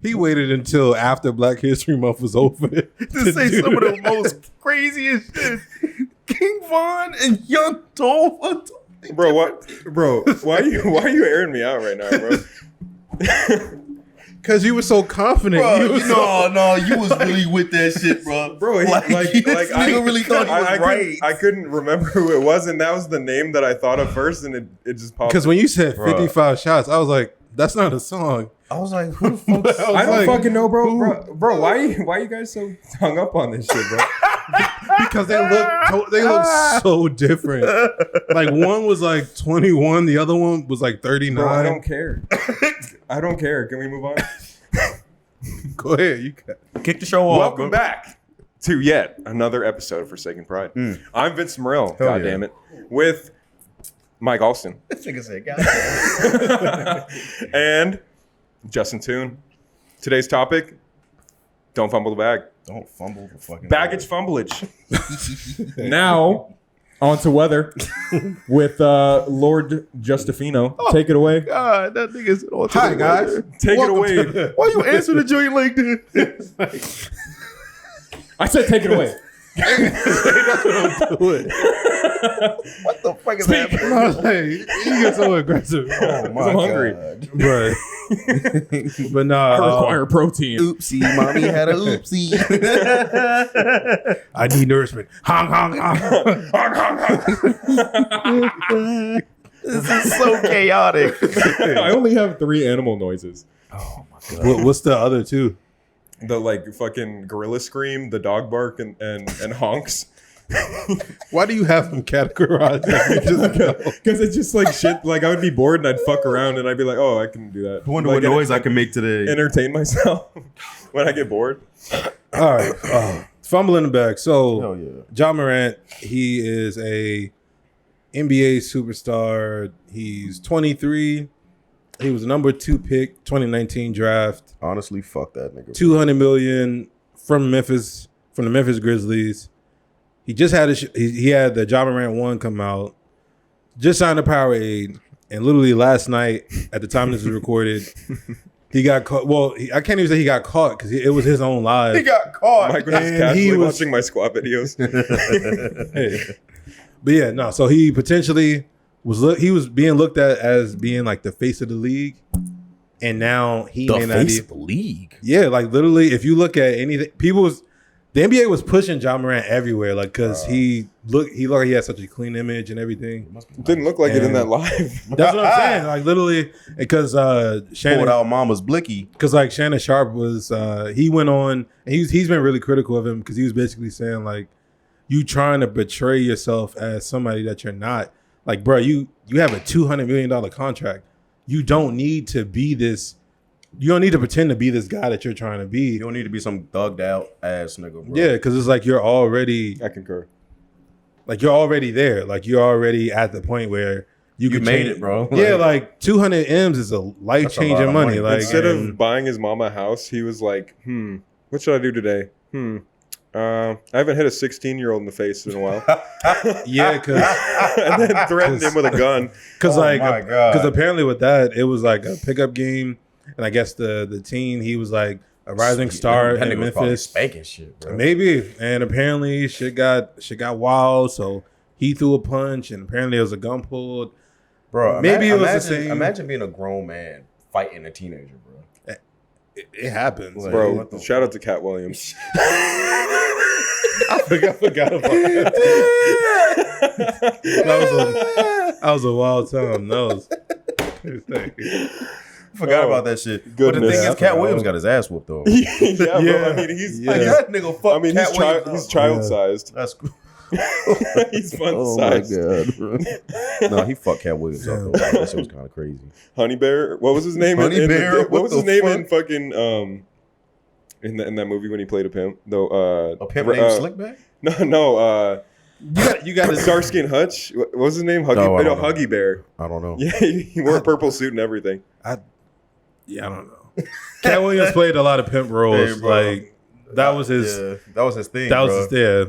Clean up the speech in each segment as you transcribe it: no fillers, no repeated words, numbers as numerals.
He waited until after Black History Month was over to say some of the most craziest shit. King Von and Young Dolph. Bro, what? Bro, why are you airing me out right now, bro? Because you were so confident. Bro, you was really with that shit, bro. Bro, I really thought he was right. I couldn't remember who it was, and that was the name that I thought of first, and it just popped. Because when you said 55 shots, I was like, that's not a song. I was like, who the fuck? I don't fucking know, bro. Bro, why are you guys so hung up on this shit, bro? Because they look so different. Like one was like 21, the other one was like 39. Bro, I don't care. I don't care. Can we move on? Go ahead. You can kick the show off. Welcome back to yet another episode of Forsaken Pride. I'm Vince Morrell, damn it, with Mike Alston. This nigga said, God damn it. And Justin Toon. Today's topic, don't fumble the bag. Don't fumble the fucking baggage fumblage. Now, on to weather with Lord Justifino. Take it away. God, that nigga's on to Hi, guys. Take it away. Why you answer the joint like this? I said take it away. That's what I'm doing. What the fuck is happening? I was like, you get so aggressive. Oh my I'm hungry. God. But nah. I require protein. Oopsie, mommy had a oopsie. I need nourishment. Hong, hong, hong. This is so chaotic. I only have 3 animal noises. Oh my God. What's the other two? The like fucking gorilla scream, the dog bark, and honks. Why do you have them categorized? Because it's just like shit. Like I would be bored and I'd fuck around and I'd be like, oh, I can do that. I wonder like, what noise I can make today. Entertain myself when I get bored. All right. Fumbling the bag. So, Hell yeah. Ja Morant, he is a NBA superstar. He's 23. He was number 2 pick, 2019 draft. Honestly, fuck that nigga. $200 million from Memphis, from the Memphis Grizzlies. He just had he had the Ja Morant 1 come out. Just signed a Powerade, and literally last night, at the time this was recorded, he got caught. Well, I can't even say he got caught because it was his own live. He got caught. Mike was just casually watching my squat videos. Hey. But yeah, no. So he potentially was being looked at as being like the face of the league, and now he may not be of the league. Yeah, like literally, if you look at anything, the NBA was pushing Ja Morant everywhere, like because he looked like he had such a clean image and everything. Didn't look like it in that live. That's what I'm saying. Like literally, because Shannon, pulled out mama's blicky. because like Shannon Sharp was, he went on and he's been really critical of him because he was basically saying like, you trying to betray yourself as somebody that you're not. Like, bro, you have a $200 million contract. You don't need to be this. You don't need to pretend to be this guy that you're trying to be. You don't need to be some thugged out ass nigga, bro. Yeah, because it's like you're already. I concur. Like you're already there. Like you're already at the point where you made it, bro. Yeah, like 200 M's is a life changing money. Like instead of buying his mama a house, he was like, what should I do today? I haven't hit a 16-year-old in the face in a while. Yeah, because and then threatened him with a gun. Because apparently with that it was like a pickup game, and I guess the team, he was like a rising star in Memphis, spanking shit, bro. Maybe, and apparently shit got wild, so he threw a punch, and apparently it was a gun pulled. Bro, maybe it was the same. Imagine being a grown man fighting a teenager, bro. It happens, like, bro. Shout out to Cat Williams. I forgot about that. That was a wild time. Forgot about that shit. Goodness. But the thing is, Cat Williams got his ass whooped though. Yeah, bro. I mean, he's like, that nigga fuck. I mean, he's child sized. That's cool. He's fun sized. Oh my god, no, he fucked Cat Williams up though. That shit was kind of crazy. Honey Bear. What was his name? Honey Bear. What was his name in fucking in that movie when he played a pimp? Though a pimp named Slickback? No. You got the dark skin Hutch. What was his name? Huggy Bear. I don't know. Yeah, he wore a purple suit and everything. I don't know. Cat Williams played a lot of pimp roles. Hey, That was his. That was his thing. That was his. Yeah.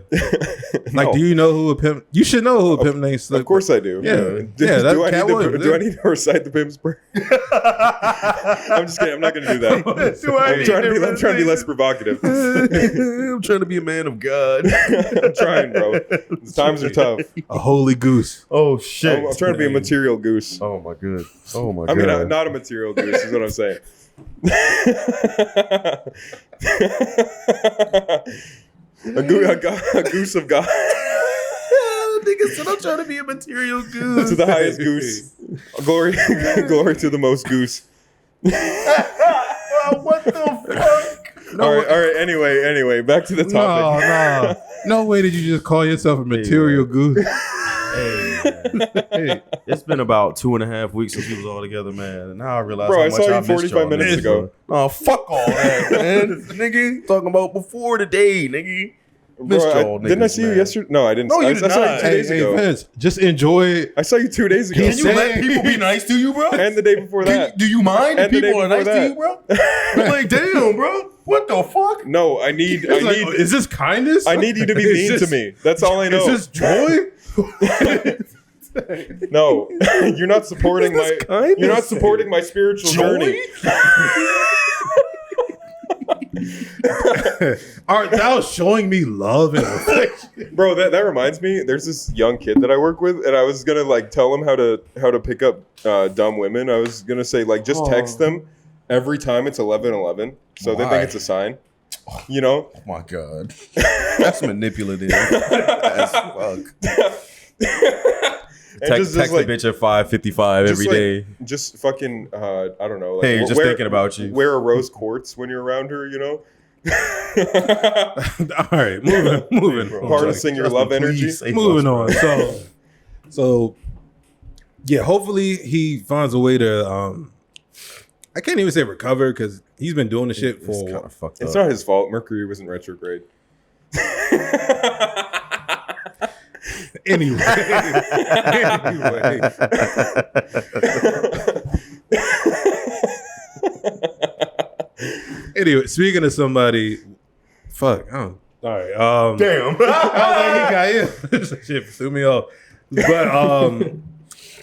Like, No. do you know who a pimp? You should know who a pimp named Slick. Of course I do. Yeah. Do, Yeah, that's do, I Cat need Williams, do I yeah. need to recite the pimp's prayer? I'm just kidding. I'm not going to do that. I'm trying to be less provocative. I'm trying to be a man of God. I'm trying, bro. The times are tough. A holy goose. Oh shit! I'm trying to be a material goose. Oh my god. Oh my I god. mean, not a material goose is what I'm saying. a goose of God. Nigga said I'm trying to be a material goose. To the highest goose. Glory to the most goose. What the fuck? All right. Anyway, back to the topic. No way did you just call yourself a material goose. Hey, it's been about 2.5 weeks since we was all together, man. And now I realize Bro, how I much saw you I missed 45 y'all, minutes nigga. ago. Oh, fuck all that, man. Nigga, talking about before the day, nigga. Missed Bro, y'all didn't I niggas, see you man. yesterday? No, I didn't. No, you I did saw you not. 2 days ago. Vince, just enjoy. I saw you 2 days ago. Can you let people be nice to you, bro? And the day before that. Do you mind if And the day people are nice before to that. you, bro? Like, damn, bro. What the fuck? No, Is this kindness? I need you to be Is mean to this- me. That's all I know. Is this joy? No, you're not supporting my. kindness? You're not supporting my spiritual journey. Art thou showing me love and affection? Bro, that reminds me. There's this young kid that I work with, and I was gonna like tell him how to pick up dumb women. I was gonna say like just text them every time it's 11:11, so they Why? think it's a sign. You know. Oh my god. That's manipulative as fuck. And Text like, the bitch at 5:55 just every like- day. Just fucking I don't know. Like, Hey, just thinking about you. Wear a rose quartz when you're around her. You know. All right, moving. Harnessing your love energy. Moving on. So yeah, hopefully he finds a way to I can't even say recover because he's been doing the shit for It's a kind while. of fucked It's up. not his fault. Mercury was in retrograde. Anyway. Anyway, speaking of somebody, fuck. Oh, all right. Damn. I was like, he got in. Shit threw me off. But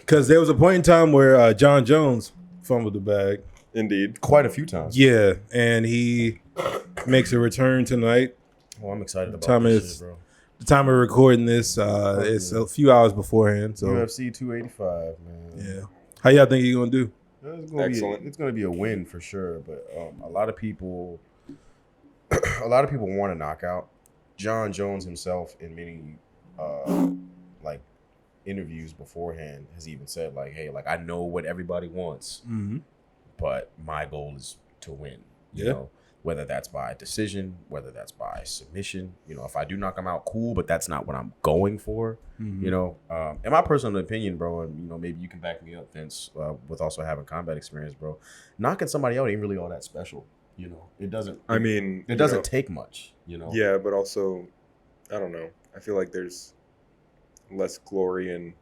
because there was a point in time where John Jones fumbled the bag. Indeed. Quite a few times. Yeah, and he makes a return tonight. Well, I'm excited about Time this is- shit, bro. The time we're recording this, it's a few hours beforehand. So UFC 285, man. yeah, how y'all think he's gonna do? Excellent. It's going to be a win for sure, but a lot of people want a knockout. John Jones himself, in many like interviews beforehand, has even said like, "Hey, like I know what everybody wants, Mm-hmm. but my goal is to win." You Yeah. know, whether that's by decision, whether that's by submission. You know, if I do knock him out, cool, but that's not what I'm going for. Mm-hmm. You know, in my personal opinion, bro, and you know, maybe you can back me up, Vince, with also having combat experience, bro. Knocking somebody out ain't really all that special. You know, it doesn't. I mean, it doesn't take much. You know. Yeah, but also, I don't know. I feel like there's less glory in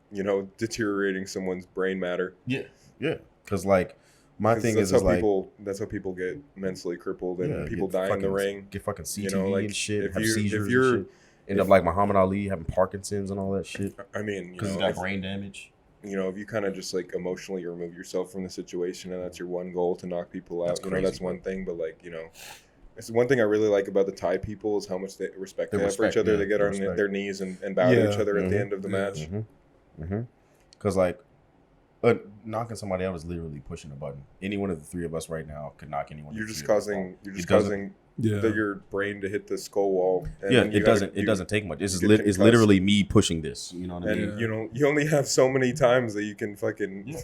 deteriorating someone's brain matter. Yeah. Because like my 'Cause thing that's is how like people. That's how people get mentally crippled and people die in the ring. get fucking CTE You know, like, and shit, if have you- if seizures you're- and shit. End up like Muhammad Ali having Parkinson's and all that shit I mean, because he's got brain damage. if you kind of just like emotionally remove yourself from the situation and that's your one goal to knock people out, That's crazy, that's one thing. But like, it's one thing I really like about the Thai people is how much they respect The they have for each respect, other. yeah, they get the on respect. their knees and bow to Yeah. each other at the Mhm. end of the match. Because like knocking somebody out is literally pushing a button. Any one of the three of us right now could knock anyone. You're of the just three of us causing. out. You're It just doesn't- causing Yeah. your brain to hit the skull wall. And Yeah, then you it gotta- doesn't. It you- doesn't take much. It's you get it's concussed. literally me pushing this. You know what I mean? And you only have so many times that you can fucking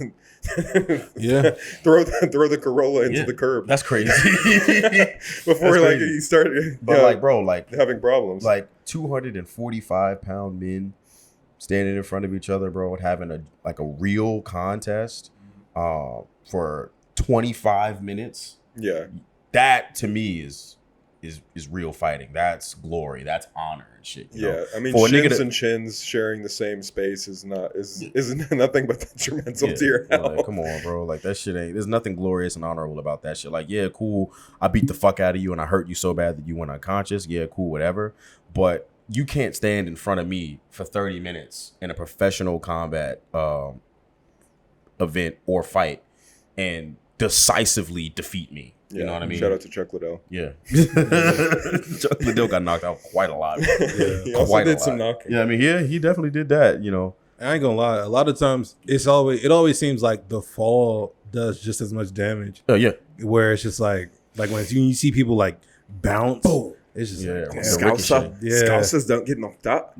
Yeah. throw the Corolla into Yeah. the curb That's crazy. before That's like crazy. you start But like, bro, like having problems. 245-pound men standing in front of each other, bro, and having a real contest for 25 minutes. Yeah, That to me is is real fighting. That's glory. That's honor and shit. You know? I mean, For a nigga shins to- and chins sharing the same space is nothing but detrimental to your health. Like, come on, bro. Like that shit ain't. There's nothing glorious and honorable about that shit. Like, yeah, cool. I beat the fuck out of you and I hurt you so bad that you went unconscious. Yeah, cool, whatever. But you can't stand in front of me for 30 minutes in a professional combat event or fight and decisively defeat me. You know what I mean? Shout out to Chuck Liddell. Yeah. Chuck Liddell got knocked out quite a lot. He also did some knocking. Yeah, I mean, he definitely did that, you know. I ain't gonna lie. A lot of times, it always seems like the fall does just as much damage. Oh, yeah. Where it's just like when you see people like bounce, it's just Yeah, like, the damn. ricochet. Scousers don't get knocked out.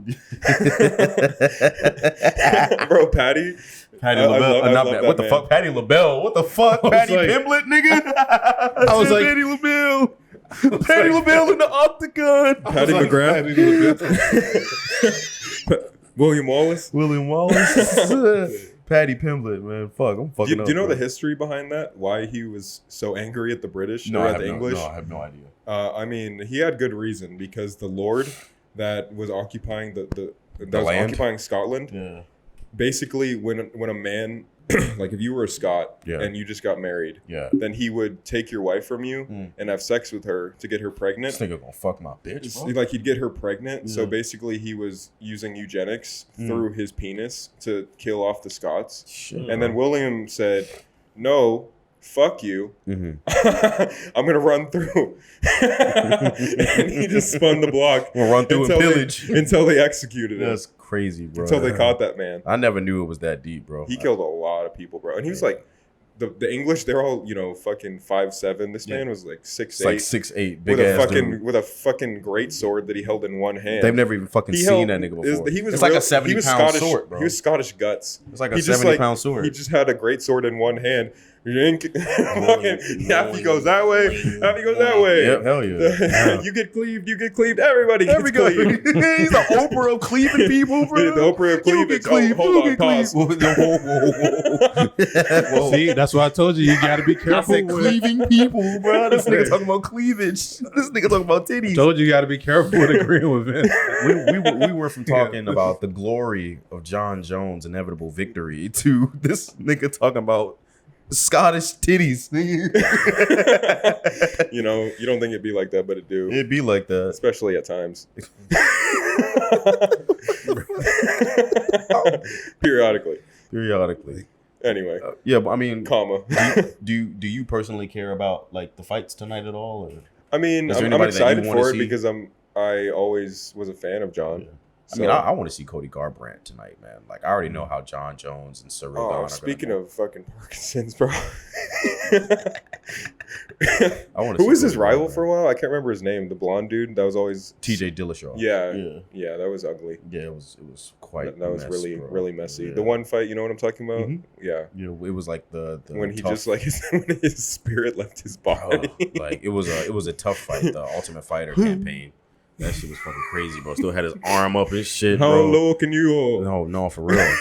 Bro, Patty LaBelle. I love that What the man. fuck? Patty LaBelle. What the fuck? Patty like- Pimblett, nigga. I was like- Patty LaBelle. Patty LaBelle in the octagon. Patty McGrath. William Wallace. William Wallace. Patty Pimblett, man. Fuck, I'm fucking Do up. you know bro. the history behind that? Why he was so angry at the British No, or I at have the English? No, I have no idea. I mean, he had good reason because the Lord that was occupying the land? occupying Scotland. Yeah. Basically, when a man, like if you were a Scot Yeah. and you just got married, Yeah. then he would take your wife from you Mm. and have sex with her to get her pregnant. This nigga gonna fuck my bitch, bro. Like he'd get her pregnant. So Yeah. basically, he was using eugenics Mm. through his penis to kill off the Scots. Shit. And then William said, "No, fuck you. Mhm. I'm gonna run through." And he just spun the block. We'll run through and until pillage. until they executed him. That's crazy, bro. Until they caught that man. I never knew it was that deep, bro. He killed a lot of people, bro. And he was like, the English, they're all, fucking 5'7". This man was like 6'8". It's like 6'8", big with a ass fucking dude. with a fucking great sword that he held in one hand. They've never even fucking He seen held- that nigga before. He was it's like real- a 70 he was pound Scottish, sword, bro. He was Scottish guts. It's like a He just 70-pound sword. He just had a great sword in one hand. Fucking, half he goes that way, half he goes that way. Yep, hell yeah. You get cleaved. Everybody gets cleaved. He's the Oprah of cleaving people, bro. The Oprah of You cleavage. get cleaved. Hold You on, get pause. cleaved. Whoa. See, that's why I told you got to be I careful. said cleaving people, bro. This nigga talking about cleavage. This nigga talking about titties. Told you got to be careful with agreeing with Vince. we went from talking about the glory of John Jones' inevitable victory to this nigga talking about Scottish titties. You don't think it'd be like that, but it do. It'd be like that. Especially at times. Periodically. Anyway, Yeah, but I mean, comma. do you personally care about like the fights tonight at all? Or? I mean, Is there I'm anybody that you excited wanna for it see? because I always was a fan of John. Yeah. I So- mean, I want to see Cody Garbrandt tonight, man. Like, I already know how John Jones and Cyril Gane are speaking gonna of fucking Parkinson's, bro. I want to. Who was his rival for a while? I can't remember his name. The blonde dude that was always TJ Dillashaw. Yeah, that was ugly. Yeah, it was quite. That was mess, really bro. really messy. Yeah. The one fight, you know what I'm talking about? Mhm. Yeah, Yeah, it was like the when he tough- just like when his spirit left his body. like it was a tough fight. The Ultimate Fighter campaign. That shit was fucking crazy, bro. Still had his arm up and shit, How bro. low can you? No, for real.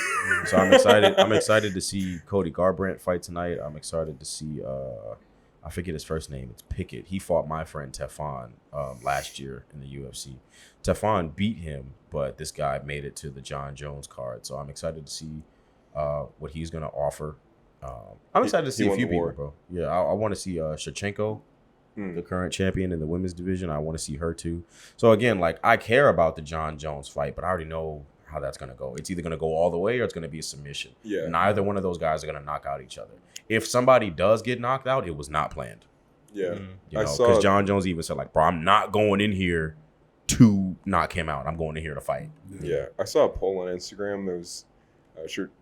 So I'm excited. I'm excited to see Cody Garbrandt fight tonight. I'm excited to see. I forget his first name. It's Pickett. He fought my friend Teflon last year in the UFC. Teflon beat him, but this guy made it to the John Jones card. So I'm excited to see what he's gonna offer. I'm excited to see a won few the people, war. bro. Yeah, I want to see Shevchenko, the current champion in the women's division. I want to see her too. So again, like I care about the John Jones fight, but I already know how that's gonna go. It's either gonna go all the way or it's gonna be a submission. Yeah. Neither one of those guys are gonna knock out each other. If somebody does get knocked out, it was not planned. Yeah, You I know, saw- because John Jones even said like, "Bro, I'm not going in here to knock him out. I'm going in here to fight." Yeah, I saw a poll on Instagram that was,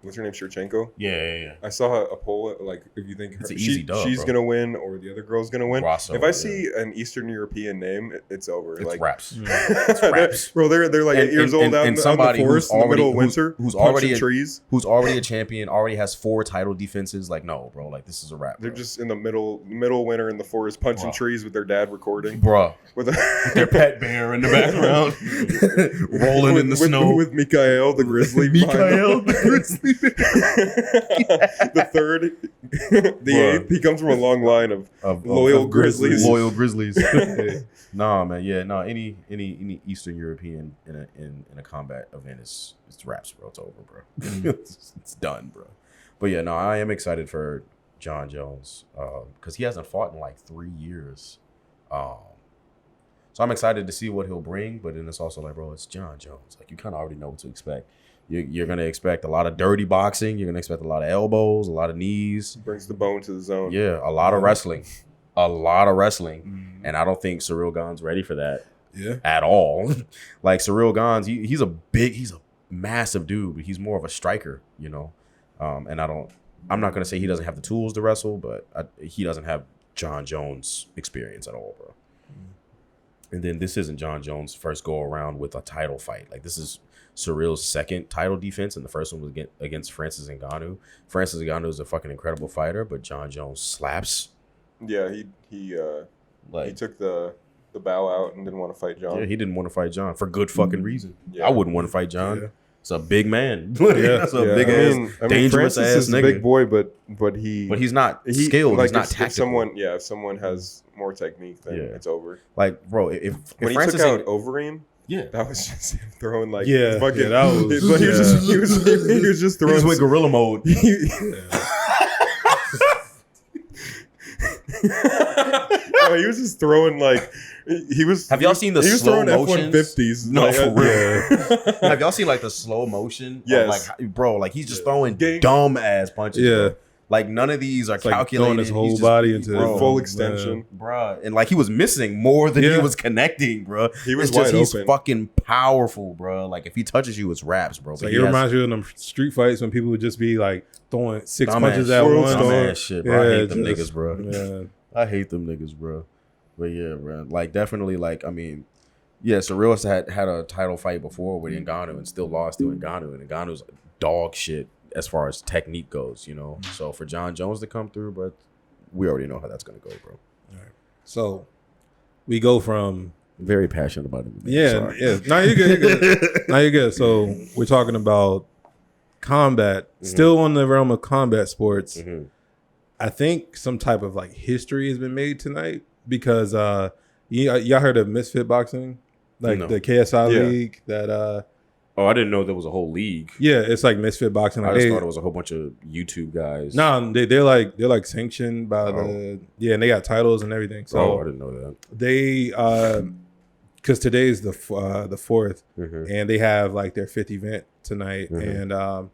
what's her name, Shevchenko? Yeah. I saw a poll like if you think It's an easy dub, she's bro. gonna win or the other girl's gonna win. Grasso, if I yeah. see an Eastern European name, it's over. It's like raps. it's raps. Bro, they're like 8 years old out in somebody the forest in the middle of winter, who's punching already trees. who's already a champion, already has 4 title defenses. Like, no, bro, like this is a rap. They're bro. just in the middle winter in the forest, punching Bruh. trees with their dad recording. Bruh. With Their pet bear in the background, rolling in the snow. with Mikael the grizzly. behind them. Mikael the grizzly bear. The third The 8th. He comes from a long line of loyal Grizzlies. Loyal Grizzlies. Nah, man. Yeah, no. Any Eastern European in a combat event it's wraps, bro. It's over, bro. It's done, bro. But yeah, no, I am excited for John Jones because he hasn't fought in like 3 years. So I'm excited to see what he'll bring, but then it's also like, bro, it's John Jones. Like, you kind of already know what to expect. You're going to expect a lot of dirty boxing. You're going to expect a lot of elbows, a lot of knees. Brings the bone to the zone. Yeah, a lot of wrestling. A lot of wrestling. And I don't think Ciryl Gane's ready for that at all. Like, Ciryl Gane's, he's a massive dude, but he's more of a striker, you know? And I'm not going to say he doesn't have the tools to wrestle, but he doesn't have John Jones experience at all, bro. And then this isn't John Jones' first go around with a title fight. Like, this is Ciryl's second title defense, and the first one was against Francis Ngannou. Francis Ngannou is a fucking incredible fighter, but John Jones slaps. Yeah, he took the bow out and didn't want to fight John. Yeah, he didn't want to fight John for good fucking reason. Yeah. I wouldn't want to fight John. Yeah. It's a big man. That's a big dangerous Francis ass is nigga. a big boy, but he's not skilled. Like, he's not tactical. If someone has more technique, then it's over. Like, bro, if when Francis he took out Overeem, that was just him throwing like fucking. That was, he was just throwing. He was with gorilla mode. He was just throwing like he was. Have y'all seen the slow motion? F-150s. No, for real. Have y'all seen like the slow motion? Yes, like, bro, like he's just throwing dumb ass punches. Yeah. Bro. Like none of these are calculated. Throwing his whole body into full extension, bro. And like he was missing more than he was connecting, bro. He was wide he's open. Fucking powerful, bro. Like if he touches you, it's raps, bro. Like, it reminds you of them street fights when people would just be like throwing 6 punches at once. Dumbass shit, bro. I hate them niggas, bro. Yeah. I hate them niggas, bro. But yeah, bro. Like definitely, like I mean, yeah. Ciryl had a title fight before with Ngannou and still lost to Ngannou, and Ngannou's dog shit as far as technique goes, you know. So for John Jones to come through, but we already know how that's gonna go, bro. All right. So we go from very passionate about it. Yeah. No, you're good. No, you're good. So we're talking about combat, still on the realm of combat sports. I think some type of like history has been made tonight because y'all heard of Misfit Boxing, like the KSI League that. Oh, I didn't know there was a whole league. Yeah, it's like Misfit Boxing. Like I just thought it was a whole bunch of YouTube guys. No, they're like sanctioned by the and they got titles and everything. So I didn't know that. They because today's the 4th, and they have like their 5th event tonight, and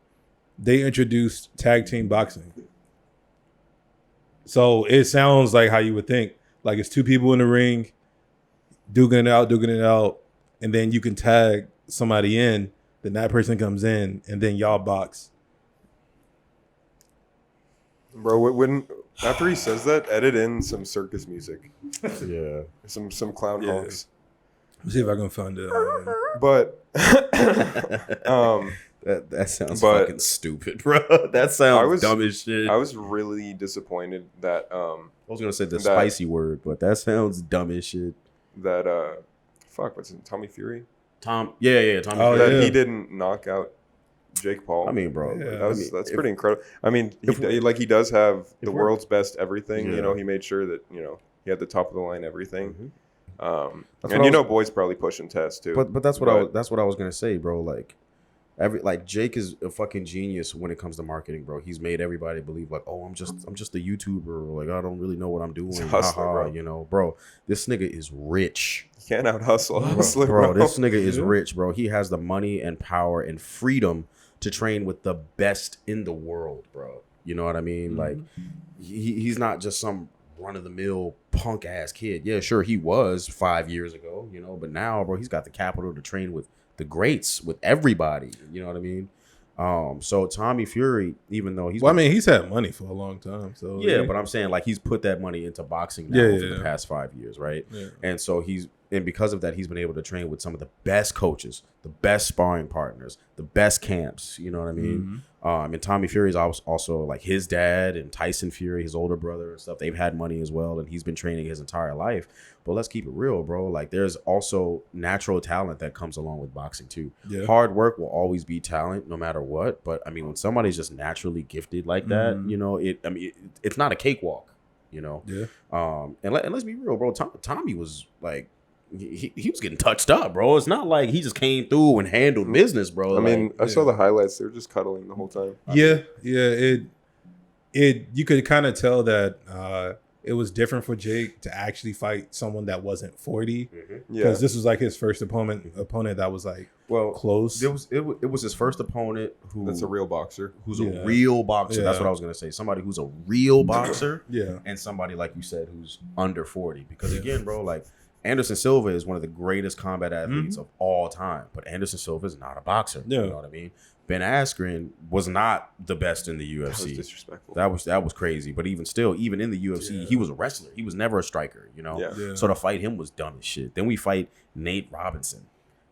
they introduced tag team boxing. So it sounds like how you would think, like it's 2 people in the ring, duking it out, and then you can tag somebody in, then that person comes in, and then y'all box. Bro, when after he says that, edit in some circus music. Yeah, some clown honks. Let's see if I can find it. But that sounds fucking stupid, bro. That sounds dumb as shit. I was really disappointed that I was gonna say the spicy word, but that sounds dumb as shit. That what's it? Tommy Fury. Tommy Fury. He didn't knock out Jake Paul. I mean, bro, that's pretty incredible. I mean, he does have the world's best everything. You know, he made sure that he had the top of the line everything. And boys probably pushing Tess too. But that's what I was gonna say, bro. Like Jake is a fucking genius when it comes to marketing, bro. He's made everybody believe like, oh, I'm just a YouTuber. Like I don't really know what I'm doing. Hustler, bro. You know, bro. This nigga is rich. You can't out hustle, bro. This nigga is rich, bro. He has the money and power and freedom to train with the best in the world, bro. You know what I mean? Like he's not just some run of the mill punk ass kid. Yeah, sure he was 5 years ago, but now, bro, he's got the capital to train with the greats, with everybody. You know what I mean? So Tommy Fury, even though he's had money for a long time. So but I'm saying like he's put that money into boxing now for the past 5 years, right? Yeah. And so and because of that, he's been able to train with some of the best coaches, the best sparring partners, the best camps. You know what I mean? And Tommy Fury is also like his dad and Tyson Fury, his older brother and stuff. They've had money as well, and he's been training his entire life. But let's keep it real, bro. Like there's also natural talent that comes along with boxing too. Yeah. Hard work will always be talent, no matter what. But I mean, when somebody's just naturally gifted like that, you know, it's not a cakewalk. You know, and let's be real, bro. Tommy was like, he was getting touched up, bro. It's not like he just came through and handled business, bro. I mean, I saw the highlights; they were just cuddling the whole time. Yeah. It you could kind of tell that it was different for Jake to actually fight someone that wasn't 40, because this was like his first opponent that was like close. It was his first opponent that's a real boxer. Who's a real boxer. That's what I was gonna say. Somebody who's a real boxer. And somebody like you said who's under 40. Because again, bro, like Anderson Silva is one of the greatest combat athletes of all time, but Anderson Silva is not a boxer. You know what I mean? Ben Askren was not the best in the UFC. That was disrespectful. That was crazy. But even still, even in the UFC, he was a wrestler. He was never a striker, you know? So to fight him was dumb as shit. Then we fight Nate Robinson,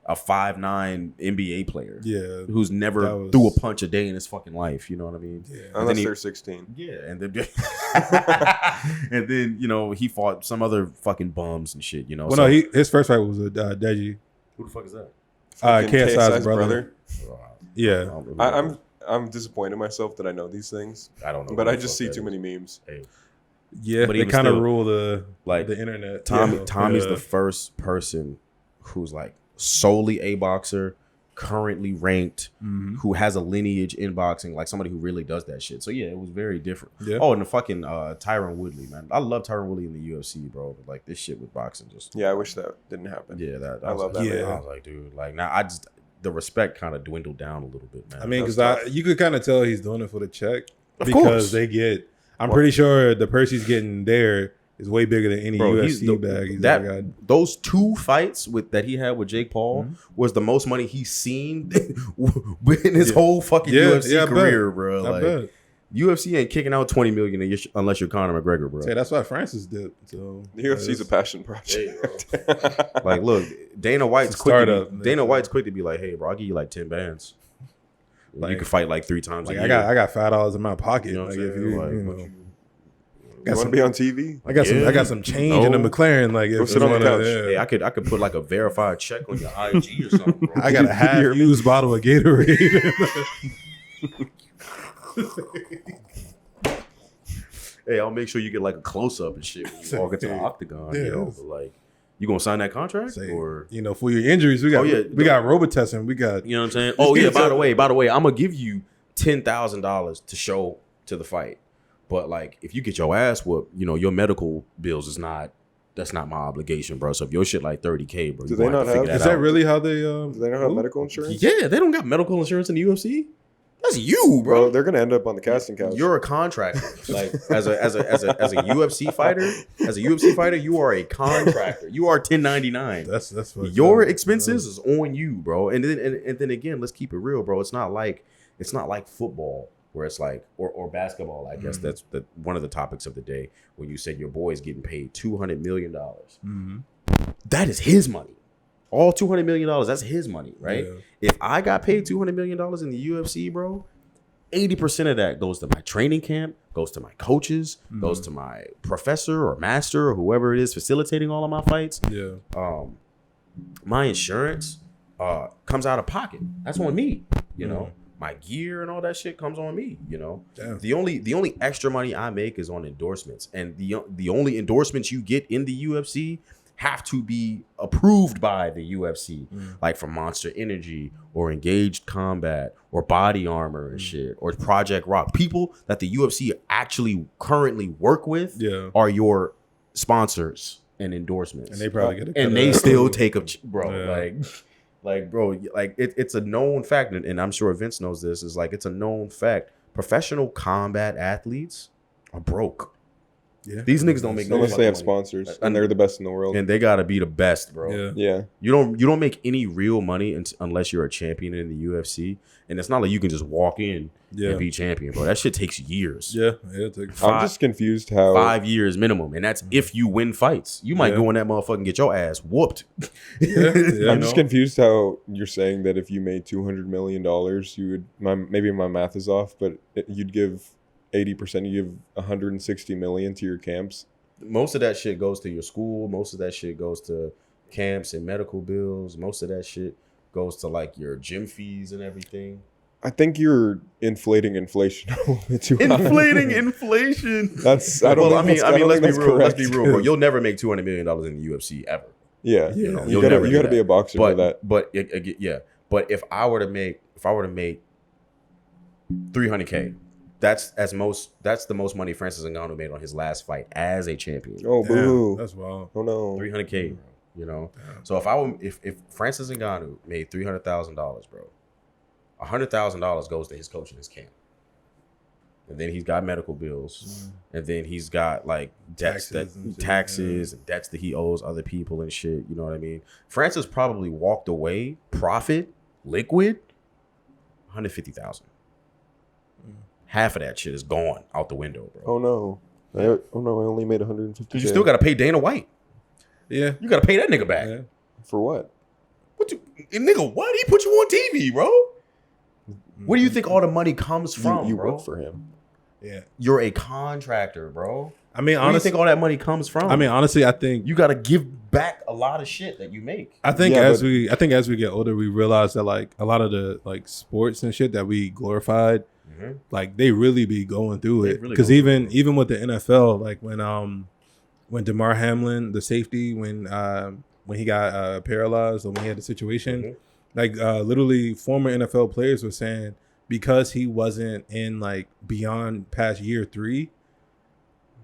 a 5'9" NBA player. Who's never threw a punch a day in his fucking life. You know what I mean? Unless they're 16. And then and then, you know, he fought some other fucking bums and shit, you know? Well, no, his first fight was with Deji. Who the fuck is that? KSI's brother. I'm disappointed in myself that I know these things. I don't know, but I just see too many memes. But they kind of rule the internet. Tommy's the first person who's like solely a boxer, currently ranked, who has a lineage in boxing, like somebody who really does that shit. So yeah, it was very different. Oh, and the fucking Tyron Woodley, man. I love Tyron Woodley in the UFC, bro. But like this shit with boxing just I wish that didn't happen. I love that. I was like, dude, like now the respect kind of dwindled down a little bit, man. I mean, because you could kind of tell he's doing it for the check, because they get. I'm pretty sure the purse he's getting there is way bigger than any UFC bag. Those two fights that he had with Jake Paul was the most money he's seen in his whole fucking UFC career, bro. I bet. UFC ain't kicking out $20 million unless you're Conor McGregor, bro. That's why Francis did. So the UFC's a passion project. Like, look, Dana White's quick. Dana White's quick to be like, "Hey, bro, I'll give you like 10 bands. Like, you can fight like 3 times. Like, I got $5 in my pocket. You know what I'm saying? You want to be on TV? I got some change in the McLaren. Like, go sit on the couch. Hey, I could put like a verified check on your IG or something, bro. I got a half-used bottle of Gatorade. Hey, I'll make sure you get like a close up and shit when you walk into the octagon. You know, but like, you gonna sign that contract? Or for your injuries, we got Robitussin. We got, you know what I'm saying? Oh yeah. By the way, I'm gonna give you $10,000 to show to the fight. But like, if you get your ass whooped, you know, your medical bills that's not my obligation, bro. So if your shit like $30K, bro, do they not have? Is that really how they? Do they not have medical insurance? Yeah, they don't got medical insurance in the UFC. That's you, bro. They're gonna end up on the casting couch. You're a contractor. Like as a UFC fighter, you are a contractor. You are 1099. That's what your expenses is on you, bro. And then again, let's keep it real, bro. It's not like football where it's like or basketball. I guess that's one of the topics of the day when you said your boy is getting paid $200 million. That is his money. All $200 million, that's his money, right? If I got paid $200 million in the UFC, bro, 80% of that goes to my training camp, goes to my coaches, goes to my professor or master or whoever it is facilitating all of my fights. My insurance comes out of pocket. That's on me, you know. My gear and all that shit comes on me, you know. The only extra money I make is on endorsements, and the only endorsements you get in the UFC have to be approved by the UFC, like from Monster Energy or Engaged Combat or Body Armor and shit or Project Rock. People that the UFC actually currently work with are your sponsors and endorsements, and they probably get and they still take a bro. Like bro, like it's a known fact, and I'm sure Vince knows this. Is like it's a known fact. Professional combat athletes are broke. Yeah. These niggas don't make no Unless they have fucking money. sponsors and they're the best in the world. And they gotta be the best, bro. Yeah. Yeah. You don't make any real money unless you're a champion in the UFC. And it's not like you can just walk in and be champion, bro. That shit takes years. Yeah. It takes I'm just confused how 5 years minimum, and that's if you win fights. You might go in that motherfucker and get your ass whooped. I'm just confused how you're saying that if you made $200 million, you would maybe my math is off, but you'd give 80%. You give 160 million to your camps. Most of that shit goes to your school. Most of that shit goes to camps and medical bills. Most of that shit goes to like your gym fees and everything. I think you're inflating inflation a little bit too high. Inflating inflation. That's I don't. Well, think I mean, let's be that's real. Let's correct. be real, bro. You'll never make $200 million in the UFC ever. Yeah, You know, you you'll never do gotta that. be a boxer for that. But But if I were to make 300K, that's the most money Francis Ngannou made on his last fight as a champion. Oh boo! That's wild. Oh no! 300K, you know. Damn. So if Francis Ngannou made $300,000, bro, $100,000 goes to his coach in his camp, and then he's got medical bills, and then he's got like debts Taxes and debts that he owes other people and shit. You know what I mean? Francis probably walked away profit liquid $150,000. Half of that shit is gone out the window, bro. Oh no! I only made 150. Because you still got to pay Dana White. Yeah. You got to pay that nigga back. Yeah. For what? Nigga, what? He put you on TV, bro. Where do you think all the money comes from, You bro? work for him. Yeah. You're a contractor, bro. I mean, Where do you honestly, think all that money comes from? I mean, honestly, I think you got to give back a lot of shit that you make. I think Yeah, as we get older, we realize that like a lot of the like sports and shit that we glorified, like they really be going through it. really Because go even with the NFL, like when DeMar Hamlin, the safety, when he got paralyzed or when he had the situation, like literally former NFL players were saying because he wasn't in like beyond past year 3.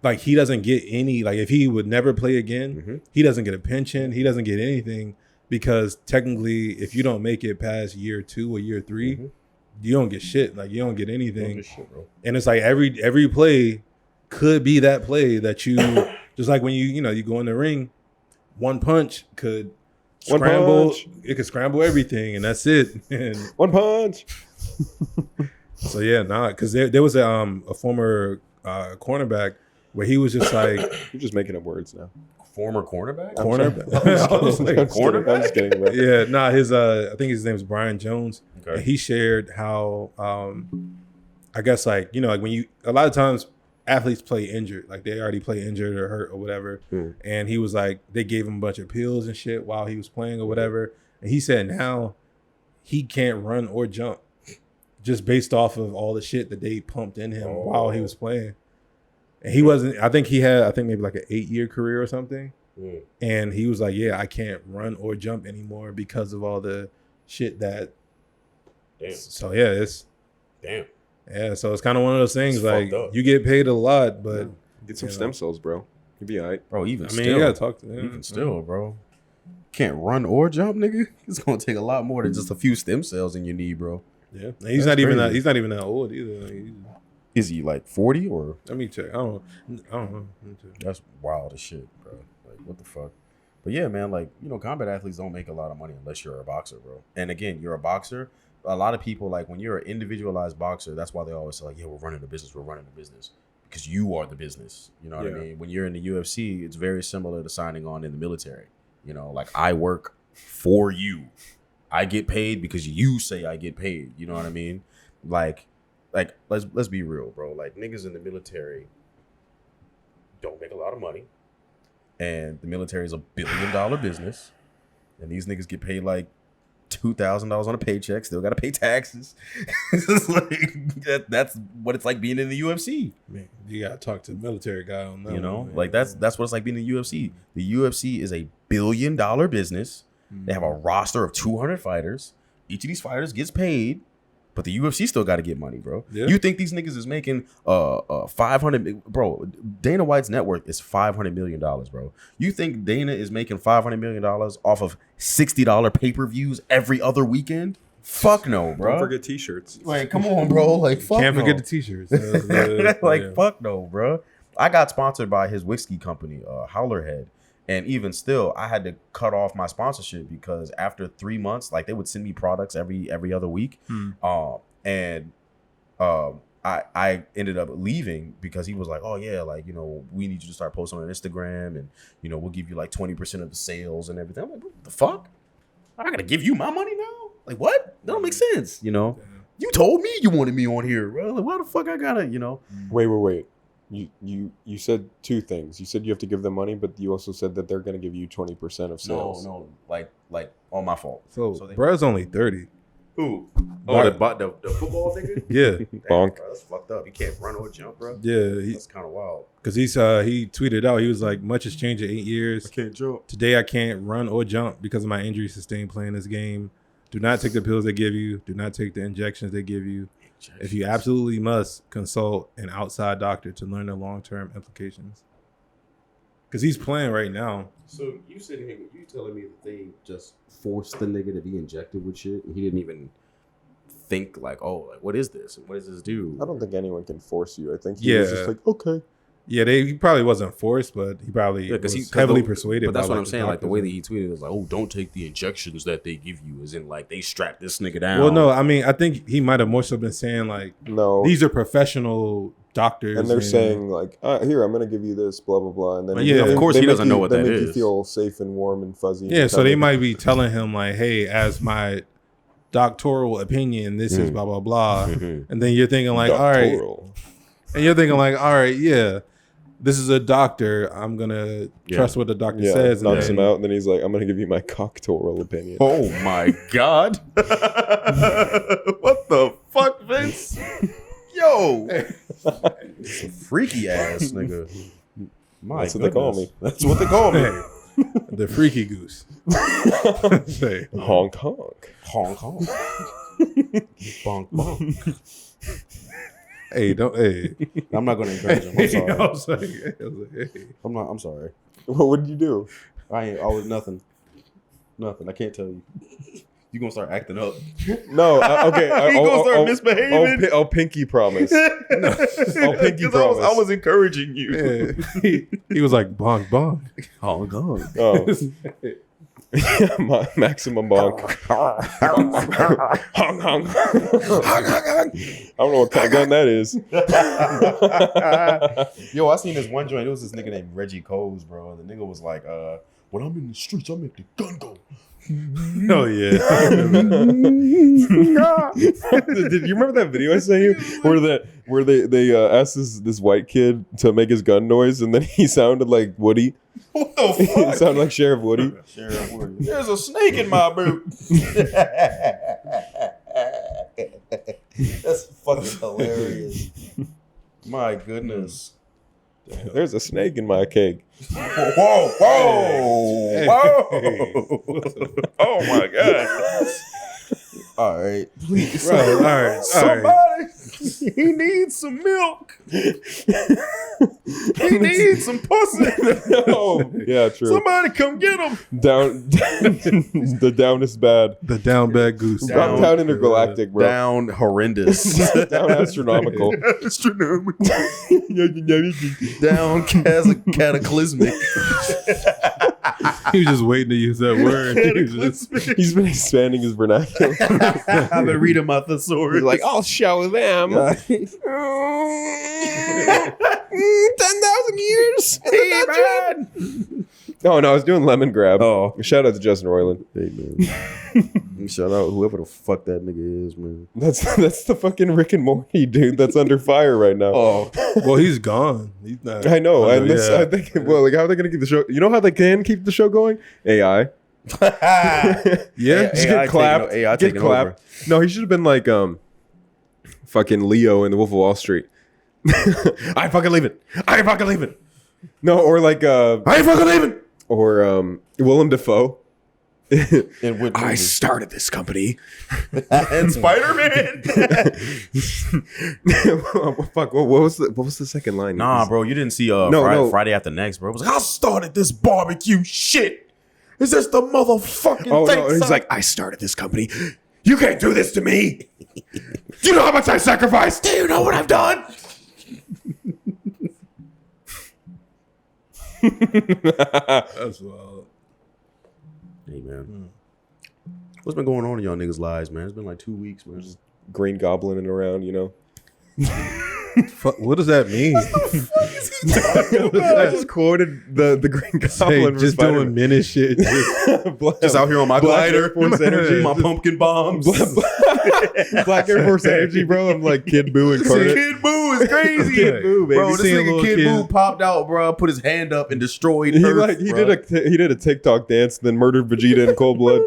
Like he doesn't get any, like if he would never play again, he doesn't get a pension. He doesn't get anything because technically if you don't make it past year 2 or year 3, you don't get shit. Like you don't get anything. Bro. And it's like every play could be that play that you, just like when you go in the ring, one punch could scramble. It could scramble everything and that's it. And One punch. so yeah, because there was a former cornerback where he was just like You're just making up words now. Former cornerback? cornerback. I was Cornerback? I'm just kidding, bro. Yeah, his I think his name is Brian Jones. Okay. And he shared how I guess like like when a lot of times athletes play injured, like they already play injured or hurt or whatever. And he was like they gave him a bunch of pills and shit while he was playing or whatever. And he said now he can't run or jump just based off of all the shit that they pumped in him while he was playing. And he wasn't, I think maybe like an 8-year career or something. And he was like, yeah, I can't run or jump anymore because of all the shit that. Damn. So yeah, yeah. So it's kind of one of those things It's like fucked up. you get paid a lot, but Get some stem cells, bro. You'll be all right. Bro, even I mean, still. you gotta talk to him. Even still, bro. Can't run or jump, nigga. It's gonna take a lot more than just a few stem cells in your knee, bro. Yeah, and he's That's not even crazy. that. He's not even that old either. Like, Is he like 40 or? let me check. I don't know. Let me check. That's wild as shit, bro. Like, what the fuck? But yeah, man, like, combat athletes don't make a lot of money unless you're a boxer, bro. And again, you're a boxer. A lot of people, like, when you're an individualized boxer, that's why they always say, like, yeah, we're running the business. Because you are the business. You know what I mean? When you're in the UFC, it's very similar to signing on in the military. Like, I work for you. I get paid because you say I get paid. You know what I mean? Like let's be real, bro. Like, niggas in the military don't make a lot of money, and the military is $1 billion business, and these niggas get paid like $2,000 on a paycheck, still got to pay taxes. It's like, that's what it's like being in the UFC. Man, you gotta talk to the military guy on that. one, man. Like that's what it's like being in the UFC. The UFC is $1 billion business. They have a roster of 200 fighters. Each of these fighters gets paid, but the UFC still got to get money, bro. Yeah. You think these niggas is making 500, bro? Dana White's net worth is $500 million, bro. You think Dana is making $500 million off of $60 pay-per-views every other weekend? Fuck no, bro. Don't forget t-shirts. Like, come on, bro. Like, fuck Can't no. forget the t-shirts. Like, Yeah. fuck no, bro. I got sponsored by his whiskey company, Howlerhead. And even still, I had to cut off my sponsorship because after 3 months, like they would send me products every other week. I ended up leaving because he was like, oh yeah, like, you know, we need you to start posting on Instagram and, you know, we'll give you like 20% of the sales and everything. I'm like, what the fuck? I gotta give you my money now? Like, what? That don't make sense, you know? You told me you wanted me on here, bro. Like, why the fuck I gotta, you know? Wait. You said two things. You said you have to give them money, but you also said that they're going to give you 20% of sales. No, like on my fault. So bro's only 30. Who? Oh, the football nigga? Yeah. Bonk. Bro, that's fucked up. You can't run or jump, bro. Yeah. That's kind of wild. Because he tweeted out, he was like, much has changed in 8 years. I can't jump. Today I can't run or jump because of my injury sustained playing this game. Do not take the pills they give you. Do not take the injections they give you. If you absolutely must, consult an outside doctor to learn the long-term implications. Because he's playing right now. So you sitting here, you telling me that they just forced the nigga to be injected with shit, and he didn't even think like, oh, like what is this and what does this do? I don't think anyone can force you. I think he was just like, okay. Yeah, he probably wasn't forced, but he probably was heavily persuaded. But that's by, what I'm saying. Like the way that he tweeted was like, "Oh, don't take the injections that they give you." As in, like they strap this nigga down. Well, no, I mean, I think he might have more so been saying like, no, these are professional doctors, and they're saying like, here, I'm gonna give you this, blah blah blah, and then of course he doesn't know what that is. They make you feel safe and warm and fuzzy. Yeah, so they might be telling him like, hey, as my doctoral opinion, this is blah blah blah, and then you're thinking like, all right, yeah. This is a doctor. I'm gonna trust what the doctor says. Knocks him out, and then he's like, "I'm gonna give you my cocktoral opinion." Oh my god! What the fuck, Vince? Yo, freaky ass nigga. That's what they call me. That's what they call me. The freaky goose. Honk honk. Honk honk. Bonk bonk. Hey, I'm not going to encourage him. I'm sorry. I was like, hey. I'm sorry. What did you do? I was nothing. Nothing. I can't tell you. You gonna start acting up? No. Okay. You gonna start misbehaving? Pinky promise. Pinky promise. I was encouraging you. Yeah. He was like bonk bonk. Honk honk. Oh. Maximum bonk. Honk honk. I don't know what kind of gun that is. Yo, I seen this one joint. It was this nigga named Reggie Coles, bro. And the nigga was like, when I'm in the streets, I make the gun go. Oh yeah. Did you remember that video I sent you where they asked this white kid to make his gun noise and then he sounded like Woody? What the fuck? He sounded like Sheriff Woody. Sheriff Woody. There's a snake in my boot. That's fucking hilarious. My goodness. There's a snake in my cake. Whoa. Oh my god. All right, please. Right, all right. Somebody, he needs some milk. He needs some pussy. Oh, yeah, true. Somebody come get him. Down, the down is bad. The down bad goose. Down intergalactic, bro. Down horrendous. Down astronomical. Down cataclysmic. He was just waiting to use that word. He's been expanding his vernacular. I've been reading my thesaurus. He's like, I'll show them. 10,000 years. Hey, man. Oh, no, I was doing lemon grab. Oh. Shout out to Justin Roiland. Hey, man. Shout out whoever the fuck that nigga is, man. That's the fucking Rick and Morty dude that's under fire right now. Oh. Well, he's gone. He's not. I know. And this, yeah. I think, well, like, how are they going to keep the show? You know how they can keep the show going? AI. Yeah. Just get clapped. Get clapped. No, he should have been like fucking Leo in The Wolf of Wall Street. I fucking leave it. I fucking leave it. No, or like I fucking leave it. Or Willem Dafoe. I started this company. And Spider-Man. Fuck. What was the second line? Nah, bro, you didn't see Friday After Next, bro. It was like, I started this barbecue shit. Is this the motherfucking thing? No, he's like, I started this company. You can't do this to me. Do you know how much I sacrificed? Do you know what I've done? That's wild. Hey, man. What's been going on in y'all niggas' lives, man? It's been like 2 weeks, man. Just Green Goblining around, you know. Fuck, what does that mean? I just quoted the Green Goblin. Hey, just doing menace shit. Just out here on my Black glider, Air Force energy. my pumpkin bombs. Black Air Force energy, bro. I'm like Kid Boo and Carter. Kid Boo is crazy. Kid Boo, baby. Bro, this Seen a nigga little Kid kid. Boo popped out, bro, put his hand up and destroyed He Earth, he bro. did a TikTok dance, then murdered Vegeta in cold blood.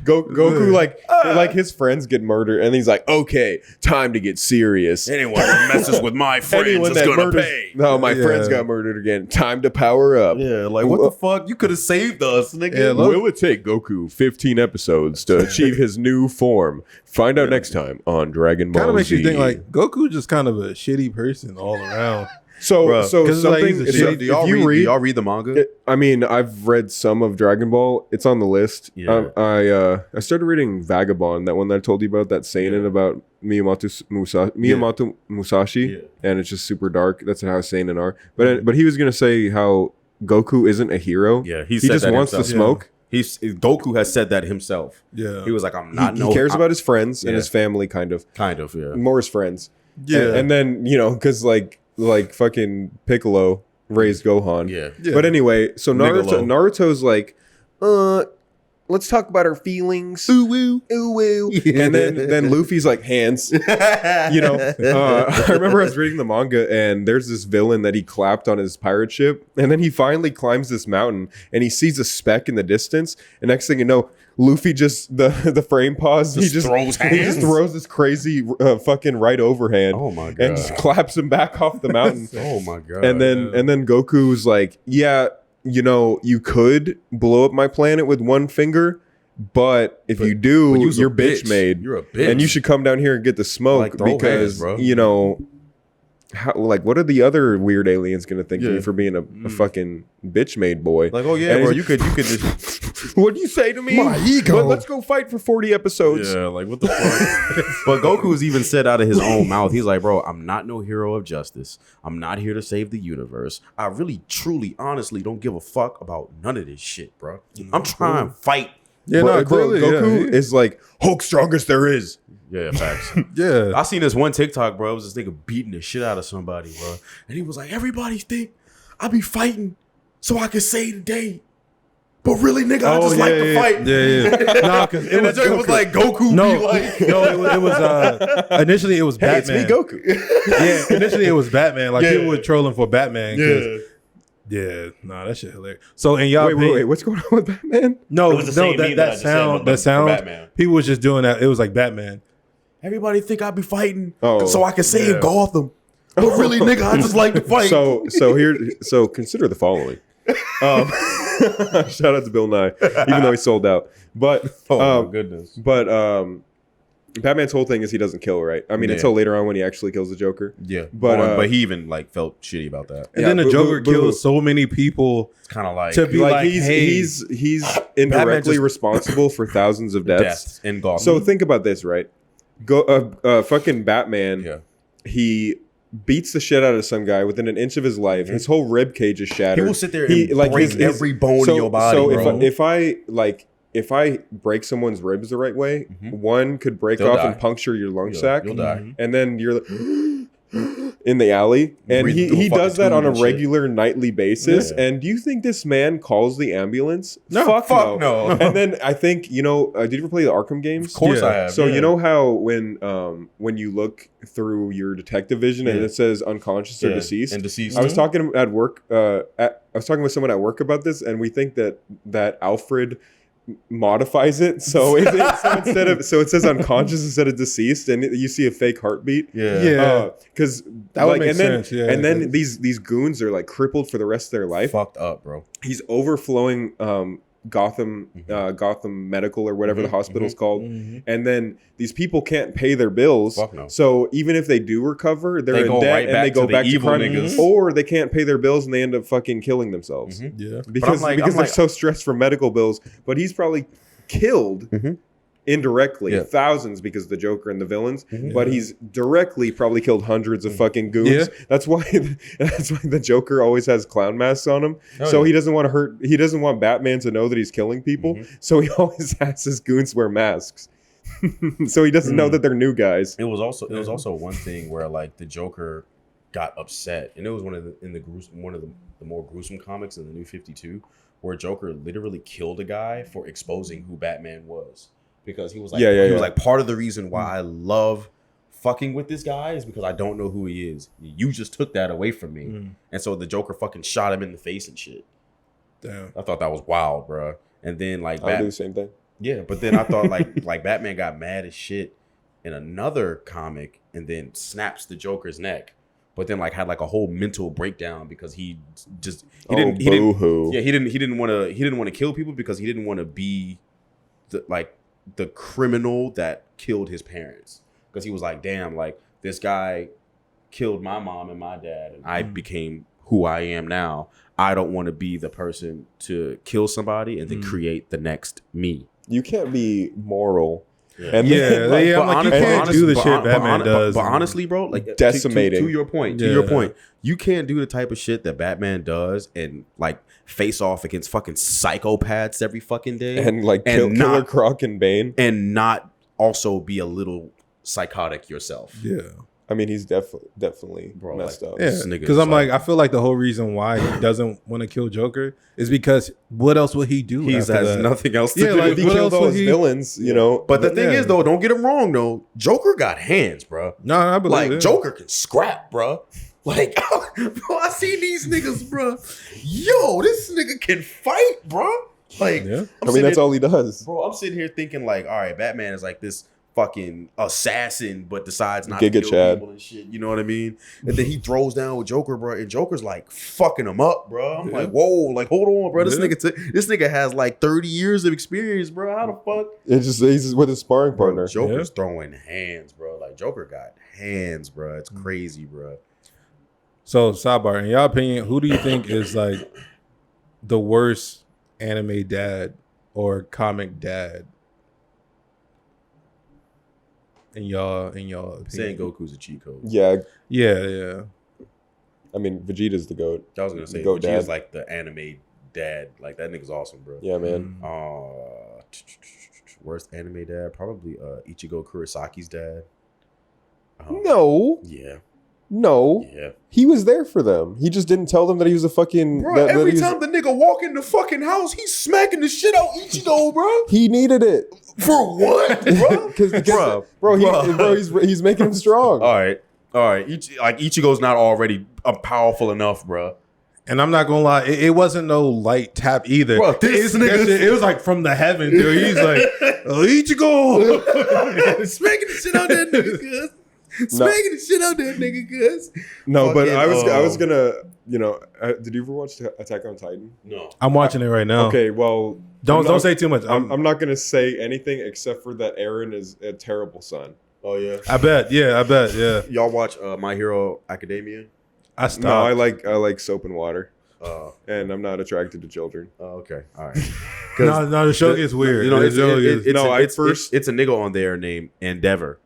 Goku like his friends get murdered, and he's like, okay, time to get serious. Anyone that messes with my friends Anyone is that gonna murders, pay. no, my Yeah. friends got murdered again. Time to power up. Yeah, like what the fuck? You could have saved us, nigga. Yeah, look. Will it take Goku 15 episodes to achieve his new form? Find out next time on Dragon Ball Kind of makes Z. you think like Goku just kind of a shitty person all around. So Bruh. so 'Cause, like, something. he's a so shitty- if do y'all you read? Do y'all read the manga? I mean, I've read some of Dragon Ball. It's on the list. Yeah. I started reading Vagabond, that one that I told you about, that seinen about Miyamoto Musashi, Yeah. and it's just super dark. That's how seinen are. But he was gonna say how Goku isn't a hero. Yeah, he said just that wants himself. to smoke. Goku has said that himself. Yeah. He was like, I'm He, not. he cares about his friends and Yeah. his family, kind of Yeah. more his friends. Yeah. and then because like fucking Piccolo raised Gohan. Yeah. Yeah. But anyway, so Nigolo. Naruto's like, let's talk about our feelings. Ooh woo, ooh woo. And then Luffy's like, hands. I remember I was reading the manga, and there's this villain that he clapped on his pirate ship, and then he finally climbs this mountain, and he sees a speck in the distance, and next thing you know, Luffy just the frame pause. Just throws He just hands? throws this crazy fucking right overhand. Oh my god. And just claps him back off the mountain. Oh my god. And then Goku's like, yeah, you could blow up my planet with one finger, but if you do, but you's a you're bitch made. You're a bitch. And you should come down here and get the smoke Like, throw because hands, bro. what are the other weird aliens gonna think of Yeah. me for being a fucking bitch made boy? Like, oh yeah, And bro, he's- you could just What'd you say to me? My ego. But let's go fight for 40 episodes. yeah, like what the fuck? But Goku's even said out of his own mouth, he's like, bro, I'm not no hero of justice. I'm not here to save the universe. I really, truly, honestly don't give a fuck about none of this shit, bro. I'm trying to fight. Yeah, Bro, no, clearly, Goku yeah. is like Hulk strongest there is. Yeah, facts. Yeah. I seen this one TikTok, bro. It was this nigga beating the shit out of somebody, bro. And he was like, everybody think I be fighting so I can save the day. But really, nigga, I just like to fight. Yeah. Nah, because And the joke was like, Goku No, be like... no, it was initially it was Hey, Batman. it's me, Goku. Yeah, initially it was Batman. Like Yeah. people were trolling for Batman. 'Cause- yeah, nah, that shit hilarious. So in y'all Wait, what's going on with Batman? No, It was the same no, meme that I that just said sound, with that the- sound. for Batman. People was just doing that. It was like Batman. Everybody think I be fighting Oh. so I can save Yeah. Gotham. But really, nigga, I just like to fight. So consider the following. Shout out to Bill Nye, even though he sold out. But goodness. Batman's whole thing is he doesn't kill, right? I mean, Yeah. until later on when he actually kills the Joker. Yeah. But, But he even like felt shitty about that. And Yeah, then the boo, Joker boo, boo. kills so many people It's kind of like to be like, hey, he's indirectly just- responsible for thousands of deaths. deaths in Gotham. So think about this, right? Fucking Batman. yeah. He beats the shit out of some guy within an inch of his life. His whole rib cage is shattered. He will sit there and break every bone in your body, So bro. if I break someone's ribs the right way, one could break They'll off die. and puncture your lung sac, You'll die. and then you're in the alley. And Breathe through he a does fucking that on a tube and shit. regular nightly basis. Yeah. And do you think this man calls the ambulance? No, fuck no. And then I think did you ever play the Arkham games? Of course Yeah. I have. So yeah. you know how when you look through your detective vision and Yeah. it says unconscious or Yeah. deceased, And deceased. I was talking at work. I was talking with someone at work about this, and we think that Alfred modifies it so it says unconscious instead of deceased, and you see a fake heartbeat. Yeah. Yeah. Because That would like make and then sense, yeah, and then 'cause- these goons are like crippled for the rest of their life. Fucked up, bro. He's overflowing Gotham Medical or whatever the hospital's called, and then these people can't pay their bills. Fuck no. So even if they do recover, they're They in go debt right and back they go to the back to evil crime, niggas. or they can't pay their bills and they end up fucking killing themselves Yeah. because I'm they're like- so stressed for medical bills. But he's probably killed indirectly thousands because of the Joker and the villains, but he's directly probably killed hundreds of fucking goons. Yeah. That's why the Joker always has clown masks on him. He doesn't want to hurt. He doesn't want Batman to know that he's killing people. So he always has his goons wear masks. So he doesn't know that they're new guys. It was also one thing where like the Joker got upset, and it was one of the more gruesome comics in the New 52, where Joker literally killed a guy for exposing who Batman was, because he was like, was like, part of the reason why I love fucking with this guy is because I don't know who he is. You just took that away from me, and so the Joker fucking shot him in the face and shit. Damn. I thought that was wild, bro. And then like I'll do the same thing. Yeah, but then I thought like Batman got mad as shit in another comic and then snaps the Joker's neck, but then like had like a whole mental breakdown because he didn't want to kill people because he didn't want to be the criminal that killed his parents, because he was like, damn, like this guy killed my mom and my dad and I became who I am now. I don't want to be the person to kill somebody and then create the next me. You can't be moral. You can't do the shit Batman does. But honestly, bro, like decimating. To your point, you can't do the type of shit that Batman does and like face off against fucking psychopaths every fucking day and like Killer Croc and Bane, and not also be a little psychotic yourself. Yeah. I mean, he's definitely messed up. Yeah, because I feel like the whole reason why he doesn't want to kill Joker is because what else would he do? He has nothing else to do. Like, he killed all his villains, you know. But the thing is, though, don't get him wrong, though. Joker got hands, bro. No, I believe it. Joker can scrap, bro. Like, bro, I see these niggas, bro. Yo, this nigga can fight, bro. Like, I mean, that's all he does. Bro, I'm sitting here thinking like, all right, Batman is like this fucking assassin, but decides not to kill people and shit. You know what I mean? And then he throws down with Joker, bro, and Joker's like fucking him up, bro. I'm like, whoa, like hold on, bro. This nigga has like 30 years of experience, bro. How the fuck? He's just with his sparring partner. Joker's throwing hands, bro. Like Joker got hands, bro. It's crazy, bro. So, sidebar, in your opinion, who do you think is like the worst anime dad or comic dad? In y'all opinion? Saying Goku's a cheat code. Yeah. I mean, Vegeta's the GOAT. I was gonna say Vegeta's like the anime dad. Like that nigga's awesome, bro. Yeah, man. Worst anime dad, probably Ichigo Kurisaki's dad. No. Yeah. No. Yeah. He was there for them. He just didn't tell them that he was a fucking... Bro, every time the nigga walk in the fucking house, he's smacking the shit out Ichigo, bro. He needed it. For what, bro? He's making him strong. All right. Ichigo's not already powerful enough, bro. And I'm not gonna lie, it wasn't no light tap either. Bro, this nigga, it was like from the heavens, dude. He's like, Ichigo, smacking the shit out that nigga, cuz. Smacking the shit out that nigga, cuz. No, but I was gonna, did you ever watch Attack on Titan? No. I'm watching it right now. Okay, well, don't say too much. I'm not gonna say anything except for that Eren is a terrible son. Oh yeah. I bet. Yeah. Y'all watch My Hero Academia? I stopped. No, I like soap and water. And I'm not attracted to children. Oh, okay. All right. No, the show gets weird. It's a nigga on there named Endeavor.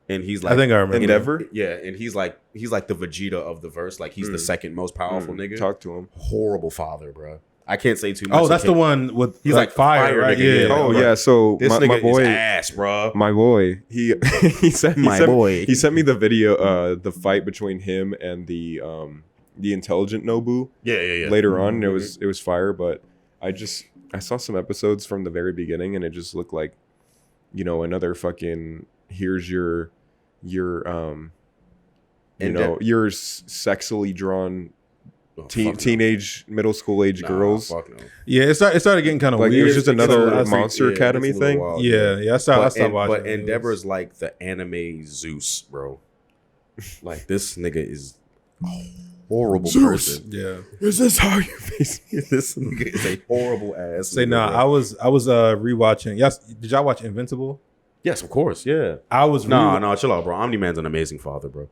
And he's like, I think I remember Endeavor. Yeah, and he's like the Vegeta of the verse. Like he's the second most powerful nigga. Talk to him. Horrible father, bro. I can't say too much. Oh, that's the one with he's like fire, right? Nigga, yeah. Oh yeah. So this my nigga boy, is ass, bro. My boy, he sent me the video, the fight between him and the intelligent Nobu. Yeah. Later on, and it was fire. But I saw some episodes from the very beginning, and it just looked like, another fucking here's your sexually drawn teenage middle school age girls. Fuck no. Yeah, it started getting kind of weird. It was just another Monster Academy thing. Wild, I stopped watching. But Endeavor's like the anime Zeus, bro. Like this nigga is a horrible person. Yeah. Is this how you face me? This nigga is a horrible ass. Say nah. I was rewatching. Yes, did y'all watch Invincible? Yes, of course. Yeah. I was no, chill out, bro. Omni-Man's an amazing father, bro.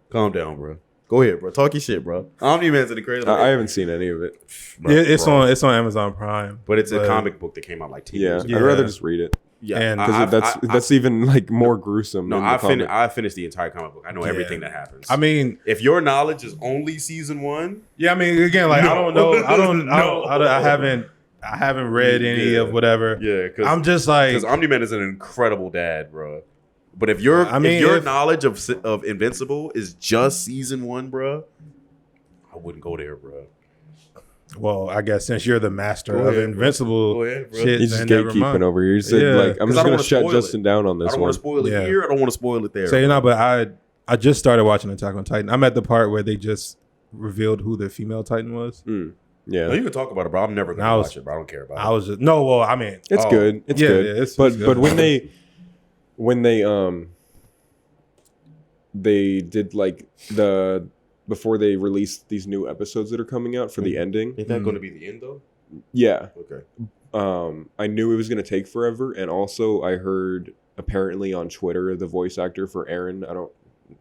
Calm down, bro. Go ahead, bro. Talk your shit, bro. Omni-Man's the crazy. I haven't seen any of it. Bro, it's on Amazon Prime, but it's a comic book that came out like 10 years ago. I'd rather just read it. Yeah, And Because that's even like more gruesome. No, than the comic. I finished the entire comic book. I know everything that happens. I mean, if your knowledge is only season 1, yeah. I mean, again, like I don't know. No. I haven't read any of whatever. Yeah, because I'm just like, because Omni-Man is an incredible dad, bro. But if your knowledge of Invincible is just season 1, bro, I wouldn't go there, bro. well, I guess since you're the master of Invincible shit, He's just then never mind. gatekeeping over here. He said, like, I'm just I don't going wanna to shut spoil Justin down on I this don't one. want to spoil it Yeah. here. I don't want to spoil it there. So but I just started watching Attack on Titan. I'm at the part where they just revealed who the female Titan was. Yeah. No, you can talk about it, bro. I'm never gonna watch it, bro. I don't care about it. I was just well, I mean, It's good. It's good. Yeah, it's but good. when they did like before they released these new episodes that are coming out for the ending. Is that going to be the end though? Yeah. Okay. I knew it was going to take forever, and also I heard apparently on Twitter the voice actor for Eren. I don't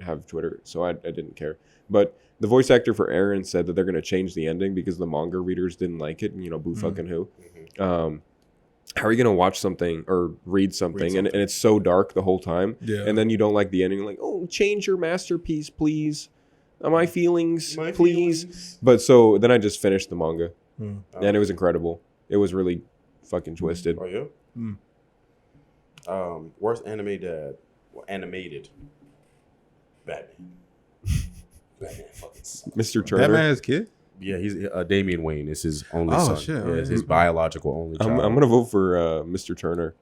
have Twitter, so I didn't care. But the voice actor for Eren said that they're going to change the ending because the manga readers didn't like it. And, boo fucking who. How are you going to watch something or read something, and it's so dark the whole time, and then you don't like the ending? Like, oh, change your masterpiece, please. My feelings, please. But so then I just finished the manga, and it was incredible. It was really fucking twisted. Oh yeah. Worst anime dad? Well, animated. Batman. Batman fucking sucks. Mr. Turner. that man's kid. Yeah, he's Damian Wayne is his only Oh, son. shit. Yeah, it's his biological only child. I'm gonna vote for Mr. Turner.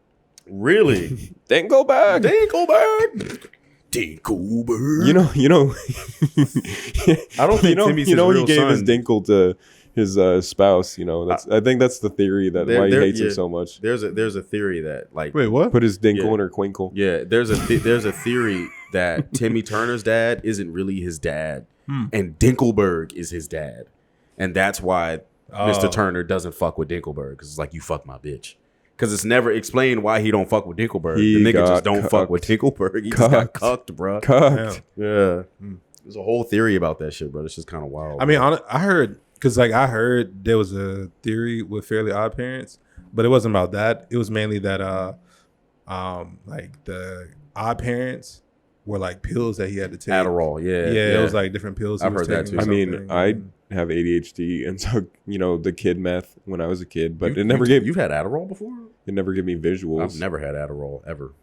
Really? Then go back. Dinkleberg. Dinkleberg. You know. I don't think Timmy's his real he gave his son. dinkle to his spouse. I think that's the theory that why he hates her so much. There's a theory that like Wait, what? Put his dinkle Yeah. in her quinkle. yeah, there's a theory that Timmy Turner's dad isn't really his dad, and Dinkleberg is his dad, and that's why Mr. Turner doesn't fuck with Dinkleberg because it's like you fuck my bitch. Because it's never explained why he don't fuck with Dinkleberg. He The nigga got just don't fuck with Dinkleberg. He just got cucked, bro. Cucked. Yeah. There's a whole theory about that shit, bro. It's just kind of wild. I mean, I heard I heard there was a theory with Fairly Odd Parents, but it wasn't about that. It was mainly that like the Odd Parents were like pills that he had to take. Adderall, yeah. Yeah, it was like different pills. I've heard that too. I mean, I have ADHD and took the kid meth when I was a kid, but it never gave. You've had Adderall before? It never gave me visuals. I've never had Adderall ever.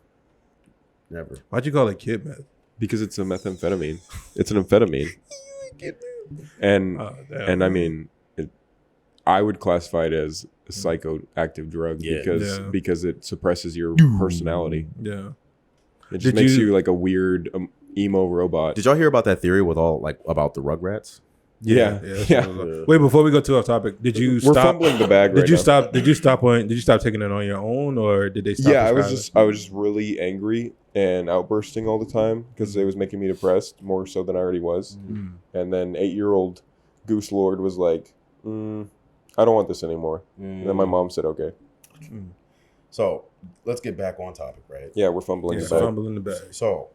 Never. Why'd you call it kid meth? Because it's a methamphetamine. It's an amphetamine. And I mean, I would classify it as a psychoactive drug because it suppresses your personality. Yeah. It just makes you like a weird emo robot. Did y'all hear about that theory with all like about the Rugrats? Yeah. Wait, before we go too off topic, did you We're stop? fumbling the bag. Did you stop? Did you stop taking it on your own, or did they stop? Yeah, I was just really angry and outbursting all the time because it was making me depressed more so than I already was. And then 8-year-old Goose Lord was like, I don't want this anymore. And then my mom said, okay. So let's get back on topic, right? Yeah, we're fumbling the bag. Fumbling the bag. So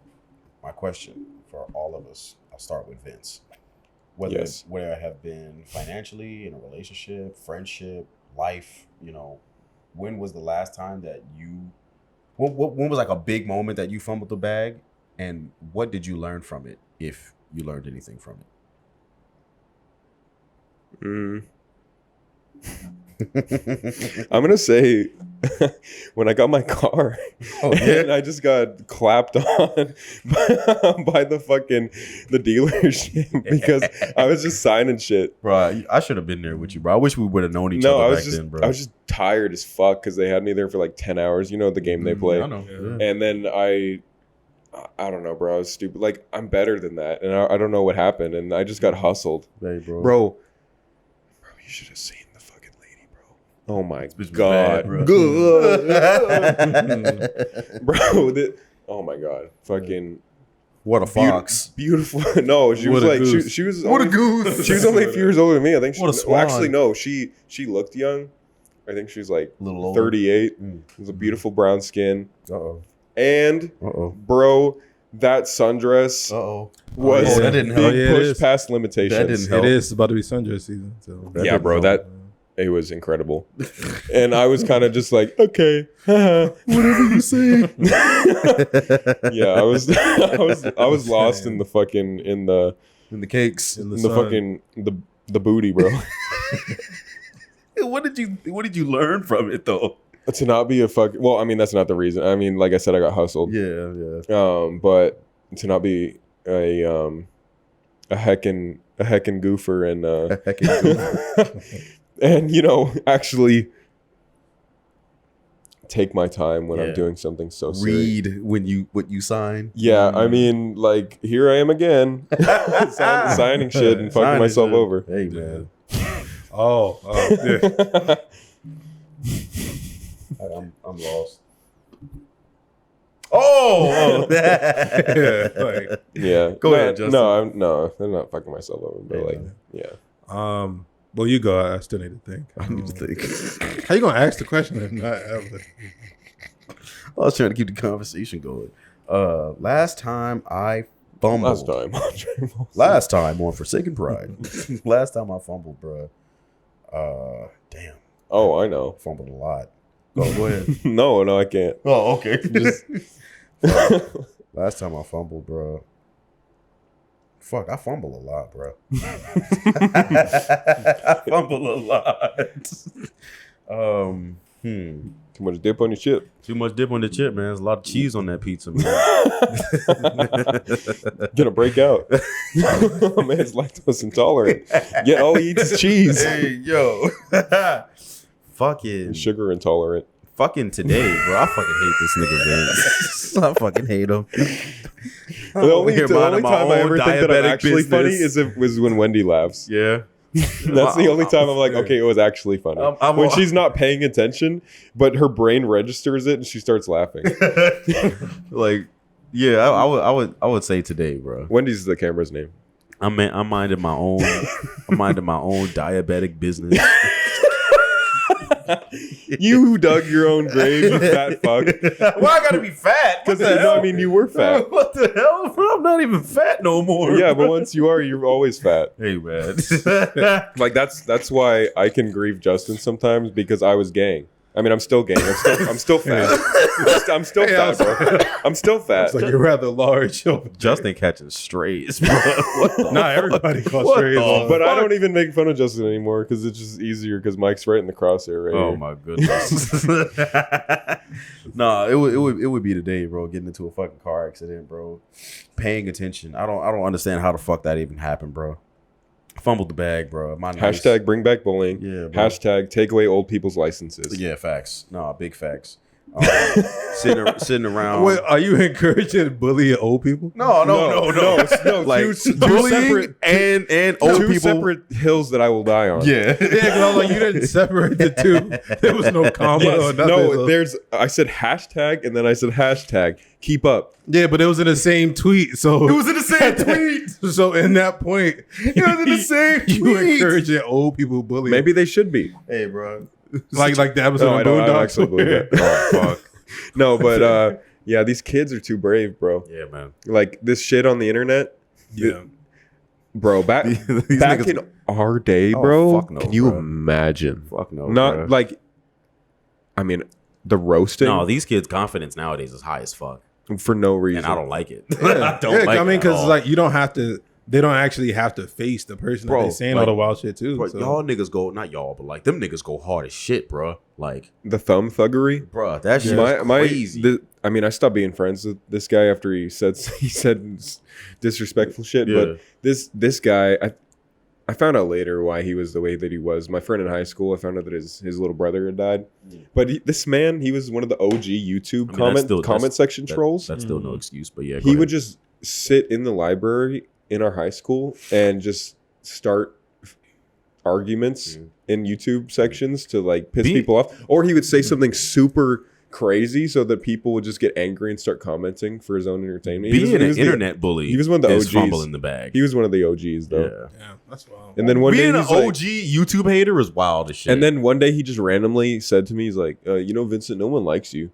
my question for all of us, I'll start with Vince. Whether I have been financially, in a relationship, friendship, life, when was the last time that you, when was like a big moment that you fumbled the bag, and what did you learn from it, if you learned anything from it? I'm gonna say when I got my car, and I just got clapped on by the dealership because I was just signing shit. Bro, I should have been there with you, bro. I wish we would have known each other back then, bro. I was just tired as fuck because they had me there for like 10 hours. You know the game they play. I know. Yeah. And then I don't know, bro. I was stupid. Like, I'm better than that, and I don't know what happened, and I just got hustled. Hey, bro, you should have seen. Oh my god, bad, bro. Oh my god, fucking what a fox, beautiful. No, she was like she was what a goose. She was only a few years older than me. I think she What a swan. actually no, she looked young. I think she was like a little older. 38. It was a beautiful brown skin. And Uh-oh. bro, that sundress was that didn't help. pushed past limitations. That didn't help. It is about to be sundress season. So Yeah, bro, that it was incredible. And I was kind of just like, okay, whatever you say. Yeah, I was lost in the fucking in the cakes, in the fucking the booty, bro. What did you learn from it though? To not be a well, I mean, that's not the reason. I mean, like I said, I got hustled. Yeah. But to not be a heckin' goofer and and you know, actually take my time when I'm doing something so serious. Read what you sign. Yeah, I mean, like, here I am again, signing shit and fucking myself over. Hey, man. Oh, yeah. I'm lost. Oh, yeah. Go ahead, Justin. I'm not fucking myself over, but yeah. Well, you go. I still need to think. I need to think. How you gonna ask the question if not ever? I was trying to keep the conversation going. Last time I fumbled. Last time on Forsaken Pride. Last time I fumbled, bro. Damn. Oh, I know. Fumbled a lot. Go ahead. No, I can't. Oh, okay. Last time I fumbled, bro. Fuck, I fumble a lot, bro. I fumble a lot. Too much dip on your chip. Too much dip on the chip, man. There's a lot of cheese on that pizza, man. Gonna break out. Man's lactose intolerant. Yeah, all he eats is cheese. Hey, yo. Fucking sugar intolerant. Fucking today, bro. I fucking hate this nigga, Vince. I fucking hate him. The only time I ever think that I'm actually funny was when Wendy laughs. Yeah. That's the only time I'm like, okay, it was actually funny. When she's not paying attention, but her brain registers it and she starts laughing. Like, yeah, I would say today, bro. Wendy's the camera's name. I'm minding my own. I'm minding my own diabetic business. You dug your own grave, you fat fuck. Why I gotta be fat? Because I mean, you were fat. What the hell, bro? I'm not even fat no more. Yeah, but once you are, you're always fat. Hey, man. Like that's why I can grieve Justin sometimes, because I was gang. I mean, I'm still gang. I'm still fat. I'm still fat, bro. I'm still fat. It's like you're rather large. Justin catching strays, bro. Not everybody calls strays. But I don't even make fun of Justin anymore because it's just easier because Mike's right in the crosshair right Oh here. my goodness. Nah, it would be today, bro. Getting into a fucking car accident, bro. Paying attention. I don't understand how the fuck that even happened, bro. Fumbled the bag, bro. Hashtag bring back bullying. Yeah, bro. Hashtag take away old people's licenses. Yeah, facts. No, big facts. Sitting around. Wait, are you encouraging bullying old people? No. Like bullying and old two people. separate hills that I will die on. Yeah. Yeah, because I was like, you didn't separate the two. There was no comma or nothing. No, I said hashtag and then I said hashtag keep up. Yeah, but it was in the same tweet. So It was in the same tweet. So in that point, It was in the same tweet. you encouraging old people bullying. Maybe they should be. Hey, bro. like the episode No, of I don't Boondocks. actually believe that. Oh, fuck. No, but yeah, these kids are too brave, bro. Yeah, man. Like this shit on the internet. Yeah. Bro, back in our day, bro. Fuck no, can you bro. imagine? Fuck no. Not bro. like, I mean, the roasting. No, these kids' confidence nowadays is high as fuck. For no reason. And I don't like it. Yeah. I don't like I mean, it at because all. like you don't have to. They don't actually have to face the person Bro, that they saying like- all the wild shit too. But so. y'all niggas go, not y'all, but like them niggas go hard as shit, bro. Like, The thumb thuggery. bro, that shit is crazy. I mean, I stopped being friends with this guy after he said disrespectful shit. Yeah. But this guy, I found out later why he was the way that he was. My friend in high school, I found out that his little brother had died. Yeah. But this man, he was one of the OG YouTube comment section trolls. That's still no excuse, but yeah. He would just sit in the library in our high school and just start arguments in YouTube sections to like piss people off, or he would say something super crazy so that people would just get angry and start commenting for his own entertainment. Being an internet bully, he was one of the OGs. Fumbling the bag. He was one of the OGs though. Yeah, that's wild. And then one Being day an he's like, OG YouTube hater is wild as shit. and then one day he just randomly said to me, he's like, you know, Vincent, no one likes you.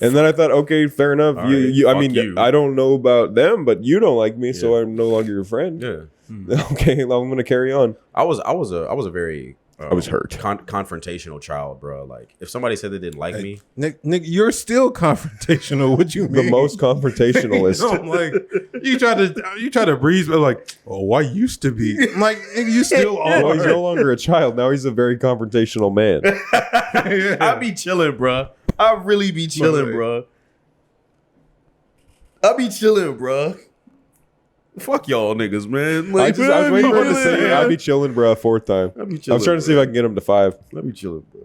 And then I thought, okay, fair enough. All right, I fuck mean, you. I don't know about them, but you don't like me, so I'm no longer your friend. yeah. Okay, well, I'm gonna carry on. I was a very I was hurt. confrontational child, bro. Like if somebody said they didn't like me, Nick, you're still confrontational. What you mean? The most confrontationalist. I'm like you try to breeze, but like, oh, I used to be. I'm like, nigga, you still Well, are. he's no longer a child. Now he's a very confrontational man. I be chilling, bro. I really be chilling, bro. I be chilling, bro. Fuck y'all niggas, man. I was waiting for him to say I'd be chilling, bro, a fourth time. I be I chilling. was trying to see if I can get him to 5. Let me chilling, bro.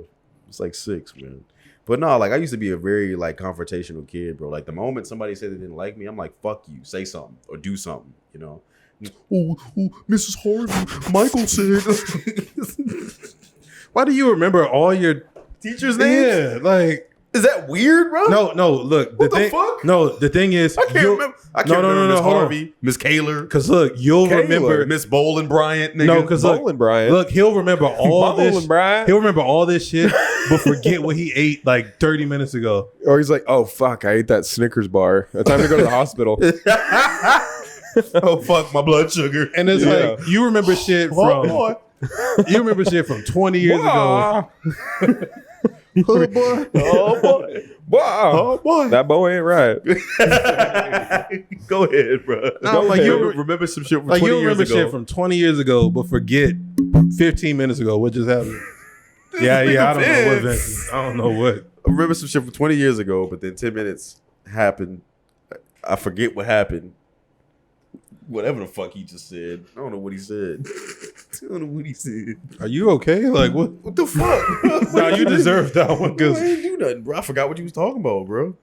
It's like 6, man. But no, like I used to be a very like confrontational kid, bro. Like the moment somebody said they didn't like me, I'm like, fuck you, say something or do something, you know. Oh, Mrs. Harvey, Michael said. Why do you remember all your Teacher's names? Yeah, like. Is that weird, bro? No. Look, What the fuck? No, the thing is, I can't remember. I can't remember Miss hold on. Harvey, Miss Kaler, Because look, you'll remember Miss Boland Bryant. Nigga. No, because Bowling Bryant. look, he'll remember all this. Bowling Bryant. He'll remember all this shit, but forget what he ate like 30 minutes ago. Or he's like, oh, fuck, I ate that Snickers bar. Time to go to the hospital. oh fuck, my blood sugar. And it's like you remember shit from you remember shit from 20 years ago. Oh, boy. Oh, boy. Wow. Oh boy, That boy ain't right. go ahead, bro. No, like you remember some shit from like 20 you remember years ago. shit from 20 years ago, but forget 15 minutes ago what just happened. Yeah, I don't know what Vince. I don't know what. I remember some shit from 20 years ago, but then 10 minutes happened. I forget what happened. Whatever the fuck he just said. I don't know what he said. I don't know what he said. Are you okay? Like what? What the fuck? No, you deserve that one I because didn't do nothing, bro. I forgot what you was talking about, bro.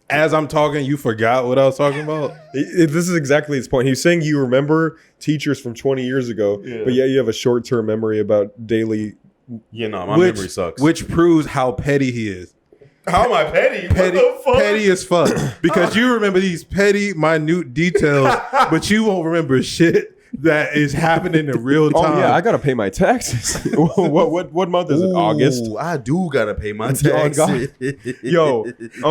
as I'm talking, you forgot what I was talking about. This is exactly his point. He's saying you remember teachers from 20 years ago, but yet you have a short-term memory about daily. Yeah, no, my memory sucks. Which proves how petty he is. How am I petty? Petty, What the fuck? petty as fuck. Because you remember these petty, minute details, but you won't remember shit that is happening in real time. Oh yeah, I gotta pay my taxes. what month is it? August. Ooh, I do gotta pay my Oh, God. taxes. Yo,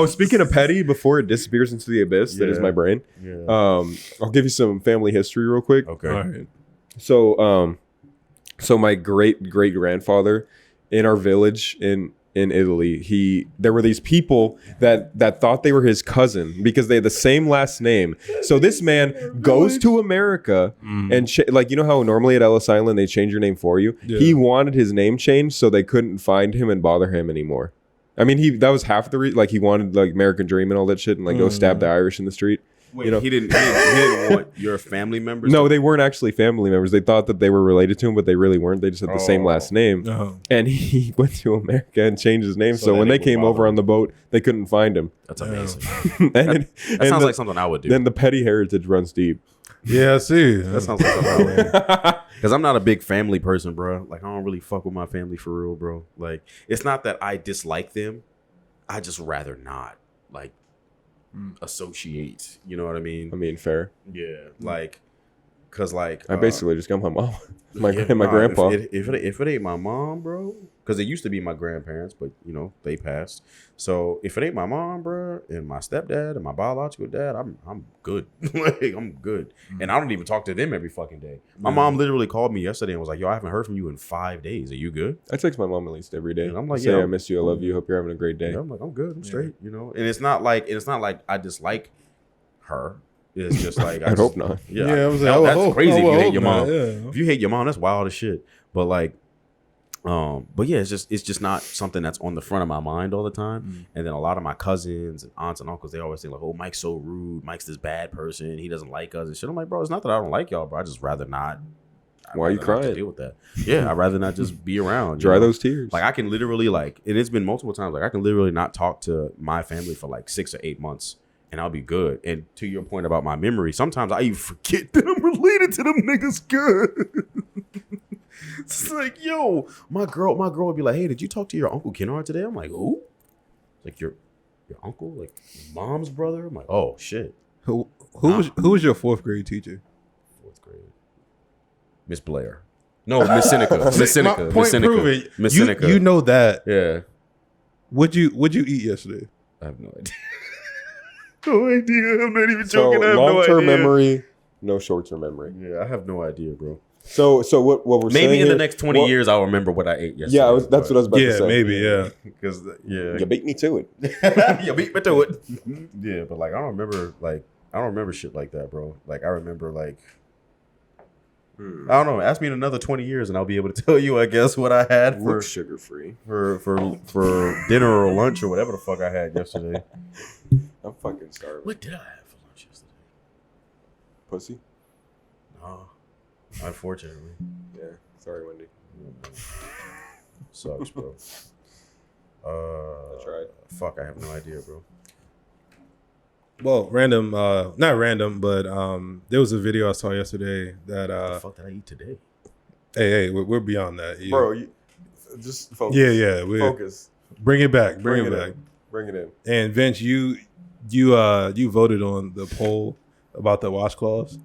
speaking of petty, before it disappears into the abyss that is my brain, Yeah. I'll give you some family history real quick. Okay. All right. So my great grandfather in our village in Italy, there were these people that thought they were his cousin because they had the same last name. So this man goes to America and like, you know how normally at Ellis Island they change your name for you. Yeah. He wanted his name changed so they couldn't find him and bother him anymore. I mean, that was half the reason. Like he wanted like American Dream and all that shit and like go stab the Irish in the street. Wait, You know? he didn't want your family members? No, they weren't actually family members. They thought that they were related to him, but they really weren't. They just had the same last name. Oh. And he went to America and changed his name. So then when they they would came bother over him. on the boat, they couldn't find him. That's amazing. and That sounds like something I would do. Then the petty heritage runs deep. Yeah, I see. That sounds like something I would do. Because I'm not a big family person, bro. Like, I don't really fuck with my family for real, bro. Like, it's not that I dislike them. I just rather not, like, associate. You know what I mean? I mean, fair. Yeah. Like, because, like... I basically just got my mom, my yeah, grandpa. If it ain't my mom, bro, because it used to be my grandparents, but you know they passed. So if it ain't my mom, bro, and my stepdad and my biological dad, I'm good. Like I'm good, and I don't even talk to them every fucking day. My mom literally called me yesterday and was like, "Yo, I haven't heard from you in 5 days. Are you good?" I text my mom at least every day. And I'm like, say yeah, I miss you, I love you, hope you're having a great day. Yeah, I'm like, I'm good, I'm straight, you know. And it's not like I dislike her. It's just like I'd hope not. Yeah, I was like, that's crazy if you hate your mom. Yeah. If you hate your mom, that's wild as shit. But like, but yeah, it's just not something that's on the front of my mind all the time. And then a lot of my cousins and aunts and uncles, they always think like, "Oh, Mike's so rude. Mike's this bad person. He doesn't like us and shit." I'm like, bro, it's not that I don't like y'all, bro. I just rather not. Why are you rather not crying? Deal with that. Yeah, I'd rather not just be around. Dry you know? those tears. Like I can literally like, and it's been multiple times. Like I can literally not talk to my family for like 6 or 8 months. And I'll be good. And to your point about my memory, sometimes I even forget that I'm related to them niggas good. It's like, yo, my girl would be like, "Hey, did you talk to your Uncle Kennard today?" I'm like, "Who?" Like your uncle, like your mom's brother. I'm like, "Oh shit." Who was your 4th grade teacher? 4th grade. Miss Blair. No, Miss Seneca. Miss Seneca. My point Miss Seneca. proven. Miss You Seneca. know that. Yeah. What'd you eat yesterday? I have no idea. No idea. I'm not even so joking. I have no idea. long-term memory, no short-term memory. Yeah, I have no idea, bro. So what we're saying Maybe in the here- next 20 what- years I'll remember what I ate yesterday. Yeah, that's what I was about to Yeah, say. maybe. Yeah. Because You beat me to it. you beat me to it. Yeah, but like I don't remember shit like that, bro. Like I remember like I don't know. Ask me in another 20 years and I'll be able to tell you, I guess, what I had for Looks sugar free. for dinner or lunch or whatever the fuck I had yesterday. I'm fucking starving. What did I have for lunch yesterday? Pussy? No, unfortunately. Yeah. Sorry, Wendy. Sucks, bro. I tried. Fuck, I have no idea, bro. Well, random, not random, but there was a video I saw yesterday that What the fuck did I eat today? hey, we're beyond that. Yeah. Bro, you just focus. Yeah, Focus. bring it back, Bring it it back. in. Bring it in. And Vince, you voted on the poll about the washcloths.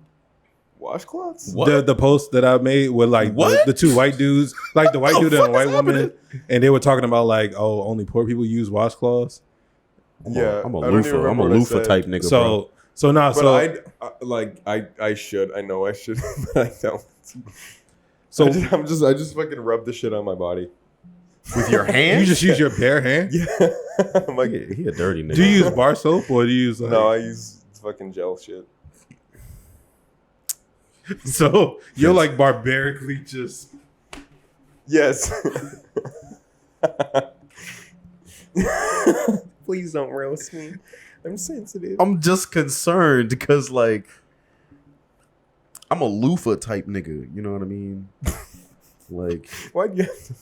Washcloths? What? The post that I made with like What? the two white dudes, like the white What the dude and the fuck white is woman, happening? and they were talking about like, oh, only poor people use washcloths. Yeah. I'm a I don't even loofah. I'm a remember what I loofah said. type nigga, bro. So now, But I should. I know I should, but I don't. so I just fucking rub the shit on my body. With your hands? you just use your bare hand. Yeah. I'm like, He a dirty nigga. Do you use bar soap or do you use like? no, I use fucking gel shit. So you're like barbarically just. Yes. Please don't roast me. I'm sensitive. I'm just concerned because like I'm a loofah type nigga. You know what I mean? Like, Why'd you have to?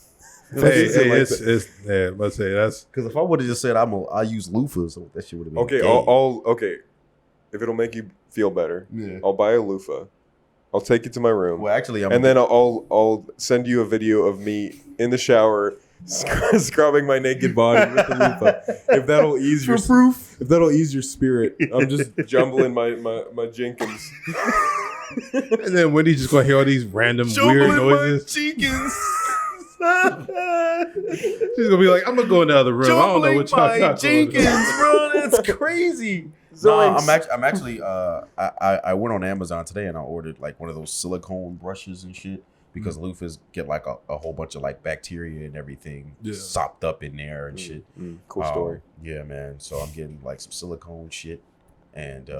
Hey, Like it's yeah. Let's say that's because if I would have just said I use loofahs, that shit would have been Okay, gay. I'll okay. If it'll make you feel better, Yeah. I'll buy a loofah. I'll take it to my room, Well, actually, and then I'll send you a video of me in the shower scrubbing my naked body with the loofah. If that'll ease your proof. If that'll ease your spirit, I'm just jumbling my Jenkins. and then Wendy's just gonna hear all these random weird noises. She's gonna be like, I'm gonna go in the other room. I don't know what y'all got going on. bro. That's crazy. No, I'm actually I went on Amazon today and I ordered like one of those silicone brushes and shit because loofahs get like a whole bunch of like bacteria and everything sopped up in there and shit. Cool story. Yeah, man. So I'm getting like some silicone shit and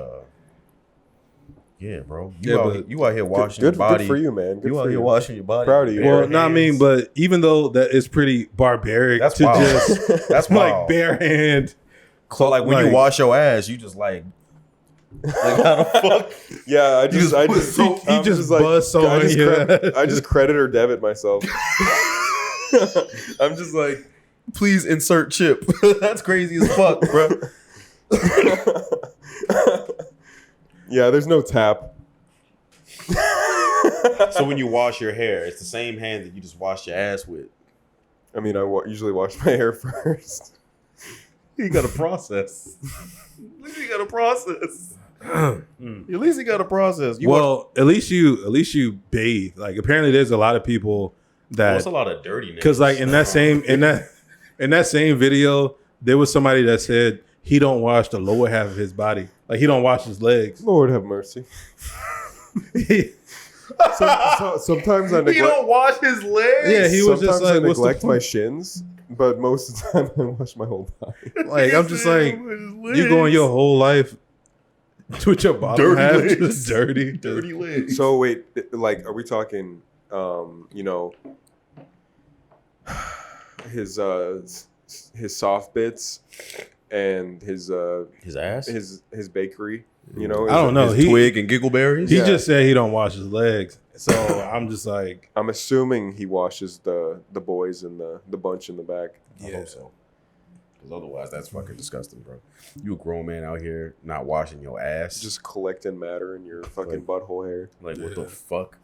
yeah, bro. You out here washing your body. Good for you, man. Good You for out here washing your body. Proud of you. Bare Well, no, I mean, hands. but even though that is pretty barbaric That's to wild. just That's like wild. bare hand. So like when you like- wash your ass, you just like how the fuck? Yeah, I just he I'm just like, busts on you. I just credit or debit myself. I'm just like, Please insert chip. That's crazy as fuck, bro. yeah, there's no tap. So when you wash your hair, it's the same hand that you just wash your ass with. I mean, I usually wash my hair first. You got to process. At least you got to process. At least you got to process. At least you bathe. Like apparently, there's a lot of people that That's a lot of dirty niggas. because like in that same video, there was somebody that said he don't wash the lower half of his body. Like he don't wash his legs. Lord have mercy. Sometimes I neglect. He don't wash his legs. Yeah, he was just sometimes I like, what's the neglect my point? shins, but most of the time I wash my whole body. Like I'm just like you going your whole life with your bottom Dirty half legs. just dirty. dirty legs. So wait, like, are we talking? You know, his soft bits and his ass. his bakery. You know, I don't know. His twig and giggleberries. He Yeah. just said he don't wash his legs. So I'm just like, I'm assuming he washes the boys and the bunch in the back. I hope so. Because otherwise, that's fucking disgusting, bro. You a grown man out here not washing your ass. Just collecting matter in your fucking butthole hair. like, what the fuck?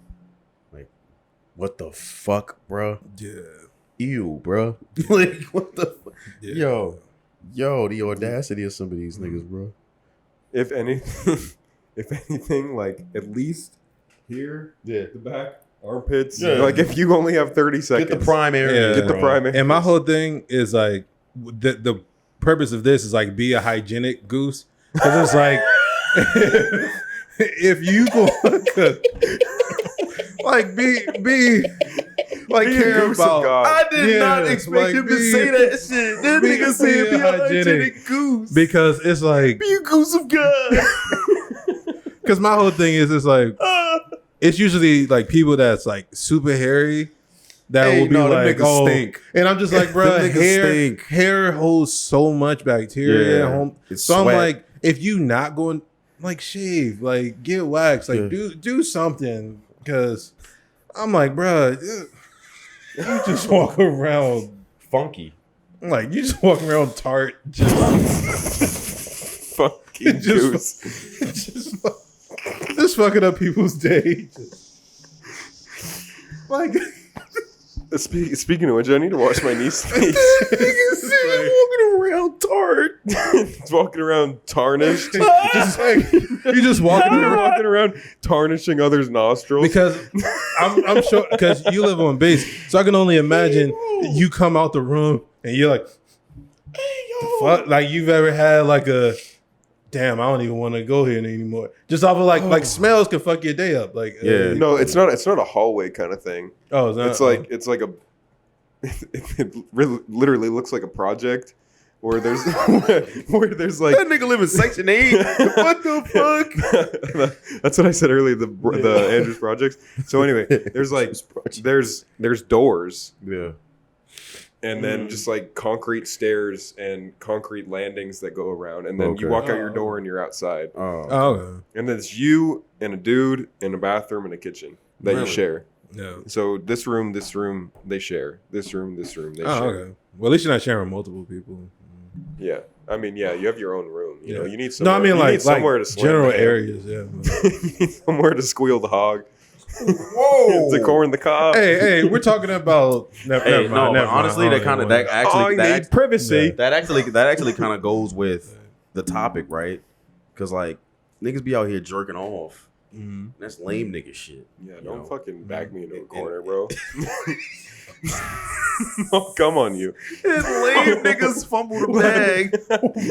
Like, what the fuck, bro? yeah. Ew, bro. Like, what the fuck? Yeah. Yo, the audacity of some of these niggas, bro. If anything, like at least here, the back, armpits. Yeah. Like if you only have 30 seconds, Get the prime area. Yeah. Get the bro. prime area. And my whole thing is like the purpose of this is like be a hygienic goose because it's like if you go like be like Be a care goose of about. God. I did not Yeah, expect like, him to be- say that shit. That be- nigga said be be a hygienic goose. Because it's like, Be a goose of God. because my whole thing is, it's like, it's usually like people that's like super hairy that Hey, will be no, them like, niggas oh, stink. and I'm just like, bro, Them niggas stink. hair holds so much bacteria. Yeah, it's so sweat. I'm like, if you not going, like, shave, like, get wax, like, do something, because I'm like, bro, you just walk around Funky. like you just walk around tart, just Fucking goose. just fucking up people's day. Like, Speaking of which, I need to wash my niece's face. walking around tart. He's walking around tarnished. just like you just walking You're around. walking around tarnishing others' nostrils. Because I'm sure, because you live on base, so I can only imagine you come out the room and you're like, fuck, like you've ever had like a, damn, I don't even want to go here anymore. Just off of like smells can fuck your day up. Like, Yeah. No, it's not a hallway kind of thing. oh, It's like a. It literally looks like a project where there's like That nigga live in Section 8. What the fuck? That's what I said earlier. The Andrews projects. So anyway, there's like there's doors Yeah. and then just like concrete stairs and concrete landings that go around, and then you Okay. walk out your door and you're outside, Oh. okay. and then it's you and a dude in a bathroom and a kitchen that you Really? share. Yeah. So this room, they share. This room, they Oh, share. okay. Well, at least you're not sharing with multiple people. Yeah, I mean, yeah, you have your own room. You know, you need No, somewhere. I mean you like need somewhere to slam general the ham. areas. Yeah. You need somewhere to squeal the hog. Whoa. to corn the cob. hey, we're talking about. Never mind. Honestly, that kind of that actually that, privacy. that actually kind of goes with the topic, right? Because like niggas be out here jerking off. Mm-hmm. That's lame nigga shit. Yeah, you don't know? fucking back me into a corner, bro. Oh, come on, you. Lame niggas fumble the bag.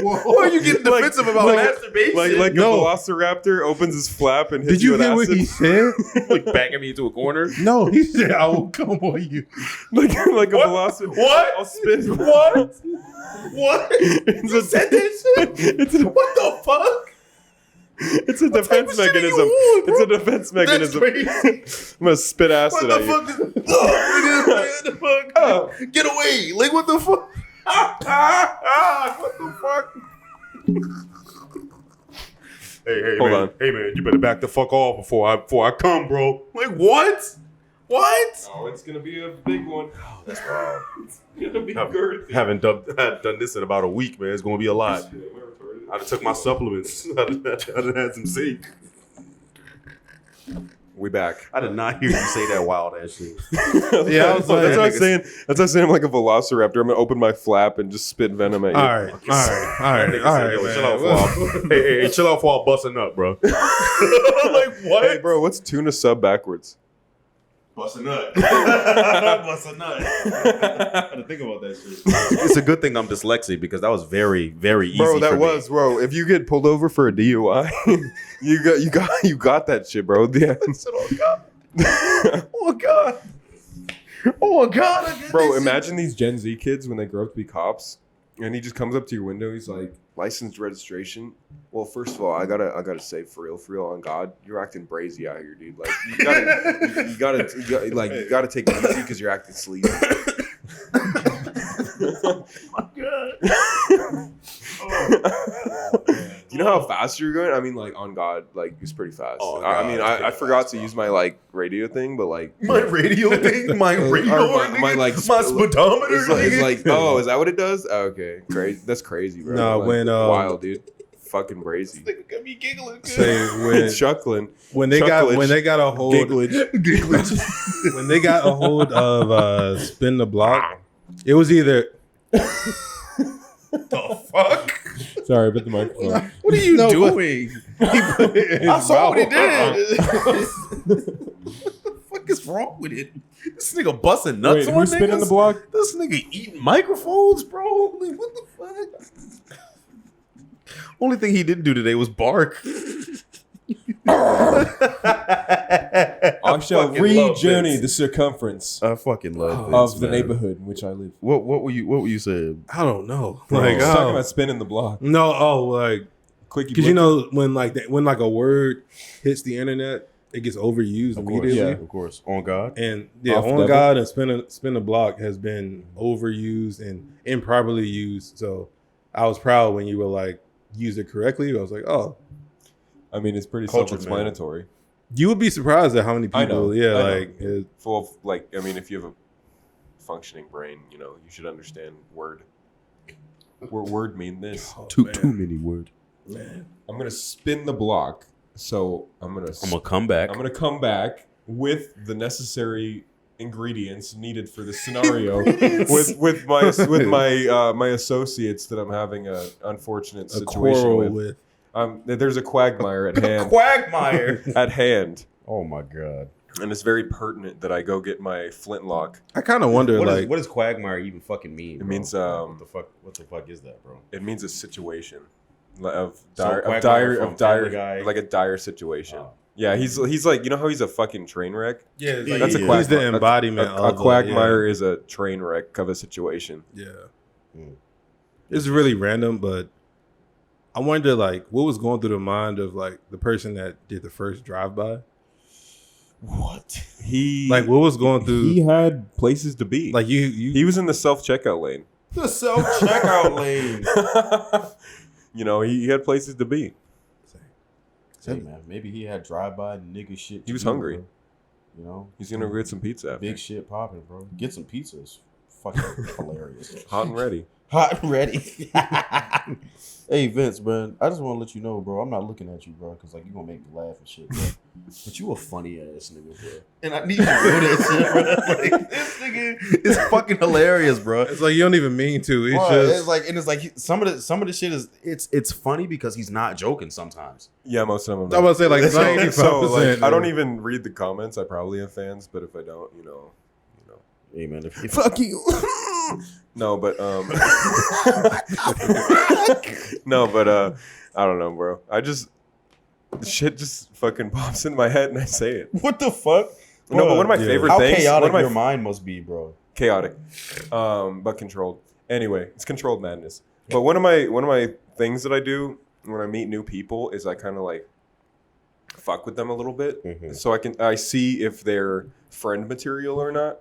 Why are you getting defensive about masturbation? Like No. a velociraptor opens his flap and hits Did you with hear what acid. he said? like backing me into a corner. No, he said, "I will come on you." like a velociraptor. What? I'll spin. What? What? It's You a, said that shit? it's a, What the fuck? it's a defense type of shit are you mechanism. on, bro? It's a defense mechanism. crazy. I'm gonna spit acid What at the you. fuck? What the fuck? Oh. Get away! Like what the fuck? What the fuck? Hey, Hold man. on. Hey man, you better back the fuck off before I come, bro. Like what? What? Oh, it's gonna be a big one. Oh, that's wild. It's gonna be girthy. Haven't done this in about a week, man. It's gonna be a lot. I done took my supplements. I done had some zinc. We back. I did not hear you say that wild ass shit. Yeah, I was like, that's what I'm saying. That's what I'm saying. I'm like a velociraptor. I'm gonna open my flap and just spit venom at you. All right, Yo, chill out man. for hey, chill out for busting up, bro. Like what? Hey, bro, what's tuna sub backwards? Bust a nut. Bust a nut. I had to think about that shit. It's a good thing I'm dyslexic because that was very, very easy. Bro, that for was, bro. If you get pulled over for a DUI, you got that shit, bro. Yeah. Oh god. Oh god. Bro, imagine these Gen Z kids when they grow up to be cops, and he just comes up to your window. He's like, "License, registration." Well, first of all, I gotta say, for real, on God, you're acting brazy out here, dude. Like, you gotta take it easy because you're acting sleazy. Do you know how fast you're going? I mean, like, on God, like, it's pretty fast. Oh, I God, mean, it's I pretty forgot fast, to bro. use my, like, radio thing, but, like, my radio thing, my radio, my like, my speedometer. it's like, oh, is that what it does? Oh, okay, crazy. That's crazy, bro. No, Like, when, wild, dude, fucking crazy. Nigga got me giggling. Say when Chuckling. when they got a hold Gigglage. when they got a hold of Spin the Block, it was either The fuck? sorry, but the microphone. What are you No, doing? I saw what he did. mouth. What the fuck is wrong with it? This nigga busting nuts Wait, on who's spinning niggas? the block? This nigga eating microphones, bro. Like, what the fuck? Only thing he didn't do today was bark. I shall re-journey the circumference I fucking love of the neighborhood in which I live. What were you saying? I don't know. Like, talking about spinning the block. No, like Quickie because you know when like a word hits the internet, it gets overused immediately. yeah. Of course, on God. And yeah, Off on devil. God and spin the block has been overused and improperly used. So I was proud when you were like use it correctly. I was like, oh, I mean, it's pretty Cultured, self-explanatory. you would be surprised at how many people. I know. Full of, Like, I mean, if you have a functioning brain, you know, you should understand word. Word mean this. Too many words. man. I'm gonna spin the block, so I'm gonna come back. I'm gonna come back with the necessary ingredients needed for the scenario with my associates that I'm having a unfortunate situation with. There's a quagmire at hand. Quagmire At hand. Oh my God. And it's very pertinent that I go get my flintlock. I kind of wonder, what does quagmire even fucking mean? It means what the fuck is that, bro? it means a situation of Quagmire dire from Family Guy. like a dire situation. Oh. Yeah, he's like, you know how he's a fucking train wreck? Yeah, like, That's a yeah. quagmire. He's the embodiment A of quagmire is a train wreck of a situation. Yeah. Mm. It's really random, but I wonder like what was going through the mind of like the person that did the first drive-by. What? Like what was going through? He had places to be. Like you he was in the self-checkout lane. The self-checkout lane. You know, he had places to be. Hey man, maybe he had drive-by nigga shit. He was hungry. Bro. You know, He's gonna go get some pizza after. big shit popping, bro. Get some pizzas. Fucking hilarious. Hot and ready. Hot and ready. Hey Vince, man, I just want to let you know, bro. I'm not looking at you, bro, because like you gonna make me laugh and shit, bro. But you a funny ass nigga, bro. And I need you to know that shit, bro. Like, this nigga is fucking hilarious, bro. It's like you don't even mean to. It's Bro, just it's like, and it's like some of the shit is it's funny because he's not joking sometimes. Yeah, most of them. I was gonna say like 95%. So like, I don't even read the comments. I probably have fans, but if I don't, you know. Hey man, if fuck you. No, but I don't know, bro. Shit just fucking pops in my head and I say it. what the fuck? No, but one of my favorite How things. chaotic one of my your mind must be, bro. chaotic, but controlled. Anyway, it's controlled madness. But one of my things that I do when I meet new people is I kind of like fuck with them a little bit, so I see if they're friend material or not.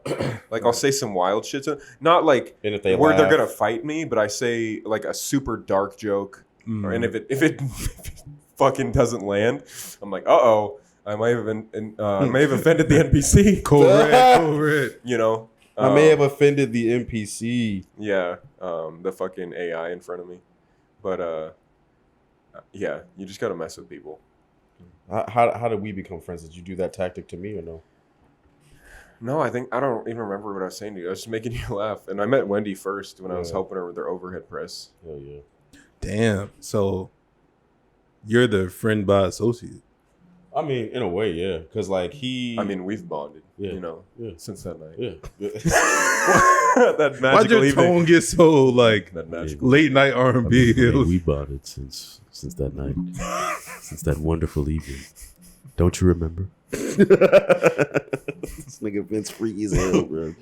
Like I'll say some wild shit to them. Not like And if they where they're laugh, gonna fight me, but I say like a super dark joke, and if it fucking doesn't land, I'm like, I may have offended the NPC. Correct. You know, I may have offended the NPC. yeah, the fucking AI in front of me, but yeah, you just gotta mess with people. How did we become friends? Did you do that tactic to me or no? No, I don't even remember what I was saying to you. I was just making you laugh, and I met Wendy first when I was helping her with her overhead press. Hell yeah. Damn. So you're the friend by associate. I mean, in a way, yeah, because like I mean, we've bonded, Yeah. you know, Yeah. since that night. yeah. That Why'd magical your evening. tone get so like That magical. late night R&B? We bonded since that night, since that wonderful evening. Don't you remember? This nigga Vince freaky as hell, bro.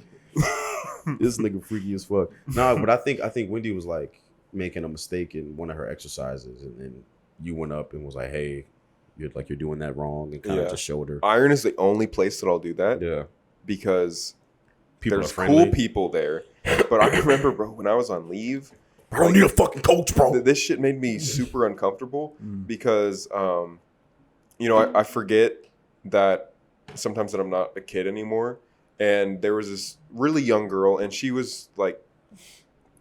This nigga freaky as fuck. Nah, but I think Wendy was like making a mistake in one of her exercises, and then you went up and was like, "Hey, you're doing that wrong," and kind of just showed her. Iron is the only place that I'll do that. Yeah, Because people there's are friendly. cool people there. But I remember, bro, when I was on leave, I don't need a fucking coach, bro. this shit made me super uncomfortable because, you know, I forget that sometimes that I'm not a kid anymore. And there was this really young girl, and she was like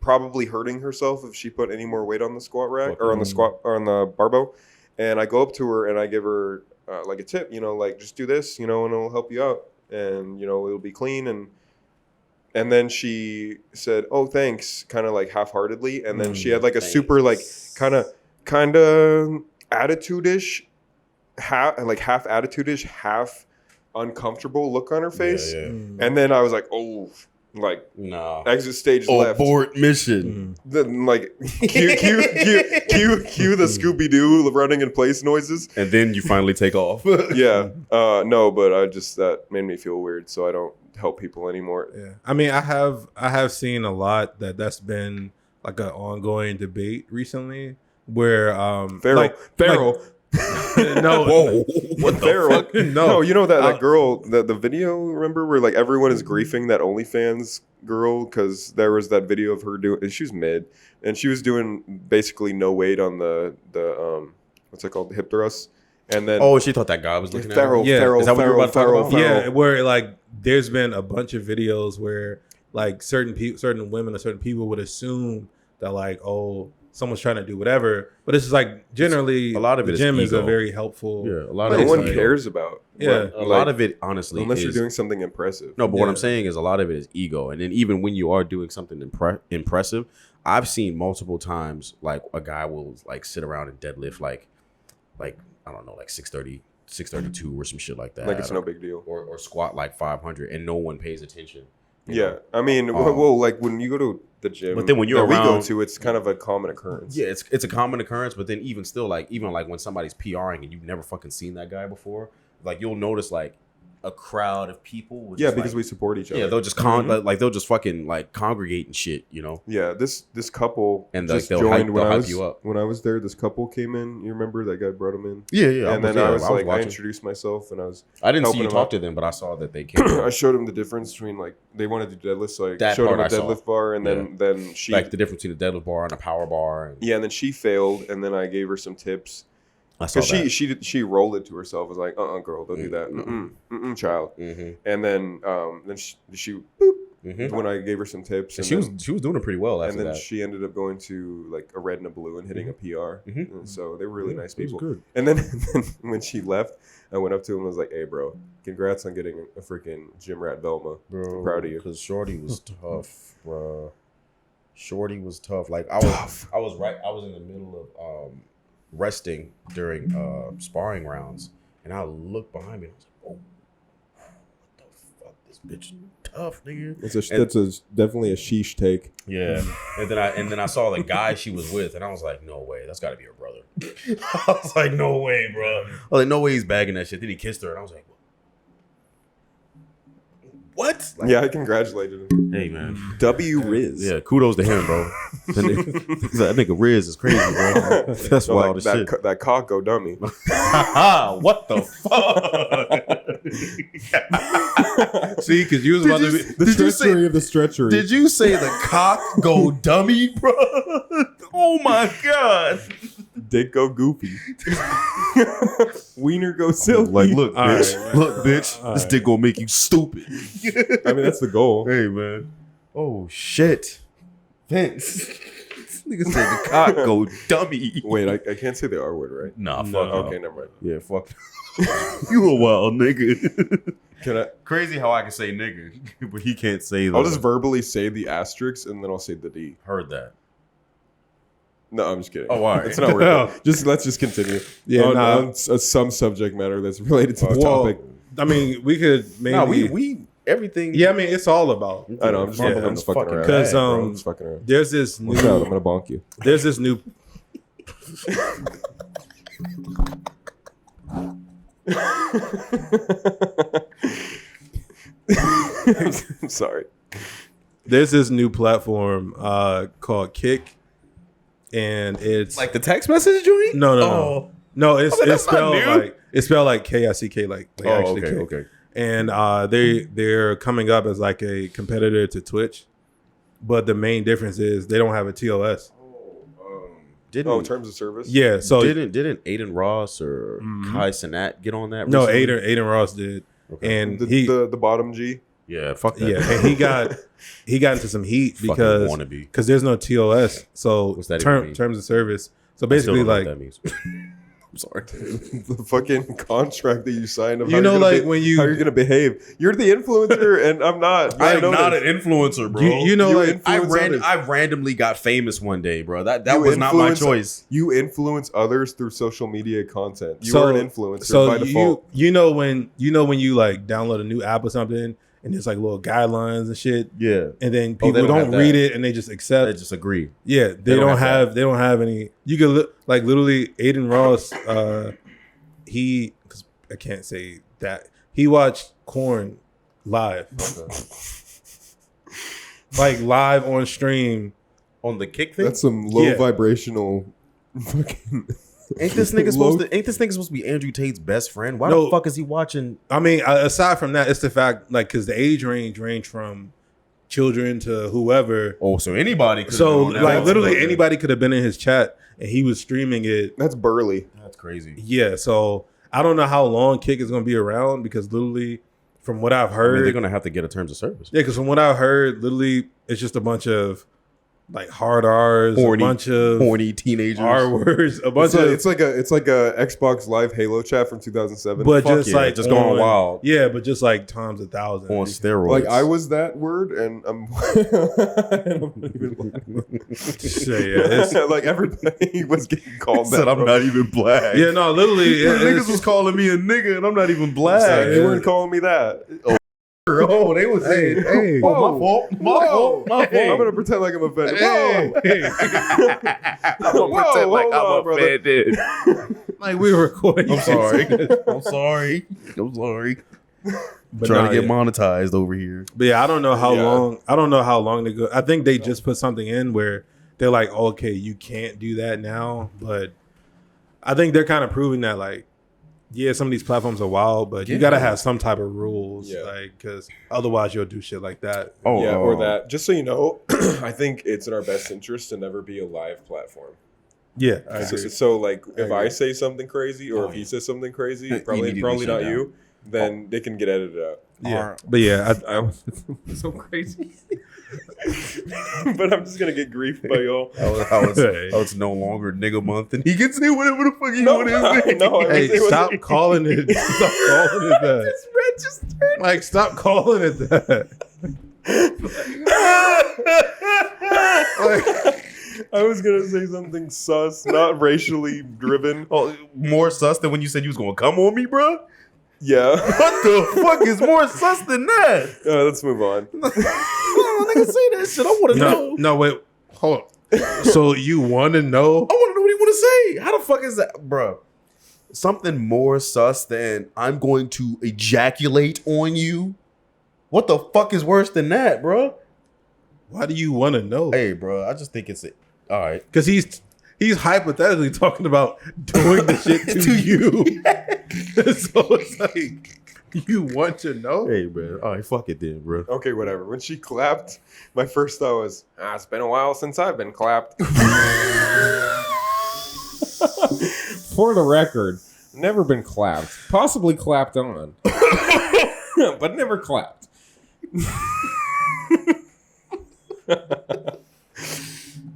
probably hurting herself if she put any more weight on the squat rack or on the squat or on the barbell. And I go up to her and I give her like a tip, you know, like just do this, you know, and it'll help you out, and you know it'll be clean. And then she said, "Oh, thanks," kind of like half-heartedly. And then she had like a super like kind of attitude-ish, half attitude-ish, half uncomfortable look on her face. Yeah. And then I was like, "Oh, like No. exit stage left. Abort mission. Then like cue the Scooby Doo running in place noises. And then you finally take off. Yeah. No, but I just that made me feel weird, so I don't help people anymore. Yeah, I mean, I have seen a lot that's been like an ongoing debate recently where Feral. No, Whoa, what the fuck? No, you know that girl, the video, remember, where like everyone is griefing that OnlyFans girl because there was that video of her doing, she was mid, and she was doing basically no weight on the what's it called, the hip thrust, and then she thought that guy was looking at her. feral, Yeah. feral, Is that what you were about to talk feral, about? yeah, where like there's been a bunch of videos where like certain women or certain people would assume that like, oh, someone's trying to do whatever, but it's just like generally A lot of it the is gym is a ego. very helpful. Yeah, a lot no of one it's cares about. Yeah. A lot of it, honestly, unless is, you're doing something impressive. No, but what I'm Yeah. saying is a lot of it is ego. And then even when you are doing something impressive, I've seen multiple times like a guy will like sit around and deadlift like I don't know, like 630, 632 or some shit like that. Like it's no big deal. Or squat like 500 and no one pays attention. you Yeah, know? I mean, well, like when you go to the gym, But then when you're that we go around- to, it's kind of a common occurrence. Yeah, it's a common occurrence, but then even still, like even like when somebody's PRing and you've never fucking seen that guy before, like you'll notice like a crowd of people. Will Yeah, just, because like, we support each other. they'll just like they'll just fucking like congregate and shit, you know. Yeah, this couple And, just like, they'll joined hype- when they'll I hype was you up. when I was there. This couple came in. You remember that guy brought him in? Yeah. And then I was like, I watching. introduced myself, and I was I didn't see helping you him talk out. to them, but I saw that they came. I showed him the difference between like they wanted to deadlift, so I That showed him part a I saw. deadlift bar, and then she Like the difference between a deadlift bar and a power bar. And and then she failed, and then I gave her some tips. I saw Because that. she rolled it to herself. Was like, girl, don't do that, child. And then she boop, when I gave her some tips, And and she was doing it pretty well after and then that. she ended up going to like a red and a blue and hitting a PR. And so they were really nice It was people. good. And then when she left, I went up to him and was like, "Hey, bro, congrats on getting a freaking gym rat Velma. Bro, I'm proud of you." Because Shorty was tough, bro. Shorty was tough. Like I was in the middle of resting during sparring rounds, and I looked behind me. And I was like, "Oh, what the fuck? This bitch tough, nigga." That's definitely a sheesh take. Yeah, and then I saw the guy she was with, and I was like, "No way, that's got to be her brother." I was like, "No way, bro." I was like, "No way, he's bagging that shit." Then he kissed her, and I was like, "What?" Like, Yeah, I congratulated him. hey man. W Riz. Yeah, kudos to him, bro. that nigga Riz is crazy, bro. That's So, wild like, as shit. that cock go dummy. What the fuck? See, because you was about to be. The Did you say- treachery of the stretchery. Did you say the cock go dummy, bro? Oh my god! Dick go goopy. Wiener go silky. Like, look, All bitch. right. Look, bitch. All This right. dick gonna make you stupid. I mean, that's the goal. Hey, man. Oh shit. Thanks. This nigga said the cock go dummy. Wait, I can't say the R word, right? Nah, fuck. No. no. Okay, never mind. Yeah, fuck. You a wild nigga. Can I? Crazy how I can say nigga, but he can't say the. I'll just verbally say the asterisk and then I'll say the D. heard that. No, I'm just kidding. Oh, all right. It's not worth it. Let's just continue. Yeah, on some subject matter that's related to the Well, topic. I mean, we could maybe. No, we everything. Yeah, I mean, it's all about. I know. I'm just, Yeah, I'm just fucking around. Because I'm just fucking around. there's this Watch out, I'm new. gonna bonk you. There's this new. I'm sorry. There's this new platform called Kick, and it's Like the text message joint? no, it's that's spelled not new. like KICK, like actually Kick. okay. And they're coming up as like a competitor to Twitch, but the main difference is they don't have a TOS. In terms of service? Yeah, so didn't Aiden Ross or Kai Cenat get on that? no, recently? Aiden Ross did, and The bottom G. Yeah, fuck that. yeah, and he got into some heat Fucking because wannabe. there's no TOS. So What's that even mean? terms of service. So I still basically, don't know like what that means. I'm sorry. The fucking contract that you signed of You how know, you're gonna like, when you- how you're gonna behave. You're the influencer and I'm not. I I am know not this. an influencer, bro. you know, You like influence others. I randomly got famous one day, bro. That You was not my influence- choice. You influence others through social media content. You So- are an influencer so by default. you know when you like download a new app or something, and there's like little guidelines and shit. Yeah. And then Oh, they people don't have don't read that. it and they just accept. They just agree. Yeah, they don't have any. You could look like literally Aiden Ross. Because I can't say that he watched Korn live, like live on stream On the kick thing? That's some low Yeah. vibrational fucking. Ain't this nigga supposed to be Andrew Tate's best friend? Why No. the fuck is he watching? I mean, aside from that, it's the fact like because the age range from children to whoever. Oh, so anybody could So have like literally anybody could have been in his chat and he was streaming it. That's burly. That's crazy. Yeah, so I don't know how long Kick is going to be around because literally, from what I've I heard, mean, they're gonna have to get a terms of service. yeah, because from what I've heard, literally it's just a bunch of like hard R's, a bunch of horny teenagers. R words, a bunch It's of like a Xbox Live Halo chat from 2007. but fuck just yeah, like just going wild. Yeah, but just like times 1,000 On steroids. Like I was that word, and I'm, and I'm not even black. Shit, yeah, Like everybody was getting called said that. I'm not even black. yeah, no, literally, Niggas was calling me a nigga and I'm not even black. Like, you weren't calling me that. Oh, they was saying, hey, oh, my fault. My fault. I'm gonna pretend like I'm offended. Whoa, hey. I'm gonna pretend like hold I'm on, brother. offended. Like we were recording. I'm sorry. I'm sorry. I'm sorry. But Trying nah, to get yeah. monetized over here. But yeah, I don't know how Yeah. long. I don't know how long they go. I think they just put something in where they're like, okay, you can't do that now. But I think they're kind of proving that, like, yeah, some of these platforms are wild, but you Yeah. gotta have some type of rules, Yeah. like, because otherwise you'll do shit like that. Oh, yeah, or that. Just so you know, I think it's in our best interest to never be a live platform. Yeah, I So, agree. so, like, if I I agree. say something crazy, or Oh, if he yeah. says something crazy, Immediately probably shut not down. you, then they can get edited out. Yeah, but yeah, So crazy. But I'm just gonna get grief by y'all. How it's no longer nigga month and he can say whatever the fuck he No, want to say. no, I hey, was- it was- stop calling it. Stop calling it that. Registered. Like, stop calling it that. I was gonna say something sus, not racially driven. Oh, more sus than when you said you was gonna come on me, bro? Yeah. What the fuck is more sus than that? Let's move on. Oh, nigga, say that shit. I want to know. No, wait, hold on. So you want to know? I want to know what he want to say. How the fuck is that, bro? Something more sus than I'm going to ejaculate on you? What the fuck is worse than that, bro? Why do you want to know? Hey, bro, I just think it's all right. Because he's hypothetically talking about doing the shit to you. So it's like, you want to know? Hey, bro. All right, fuck it then, bro. Okay, whatever. When she clapped, my first thought was, it's been a while since I've been clapped. For the record, never been clapped. Possibly clapped on. But never clapped.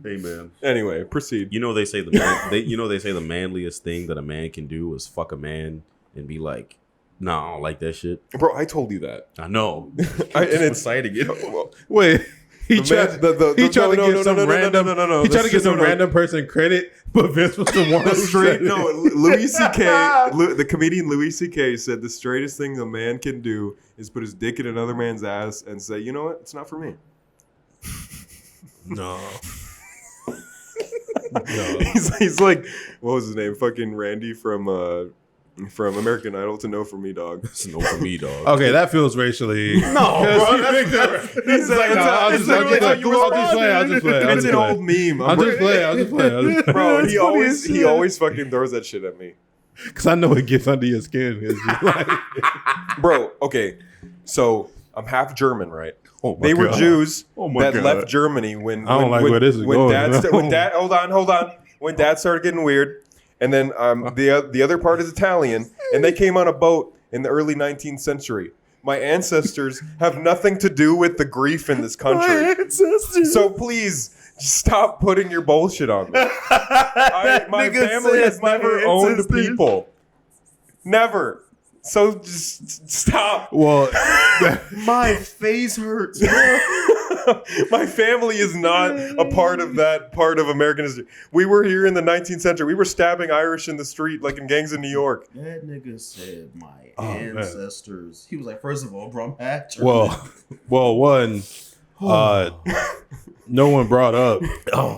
Hey, man. Anyway, proceed. You know they say the manliest thing that a man can do is fuck a man and be like, nah, I don't like that shit. Bro, I told you that. I know. And it's exciting it. well, Wait, he the tried, man- he tried to give some random. no. He tried to give some random person credit, but Vince was the one The who straight, said it. no, Louis C.K. The comedian Louis C.K. said the straightest thing a man can do is put his dick in another man's ass and say, you know what, it's not for me. No. He's like, what was his name? Fucking Randy from American Idol to know for me, dog. It's no for me, dog. Okay, that feels racially. No, bro, He's like, I'll just play. It's an old meme. I'll just play. Bro, he always fucking throws that shit at me. Because I know it gets under your skin. It's just like, Bro, okay, so I'm half German, right? oh my They were God. Jews Oh my that God. left Germany when I don't like when, where this is when going. Dad when Dad hold on when Dad started getting weird, and then the other part is Italian, and they came on a boat in the early 19th century. My ancestors have nothing to do with the grief in this country, so please stop putting your bullshit on me. My Nigga family has says never my owned ancestors. people, never. So just stop. Well, My face hurts. My family is not a part of that part of American history. We were here in the 19th century. We were stabbing Irish in the street like in gangs in New York. That nigga said my man. ancestors. He was like, first of all, bro, I'm half German. one, no one brought up.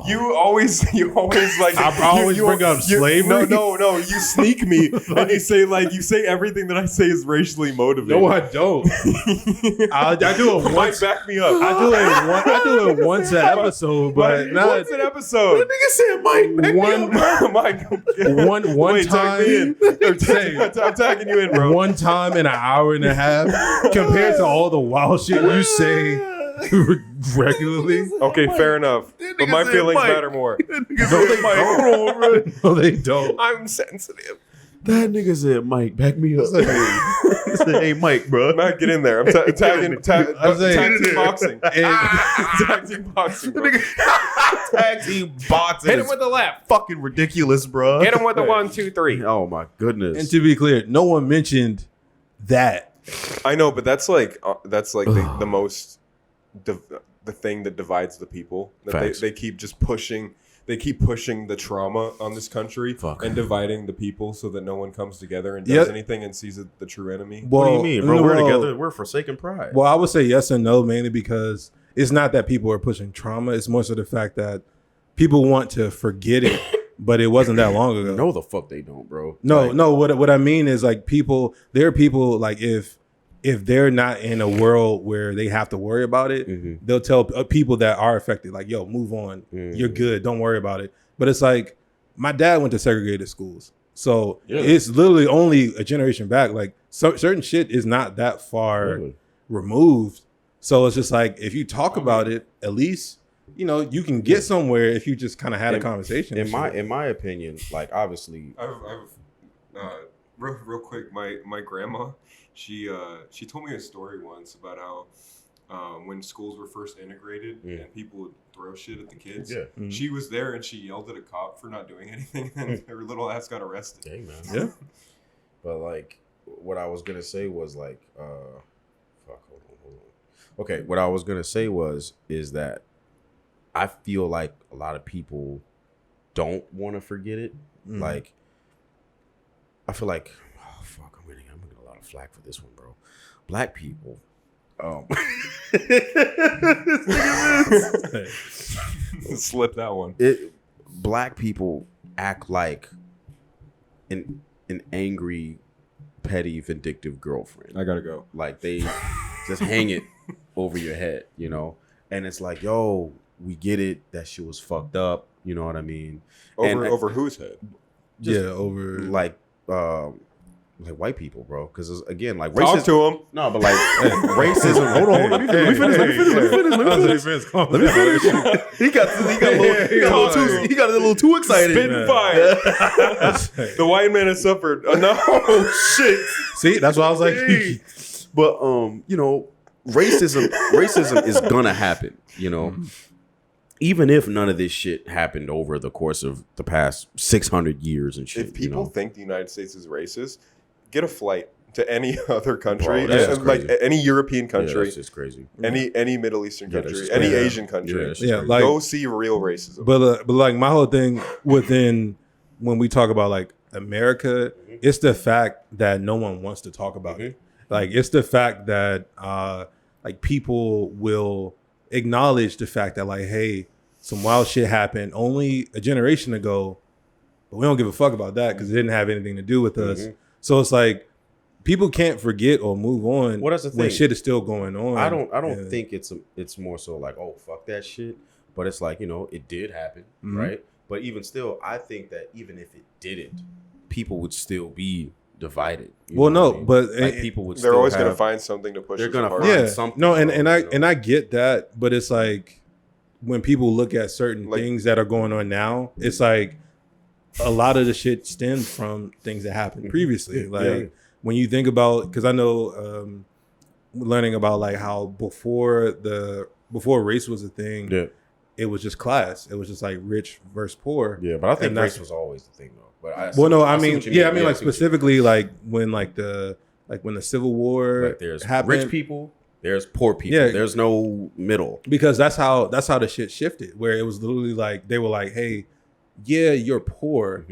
You always like. I always bring up slavery. No. You sneak me and you say everything that I say is racially motivated. No, I don't. I do it Mike, once. back me up. I do it once an episode, but Mike, not once an episode. nigga said, Mike, back me up. Mike, one wait, time. tag me in. I'm tagging you in, bro. One time in an hour and a half, compared to all the wild shit you say regularly. Okay, fair enough. But my said feelings Mike. matter more. No, they don't. I'm sensitive. That nigga said, Mike, back me up. He said, hey, Mike, bro. Mike, get in there. I'm tagging tag team boxing. Tag team boxing. Bro. Tag team boxing. Hit him with the left. Fucking ridiculous, bro. Hit him with the 1, 2, 3. Oh my goodness. And to be clear, no one mentioned that. I know, but that's like the most the thing that divides the people. That they keep just pushing. They keep pushing the trauma on this country and dividing the people so that no one comes together and does anything and sees the true enemy. What do you mean, bro? We're together. We're forsaken pride. Well, I would say yes and no, mainly because it's not that people are pushing trauma. It's more so the fact that people want to forget it, but it wasn't that long ago. No, the fuck they don't, bro. No. What I mean is like people. There are people like if they're not in a world where they have to worry about it, they'll tell people that are affected, like, yo, move on. You're good. Don't worry about it. But it's like, my dad went to segregated schools. So it's literally only a generation back. Like, certain shit is not that far removed. So it's just like, if you talk about it, at least, you know, you can get somewhere if you just kind of had a conversation. In my opinion, like, obviously. Real quick, my grandma, she told me a story once about how when schools were first integrated and people would throw shit at the kids, she was there and she yelled at a cop for not doing anything and her little ass got arrested. Hey, man. Yeah. But like, what I was gonna say was like, hold on. Okay, what I was gonna say is that I feel like a lot of people don't want to forget it. Like, I feel like, I'm gonna get a lot of flack for this one, bro. Black people, Slip that one. Black people act like an angry, petty, vindictive girlfriend. I gotta go. Like, they just hang it over your head, you know? And it's like, yo, we get it. That shit was fucked up. You know what I mean? Over whose head? Over like white people, bro. Because again, like, Talk racism. to him. No, but like racism. Hold on, let me finish. He got a little too excited. Spitting fire. The white man has suffered. No shit. See, that's why I was like, But you know, racism is gonna happen, you know. Even if none of this shit happened over the course of the past 600 years and shit. If people you know? think the United States is racist, get a flight to any other country, Bro, that's like crazy. any European country, Yeah, that's just crazy. any Middle Eastern Yeah, that's country, just any crazy. Asian country. that's yeah, crazy. like, Go see real racism. but like my whole thing within when we talk about like America, it's the fact that no one wants to talk about it. Like, it's the fact that like people will acknowledge the fact that like, hey, some wild shit happened only a generation ago, but we don't give a fuck about that because it didn't have anything to do with us. So it's like people can't forget or move on. Well, that's the when thing. shit is still going on. I don't think it's more so like, oh, fuck that shit. But it's like, you know, it did happen, right? But even still, I think that even if it didn't, people would still be divided. Well, no, but like, people would. They're still always have, going to find something to push. They're us gonna apart. find yeah, something. no, and bro, and I get that, but it's like when people look at certain Like- things that are going on now, it's like a lot of the shit stemmed from things that happened previously. Like when you think about, because I know learning about like how before race was a thing, it was just class. It was just like rich versus poor. Yeah, but I think And that's- race was always the thing, though. But I mean, like specifically like when like the like when the Civil War Like there's happened, rich people, there's poor people. Yeah. There's no middle. because that's how the shit shifted. Where it was literally like they were like, hey, yeah, you're poor,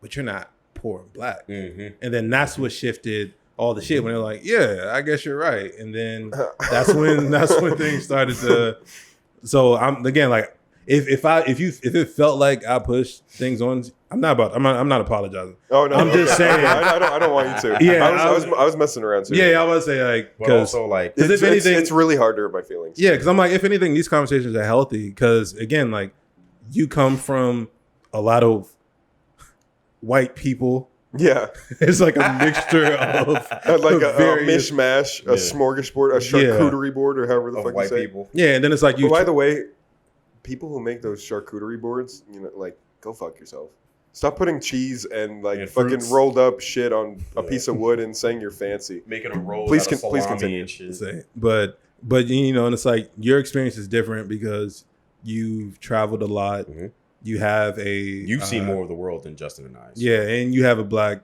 but you're not poor and black. And then that's what shifted all the shit when they're like, yeah, I guess you're right. And then that's when things started to. So I'm again like if it felt like I pushed things on, I'm not apologizing. Oh no, I'm just saying. I don't want you to. Yeah, I was messing around too. Yeah, I would say like But because also like if anything, it's really hard to hurt my feelings. yeah, because I'm like if anything, these conversations are healthy because again, like you come from a lot of white people. Yeah, It's like a mixture of like a various- mishmash, a smorgasbord, a charcuterie board, or however the of fuck white you say. people. Yeah, and then it's like you. But by the way, people who make those charcuterie boards, like go fuck yourself. Stop putting cheese and like And fucking fruits. rolled up shit on a piece of wood and saying you're fancy. Making a roll. Please out of please salami continue. and shit. say, but you know, and it's like your experience is different because you've traveled a lot. You have You've seen more of the world than Justin and I. So Yeah, and you have a black,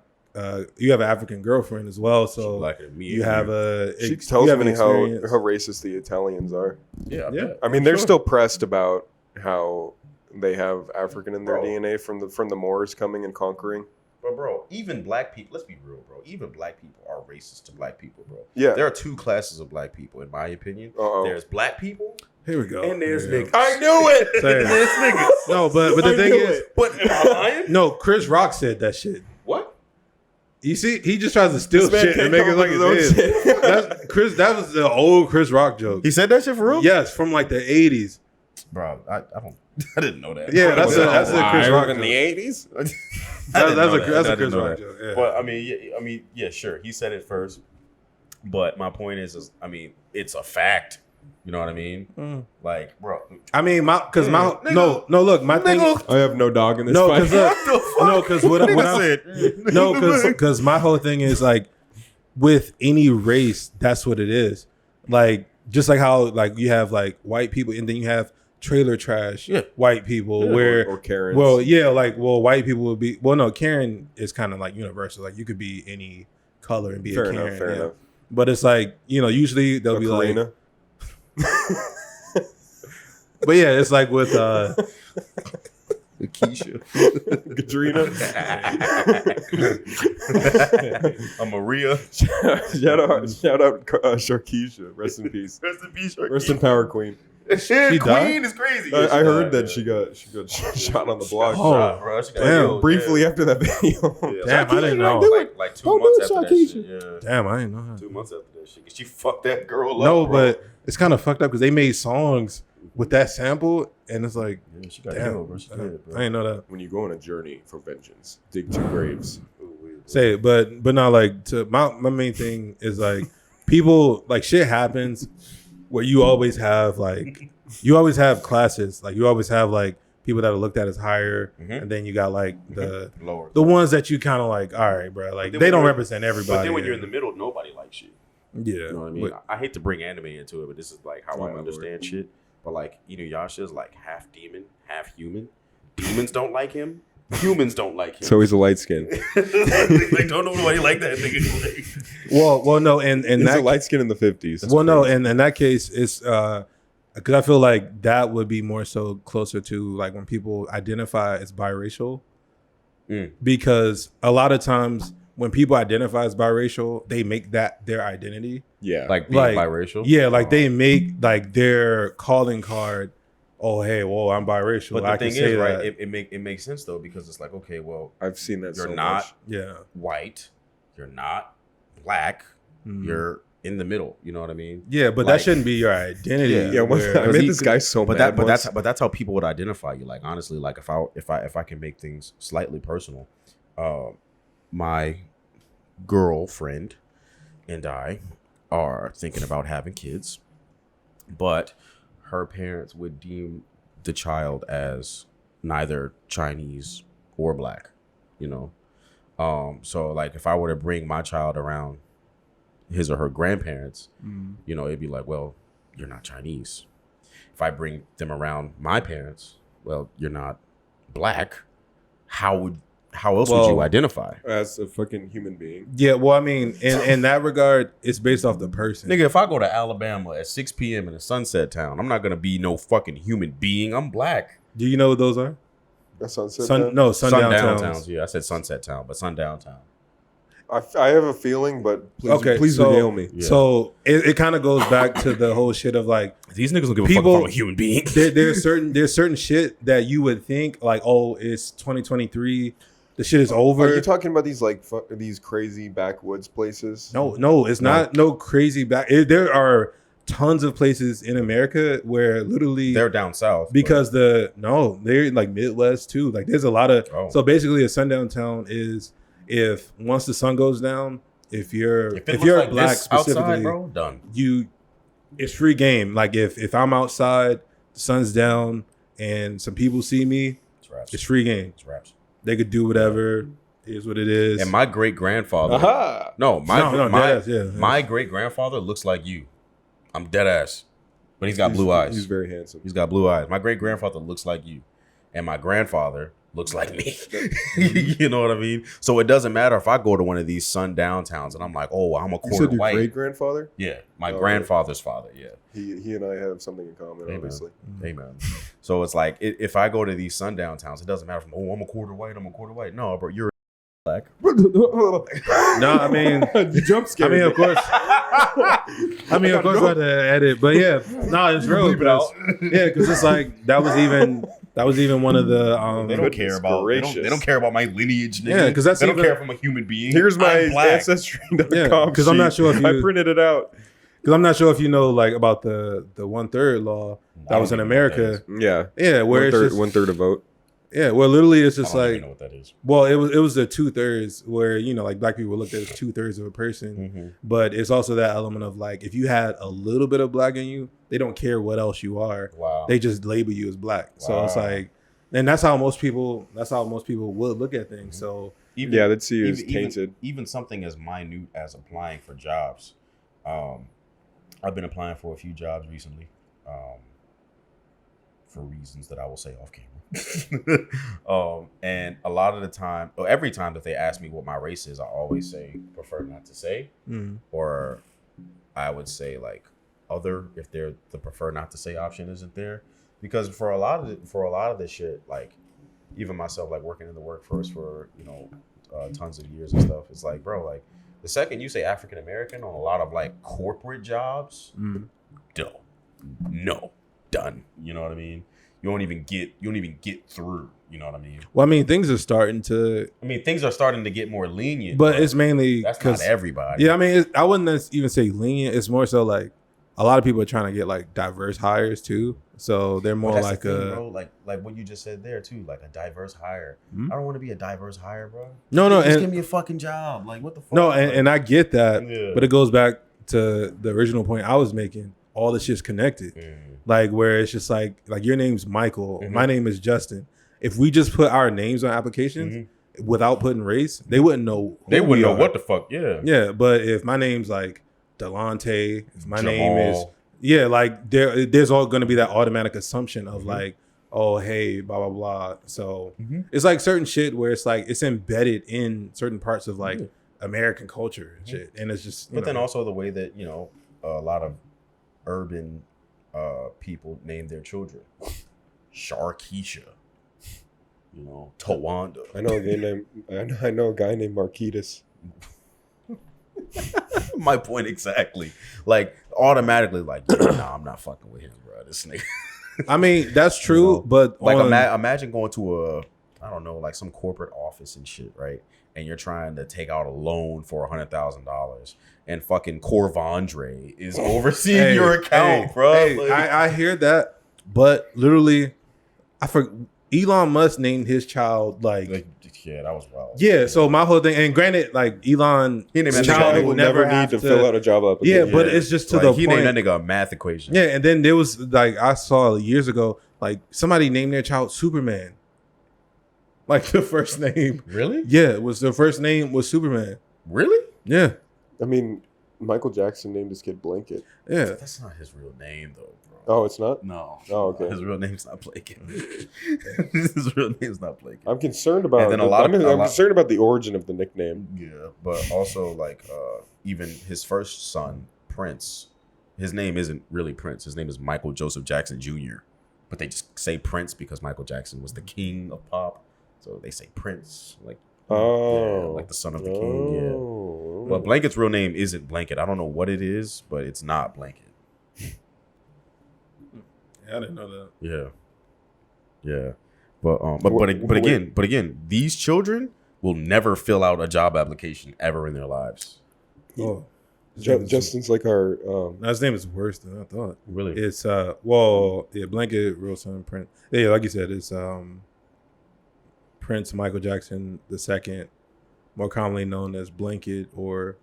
you have an African girlfriend as well. she's So blacker than me. you have a. She you tells have an me how experience. racist the Italians are. Yeah. Yeah. I mean, they're Sure. still pressed about how they have African in their Bro. DNA from the Moors coming and conquering. But bro, even black people, let's be real, bro. Even black people are racist to black people, bro. Yeah. There are two classes of black people, in my opinion. Uh-oh. There's black people Here we go. and there's Here we niggas. go. I knew it. Say it. There's niggas. No, but the thing is, But am I lying? no, Chris Rock said that shit. What? You see, he just tries to steal This man shit and can't make come it like up with it's his his. own shit. That's Chris. That was the old Chris Rock joke. He said that shit for real? Yes, from like the 80s. Bro, I don't. I didn't know that. Yeah, that's a Chris Rock in the joke. 80s. That's a Chris Rock joke. Yeah. But I mean, yeah, sure. He said it first. But my point is, I mean, it's a fact. You know what I mean? Like, bro. I mean, look, my thing. I have no dog in this No, fight. because because my whole thing is like, with any race, that's what it is. Like, just like how like you have like white people, and then you have trailer trash white people, where or Karens. white people would be. Well, no, Karen is kind of like universal. Like you could be any color and be Fair a Karen. enough, fair enough. But it's like, you know, usually they'll be like, Karina. but yeah, it's like with Keisha. Katrina. A Maria. shout out Sharkeisha. Rest in peace. Rest in peace, Rest in power, Queen. Queen died? is crazy. I heard that she got shot on the block. Oh, Shot, bro. She got damn. killed, Briefly after that video. Yeah. Damn, I didn't know. Like 2 months after that shit. Yeah. Damn, I didn't know that. 2 months after that shit. She fucked that girl up. No, bro. but it's kind of fucked up because they made songs with that sample, and it's like, Yeah, she got damn, killed, bro. She did, bro. I didn't know that. When you go on a journey for vengeance, dig 2 graves. Say it, but not like to my main thing is like people like shit happens where you always have classes, like you always have like people that are looked at as higher, and then you got like the Lower. the ones that you kind of like, all right, bro, like they don't represent everybody. But then when you're in the middle, nobody likes you. yeah, You know what I mean? I hate to bring anime into it, but this is like how I understand shit. But like Inuyasha's like half demon, half human. Demons don't like him. Humans don't like him. So he's a light skin. Like don't nobody like that nigga. well, no, and He's that a light skin in the 50s. well, no, and in that case, it's because I feel like that would be more so closer to like when people identify as biracial, because a lot of times when people identify as biracial, they make that their identity. Yeah. Like being biracial. Yeah, like they make like their calling card. Oh, hey, whoa, I'm biracial. But the I can thing say is, that. right? It makes sense though because it's like okay, well, I've seen that you're so not much. Yeah. white, you're not black, you're in the middle. You know what I mean? Yeah, but Like- that shouldn't be your identity. Yeah, I made this guy so But mad. that's how people would identify you. Like honestly, like if I can make things slightly personal, my girlfriend and I are thinking about having kids, but her parents would deem the child as neither Chinese or black, you know. So like if I were to bring my child around his or her grandparents, you know, it'd be like, well, you're not Chinese. If I bring them around my parents, well, you're not black. How how else would you identify? As a fucking human being. Yeah, well, I mean, in that regard, it's based off the person. Nigga, if I go to Alabama at 6 p.m. in a sunset town, I'm not gonna be no fucking human being. I'm black. Do you know what those are? A sunset town? No, sundown Sundown towns. towns. Yeah, I said sunset town, but sundown town. I have a feeling, but please so, regale me. Yeah. So it kind of goes back to the whole shit of like These niggas don't give a People- fuck if I'm a human being. there's certain shit that you would think like, oh, it's 2023, the shit is over. Are you talking about these like these crazy backwoods places? No, it's not no crazy back. There are tons of places in America where literally They're down south because they're like Midwest too. Like there's a lot of so basically a sundown town is if once the sun goes down, if you're like black this specifically, outside, bro, done. It's free game. Like if I'm outside, the sun's down, and some people see me, It's raps. it's free game. It's raps. They could do whatever. It is what it is. And my great grandfather. Aha! My great grandfather looks like you. I'm dead ass, but he's got blue eyes. He's very handsome. He's got blue eyes. My great grandfather looks like you, and my grandfather looks like me. You know what I mean? So it doesn't matter if I go to one of these sundown towns and I'm like, oh, I'm a You quarter said your white. great grandfather? Yeah, my grandfather's father. Yeah. He and I have something in common, Hey, obviously. Hey man. So it's like if I go to these sundown towns, it doesn't matter if I'm a quarter white. I'm a quarter white. No, bro, you're black. No, I mean, you jump scared. of course. I had to edit, but yeah, no, it's real. Because it's like that was even one of the. They don't care about. They don't care about my lineage. Nigga. Yeah, because that's they don't even, care if I'm a human being. Here's my I'm black. ancestry.com. Yeah, because I'm not sure if I printed it out. Because I'm not sure if you know like about the 1/3 law that was in America. Yeah, Yeah, where it's just, 1/3 a vote. yeah, where literally it's I just don't even like, know what that is. well, it was the 2/3 where like black people looked at as 2/3 of a person, but it's also that element of like if you had a little bit of black in you, they don't care what else you are. Wow. They just label you as black. So it's like, and that's how most people would look at things. So They'd see you as tainted. Even something as minute as applying for jobs. I've been applying for a few jobs recently, for reasons that I will say off camera. And a lot of the time, or every time that they ask me what my race is, I always say prefer not to say, or I would say like other if the prefer not to say option isn't there, because for a lot of this shit, like even myself, like working in the workforce for tons of years and stuff, it's like, bro, like the second you say African American on a lot of like corporate jobs, done. You know what I mean? You don't even get through. You know what I mean? well, I mean, things are starting to, Things are starting to get more lenient, but it's mainly that's not everybody. Yeah, I mean, I wouldn't even say lenient. It's more so like a lot of people are trying to get like diverse hires too. So they're more like bro, like what you just said there too, like a diverse hire. I don't want to be a diverse hire, bro. No, just and give me a fucking job. Like what the fuck? no, and I get that, Yeah. but it goes back to the original point I was making. All this shit's connected, like where it's just like your name's Michael, my name is Justin. If we just put our names on applications without putting race, they wouldn't know. They wouldn't know what the fuck. Yeah, yeah. But if my name's like Delonte, if my Jamal. name is like there's all going to be that automatic assumption of like, oh hey, blah blah blah. So it's like certain shit where it's like it's embedded in certain parts of like American culture and shit, and it's just. But then also the way that a lot of urban people name their children, Sharkeisha, Tawanda. I know a guy named Marquitas. My point exactly. Like automatically, like nah, I'm not fucking with him, bro. This nigga. I mean, that's true, but like imagine going to I don't know, like some corporate office and shit, right? And you're trying to take out a loan for $100,000, and fucking Corvandre is overseeing your account, bro. Hey, like, I hear that, but literally, Elon Musk named his child like yeah, that was wild. Yeah, so my whole thing, and granted, like Elon, His child child will will never have need to fill out a job Yeah, application. but it's just to like, the he point. named that nigga a math equation. Yeah, and then there was like I saw years ago, like somebody named their child Superman. Like the first name. Really? Yeah, the first name was Superman. Really? Yeah. I mean, Michael Jackson named his kid Blanket. Yeah. That's not his real name, though, bro. Oh, it's not? No. Oh, okay. His real name's not Blanket. His real name's not Blanket. I'm concerned about. And then I'm concerned about the origin of the nickname. Yeah, but also like even his first son, Prince, his name isn't really Prince. His name is Michael Joseph Jackson Jr. But they just say Prince because Michael Jackson was the king of pop, so they say Prince, like like the son of the king. Yeah, but Blanket's real name isn't Blanket. I don't know what it is, but it's not Blanket. Yeah, I didn't know that. Yeah. But again, these children will never fill out a job application ever in their lives. Oh, Justin's like our. His name is worse than I thought. Really? It's Blanket, real son, Prince. Yeah, like you said, it's Prince Michael Jackson II, more commonly known as Blanket or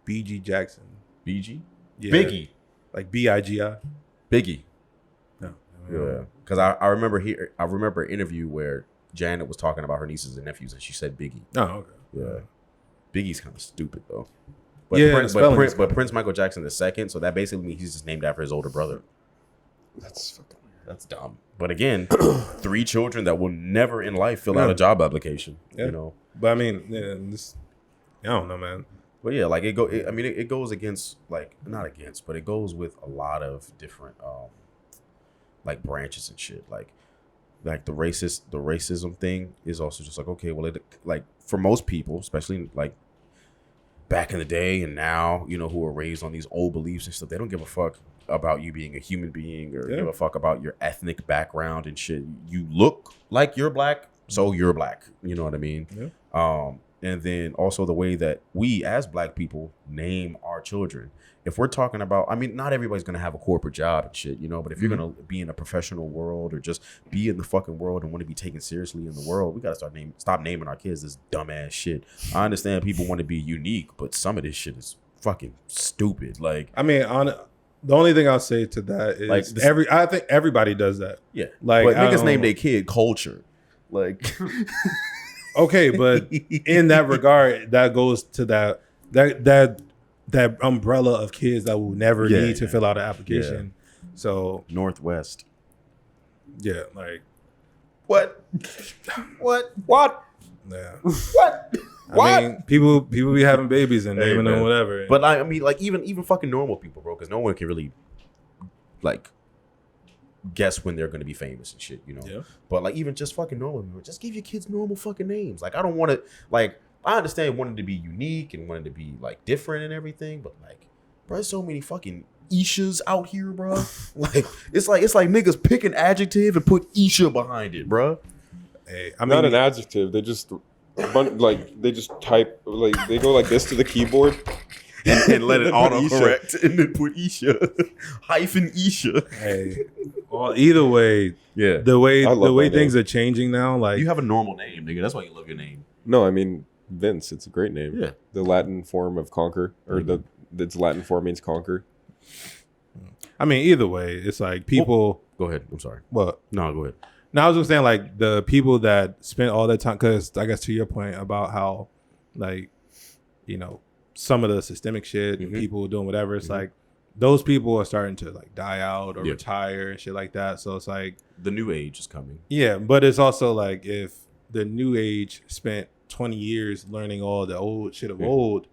BG Jackson. BG? Yeah, Biggie. Like Bigi. Biggie. No. Yeah. Because I remember an interview where Janet was talking about her nieces and nephews and she said Biggie. Oh, okay. Yeah. Biggie's kind of stupid though. But Yeah, Prince Michael Jackson II, so that basically means he's just named after his older brother. That's fucking weird. That's dumb. But again, 3 children that will never in life fill out a job application. Yeah. You know. But I mean, I don't know, man. But yeah, like it goes against not against, but it goes with a lot of different like branches and shit. Like the racism thing is also just like, okay, well, like for most people, especially like back in the day and now, you know, who are raised on these old beliefs and stuff, they don't give a fuck about you being a human being or give a fuck about your ethnic background and shit. You look like you're black, so you're black. You know what I mean? Yeah. And then also the way that we as black people name our children. If we're talking about, I mean, not everybody's going to have a corporate job and shit, you know, but if you're going to be in a professional world or just be in the fucking world and want to be taken seriously in the world, we got to stop naming our kids this dumbass shit. I understand people want to be unique, but some of this shit is fucking stupid. Like, I mean, the only thing I'll say to that is like I think everybody does that. Yeah. Like, but niggas name their kid Culture. Like, okay, but in that regard, that goes to that umbrella of kids that will never need to fill out an application. Yeah. So Northwest. Yeah, like what? Yeah. What? I mean, people be having babies and naming them whatever. But I mean, like even fucking normal people, bro, because no one can really like guess when they're going to be famous and shit, you know. Yeah. But like even just fucking normal people, just give your kids normal fucking names. Like I don't want to like. I understand wanting to be unique and wanting to be like different and everything, but like, bro, there's so many fucking Ishas out here, bro. Like it's like niggas pick an adjective and put Isha behind it, bro. Hey, I mean, not an adjective. They just they just type like they go like this to the keyboard and let it autocorrect and then put Isha hyphen Isha. Hey, well, either way, yeah, the way things are changing now, like you have a normal name, nigga. That's why you love your name. No, I mean. Vince, it's a great name. Yeah. The Latin form of conquer, or its Latin form means conquer. I mean, either way, it's like people. Go ahead. I'm sorry. What? No, go ahead. No, I was just saying like the people that spent all that time, because I guess to your point about how, like, you know, some of the systemic shit and people doing whatever, it's like those people are starting to like die out or retire and shit like that. So it's like the new age is coming. Yeah, but it's also like if the new age spent 20 years learning all the old shit of old,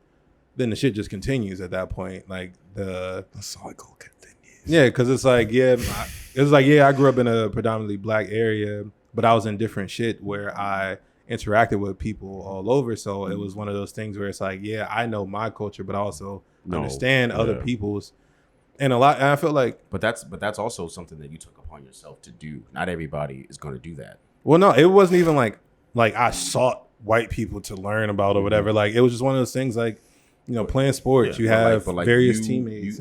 then the shit just continues at that point. Like the cycle continues. Yeah, because it's like, I grew up in a predominantly black area, but I was in different shit where I interacted with people all over. So it was one of those things where it's like, yeah, I know my culture, but I also understand other people's. And I feel like, but that's also something that you took upon yourself to do. Not everybody is going to do that. Well, no, it wasn't even like I sought white people to learn about or whatever. Like it was just one of those things. Like, you know, playing sports, you have various teammates.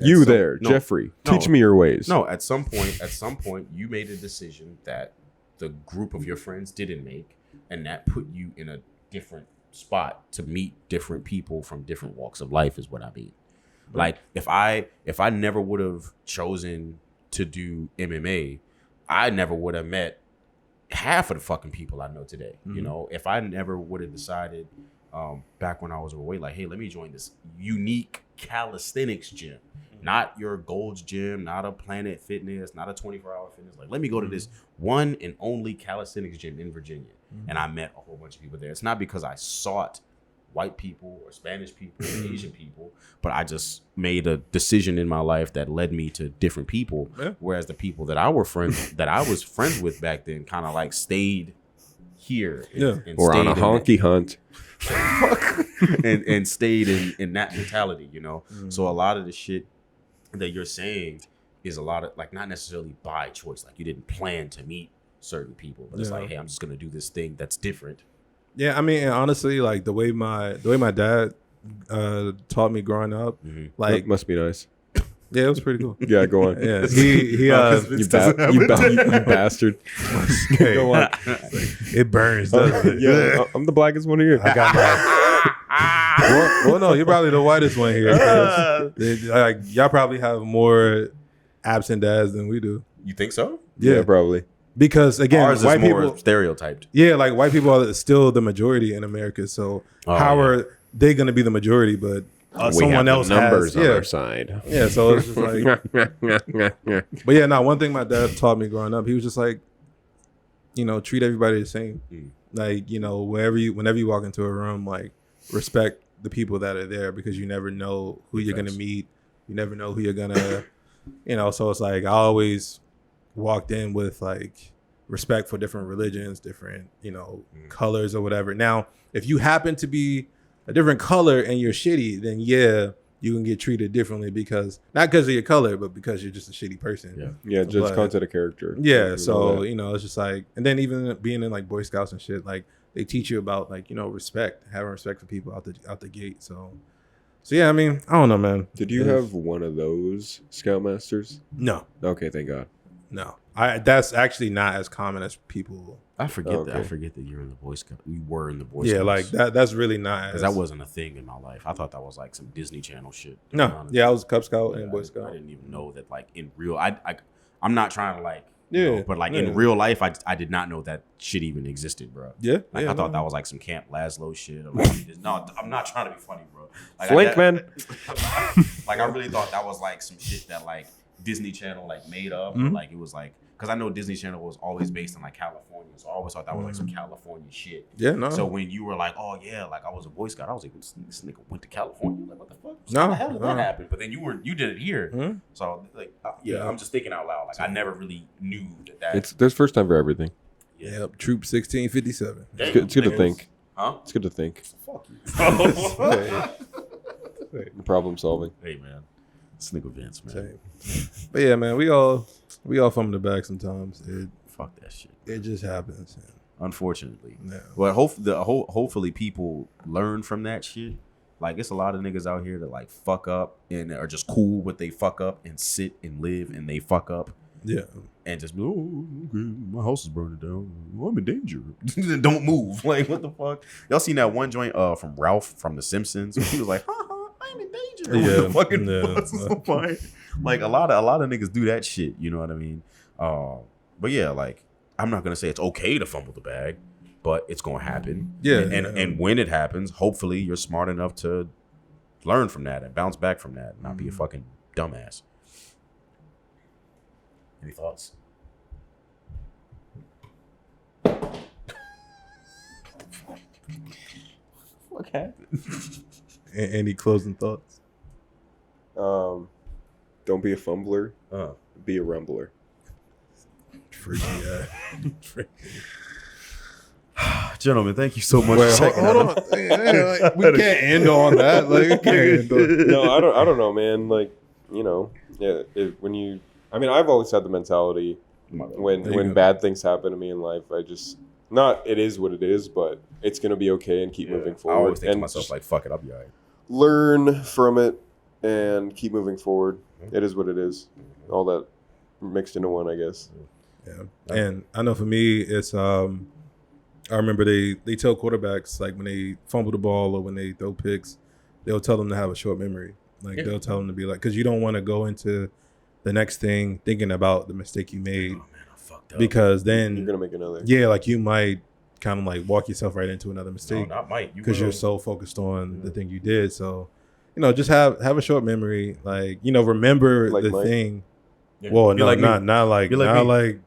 Jeffrey, teach me your ways. No, at some point, you made a decision that the group of your friends didn't make, and that put you in a different spot to meet different people from different walks of life. Is what I mean. Like if I never would have chosen to do MMA, I never would have met half of the fucking people I know today. You know, if I never would have decided back when I was overweight, like, hey, let me join this unique calisthenics gym, not your Gold's Gym, not a Planet Fitness, not a 24-hour fitness. Like, let me go to this one and only calisthenics gym in Virginia. And I met a whole bunch of people there. It's not because I sought white people or Spanish people or Asian people, but I just made a decision in my life that led me to different people. Yeah. Whereas the people that I was friends with back then kind of like stayed here and or on a honky hunt and stayed in that mentality, you know. So a lot of the shit that you're saying is a lot of like not necessarily by choice, like you didn't plan to meet certain people, but it's like, hey, I'm just gonna do this thing that's different. Yeah, I mean, and honestly, like the way my dad taught me growing up, like that must be nice. Yeah, it was pretty cool. Yeah, go on. Yeah, he you bastard. Go on. It burns, doesn't it? Yeah, I'm the blackest one here. I got my. well, no, you're probably the whitest one here. Like y'all probably have more absent dads than we do. You think so? Yeah, probably. Because again, ours white is more people stereotyped. Yeah, like white people are still the majority in America. So how are they going to be the majority? But someone else numbers has on our side. Yeah, so it's just like. But yeah, one thing my dad taught me growing up, he was just like, treat everybody the same. Like whenever you walk into a room, like respect the people that are there because you never know who you're gonna meet. You never know who you're gonna, So it's like I always walked in with like respect for different religions, different colors or whatever. Now, if you happen to be a different color and you're shitty, then you can get treated differently because not because of your color, but because you're just a shitty person. Yeah, just content of character. Yeah, so it's just like, and then even being in like Boy Scouts and shit, like they teach you about like respect, having respect for people out the gate. So yeah, I mean, I don't know, man. Did you have one of those Scoutmasters? No. Okay, thank God. No, that's actually not as common as people. I forget that. I forget that you're in the Boy Scout. You were in the Boy Scouts. Yeah, like that's really not. Because that wasn't a thing in my life. I thought that was like some Disney Channel shit. No, yeah, I was a Cub Scout and Boy Scout. I didn't even know that. Like in real, I'm not trying to like. But like in real life, I did not know that shit even existed, bro. Yeah, like I thought that was like some Camp Laszlo shit. Or like, no, I'm not trying to be funny, bro. Like, Flink, man. Like I really thought that was like some shit that like Disney Channel like made up. Or, like it was like because I know Disney Channel was always based in like California, so I always thought that was like some California shit. Yeah, no. So when you were like, oh yeah, like I was a Boy Scout, I was like, this nigga went to California. Like what the fuck? No, how the hell did that happen? But then you did it here. So like I'm just thinking out loud. Like I never really knew that. There's first time for everything. Yeah, Troop 1657. It's good to think. Huh? It's good to think. Fuck you. Problem solving. Hey man, this nigga Vince, man. But yeah, man, we all fumble the bag sometimes. Fuck that shit. It just happens. Unfortunately. Yeah. But hopefully people learn from that shit. Like it's a lot of niggas out here that like fuck up and are just cool with they fuck up and sit and live and they fuck up. Yeah. And just okay, my house is burning down. I'm in danger. Don't move. Like what the fuck? Y'all seen that one joint from Ralph from The Simpsons? He was like, I'm in danger. Yeah. Fucking like a lot of niggas do that shit. You know what I mean? But yeah, like I'm not gonna say it's okay to fumble the bag, but it's gonna happen. Yeah. And when it happens, hopefully you're smart enough to learn from that and bounce back from that, and not be a fucking dumbass. Any thoughts? What happened? Any closing thoughts? Don't be a fumbler. Be a rumbler. Freaky guy. Gentlemen, thank you so much for checking hold on. Like, we can't end on that. Like, we can't end on. No, I don't know, man. Like, I've always had the mentality when bad things happen to me in life, it is what it is, but it's gonna be okay and keep moving forward. I always think to myself like, fuck it, I'll be all right. Learn from it and keep moving forward. It is what it is. All that mixed into one, I guess. Yeah. And I know for me, it's I remember they tell quarterbacks like when they fumble the ball or when they throw picks, they'll tell them to have a short memory. Like they'll tell them to be like, because you don't want to go into the next thing thinking about the mistake you made. Oh man, I fucked up. Because then you're gonna make another. Yeah, like you might kind of like walk yourself right into another mistake. No, not might. Because you're so focused on the thing you did. So just have a short memory. Like, remember Like the Mike? thing. Yeah. Well, You're no, like me. not like You're like not me. like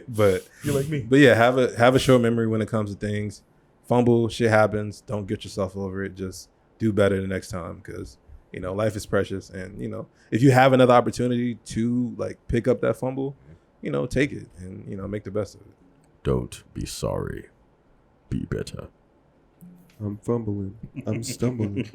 but You're like me. But yeah, have a short memory when it comes to things. Fumble, shit happens. Don't get yourself over it. Just do better the next time, because life is precious. And if you have another opportunity to like pick up that fumble, take it and make the best of it. Don't be sorry. Be better. I'm fumbling. I'm stumbling.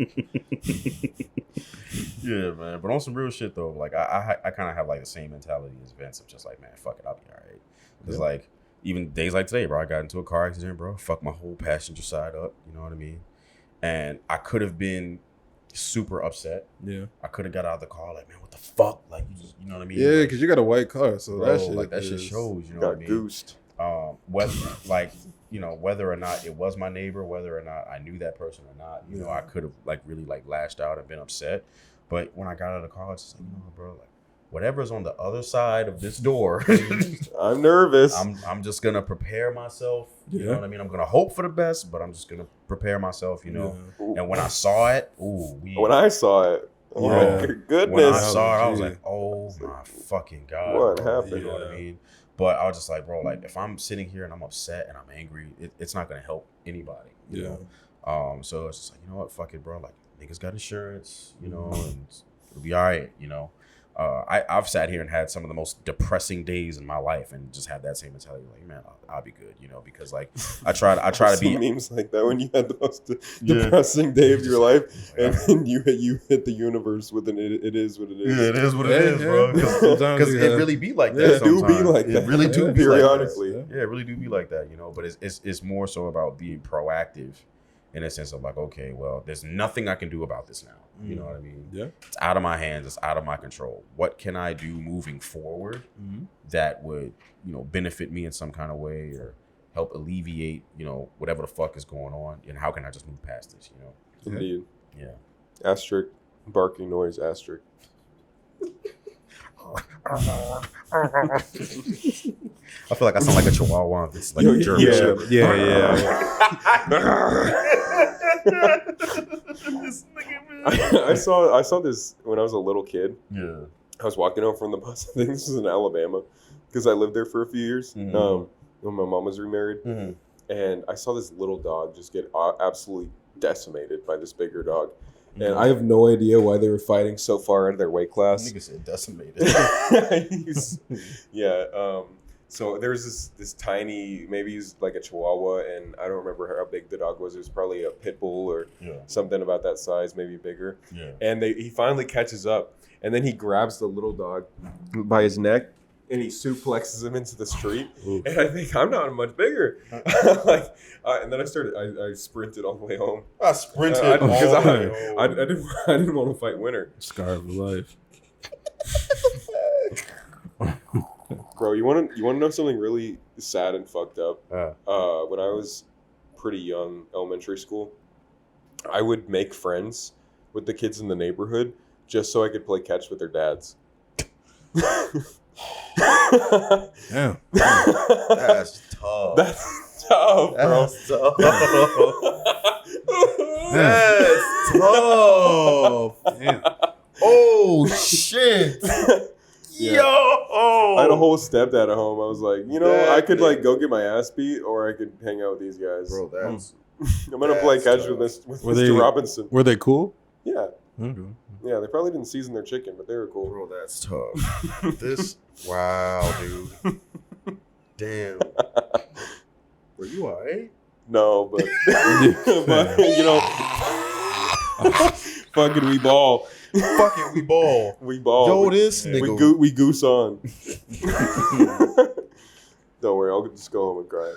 Yeah, man. But on some real shit though, like I kind of have like the same mentality as Vince. I'm just like, man, fuck it, I'll be all right. Because like even days like today, bro, I got into a car accident, bro. Fucked my whole passenger side up. You know what I mean? And I could have been super upset. Yeah. I could have got out of the car like, man, what the fuck? Like, you know what I mean? Yeah, Like, because you got a white car, so bro, that shit shows. You know Got what I mean? goosed. Whether or not it was my neighbor, whether or not I knew that person or not, I could have like really like lashed out and been upset. But when I got out of the car, it's just like, bro, like whatever's on the other side of this door, I'm nervous. I'm just gonna prepare myself. You Yeah. know what I mean? I'm gonna hope for the best, but I'm just gonna prepare myself. Yeah. And when I saw it, When I saw it, oh Yeah. my when I goodness. saw it, I was Gee. like, oh my fucking God. What bro. happened? You know what I mean? But I was just like, bro, like if I'm sitting here and I'm upset and I'm angry, it's not gonna help anybody. You know? So it's just like, you know what, fuck it, bro. Like niggas got insurance, and it'll be all right, I've sat here and had some of the most depressing days in my life and just had that same mentality, like, man, I'll be good, because like I try to be Some memes like that when you had the most depressing day of your life, and then you hit the universe with an it is what it is. Yeah, it is what it Yeah, is, yeah. bro. Sometimes Because you it have- really be like Yeah, that. It do be sometimes. like that. It really do be periodically. Like that. Yeah, it really do be like that, But it's more so about being proactive, in a sense of like, okay, well, there's nothing I can do about this now. You know what I mean? Yeah. It's out of my hands. It's out of my control. What can I do moving forward that would, benefit me in some kind of way or help alleviate, whatever the fuck is going on? And how can I just move past this, Indeed. Yeah. Asterisk. Barking noise. Asterisk. I feel like I sound like a chihuahua. It's like a German Yeah. shepherd. I saw this when I was a little kid. Yeah. I was walking home from the bus. I think this was in Alabama because I lived there for a few years. Mhm. When my mom was remarried, and I saw this little dog just get absolutely decimated by this bigger dog. And I have no idea why they were fighting so far out of their weight class. Nigga said decimated. Yeah. So there was this tiny, maybe he's like a Chihuahua, and I don't remember how big the dog was. It was probably a pit bull or something about that size, maybe bigger. Yeah. And he finally catches up, and then he grabs the little dog by his neck, and he suplexes him into the street. And I think I'm not much bigger. And then I sprinted all the way home. I sprinted Because all I didn't want to fight winter. Scar of life. Bro, you want to know something really sad and fucked up? Uh. When I was pretty young, elementary school, I would make friends with the kids in the neighborhood just so I could play catch with their dads. Damn. That's tough. That's tough, bro. That's tough. That's tough. Damn. Oh shit. Yeah. Yo. I had a whole stepdad at home. I was like, That I could nigga. go get my ass beat, or I could hang out with these guys. Bro, that's I'm gonna play that's catch tough. with Were Mr. they- Robinson. Were they cool? Yeah, Okay. yeah. They probably didn't season their chicken, but they were cool. bro, that's tough. Wow, dude. Damn. Were you alright? No, but fucking we ball. Fucking we ball. We ball. Yo, this nigga. We goose on. Don't worry, I'll just go home and cry.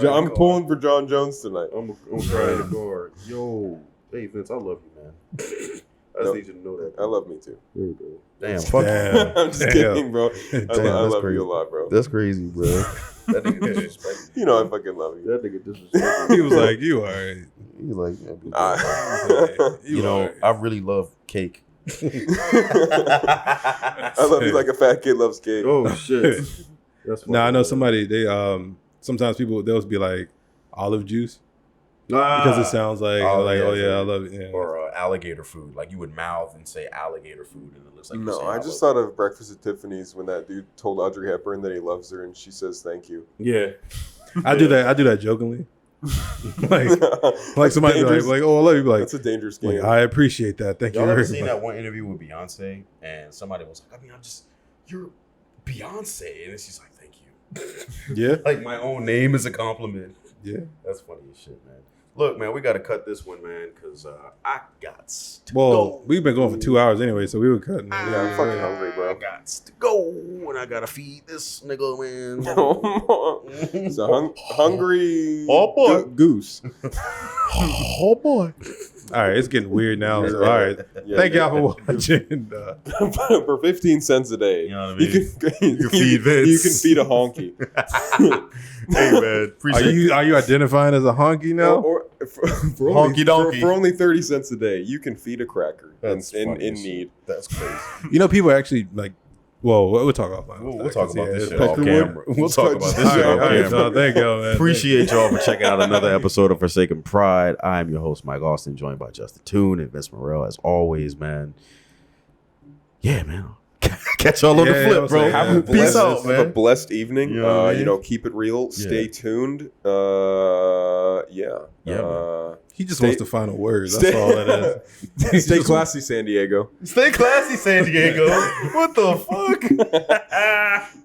I'm pulling for John Jones tonight. I'm crying in the guard. Yo, hey Vince, I love you, man. I just need you to know that. I love me too. There you go. Damn, fuck. Damn. I'm just Damn. kidding, bro. I that's love crazy. you a lot, bro. That's crazy, bro. That nigga disrespectful. You know I fucking love you. That nigga disrespectful. He was like, "You alright." He's like, yeah, dude. You you know, alright. I really love cake. I love you like a fat kid loves cake. Oh shit. That's Nah, I know fucking somebody. They sometimes people they'll be like olive juice. because it sounds like yeah, I love it. Yeah. Or alligator food. Like you would mouth and say alligator food, and it looks like No, I just thought of Breakfast at Tiffany's when that dude told Audrey Hepburn that he loves her, and she says thank you. Yeah, I do that jokingly. like somebody be like, oh, I love you. Like, that's a dangerous game. like, I appreciate that. Thank you y'all very ever seen much. that one interview with Beyonce, and somebody was like, you're Beyonce, and she's like, thank you. Yeah, Like my own name is a compliment. yeah. That's funny as shit, man. Look, man, we got to cut this one, man, because I got to Well, go. we've been going for 2 hours anyway, so we were cutting. Yeah, I'm fucking hungry, bro. I got to go, and I got to feed this nigga, man. It's a hungry Oh, boy. goose. Oh boy! All right, it's getting weird now. So, all right, Yeah, thank y'all yeah. for watching. For 15 cents a day, You know what I mean? you can feed Vince. You can feed a honky. Hey, man, appreciate Are you identifying as a honky now? Or for Honky donkey. For only 30 cents a day, you can feed a cracker That's in funny as shit. need. That's crazy. You know, people are actually like. Well, we'll talk offline. We'll talk about this shit Yeah, off Peckerwood. camera. We'll talk about this All shit right, off all right, camera. so thank y'all, man. Appreciate y'all for checking out another episode of Forsaken Pride. I am your host, Mike Austin, joined by Justin Toon and Vince Morel, as always, man. Yeah, man. Catch y'all on the Yeah, flip, I'm bro. saying, Have yeah. a Peace blessed, out, have a man. blessed evening. You know what I mean? Keep it real. Stay Yeah. tuned. Yeah, He just Stay- wants the final words. That's all that is. Stay classy, San Diego. Stay classy, San Diego. What the fuck?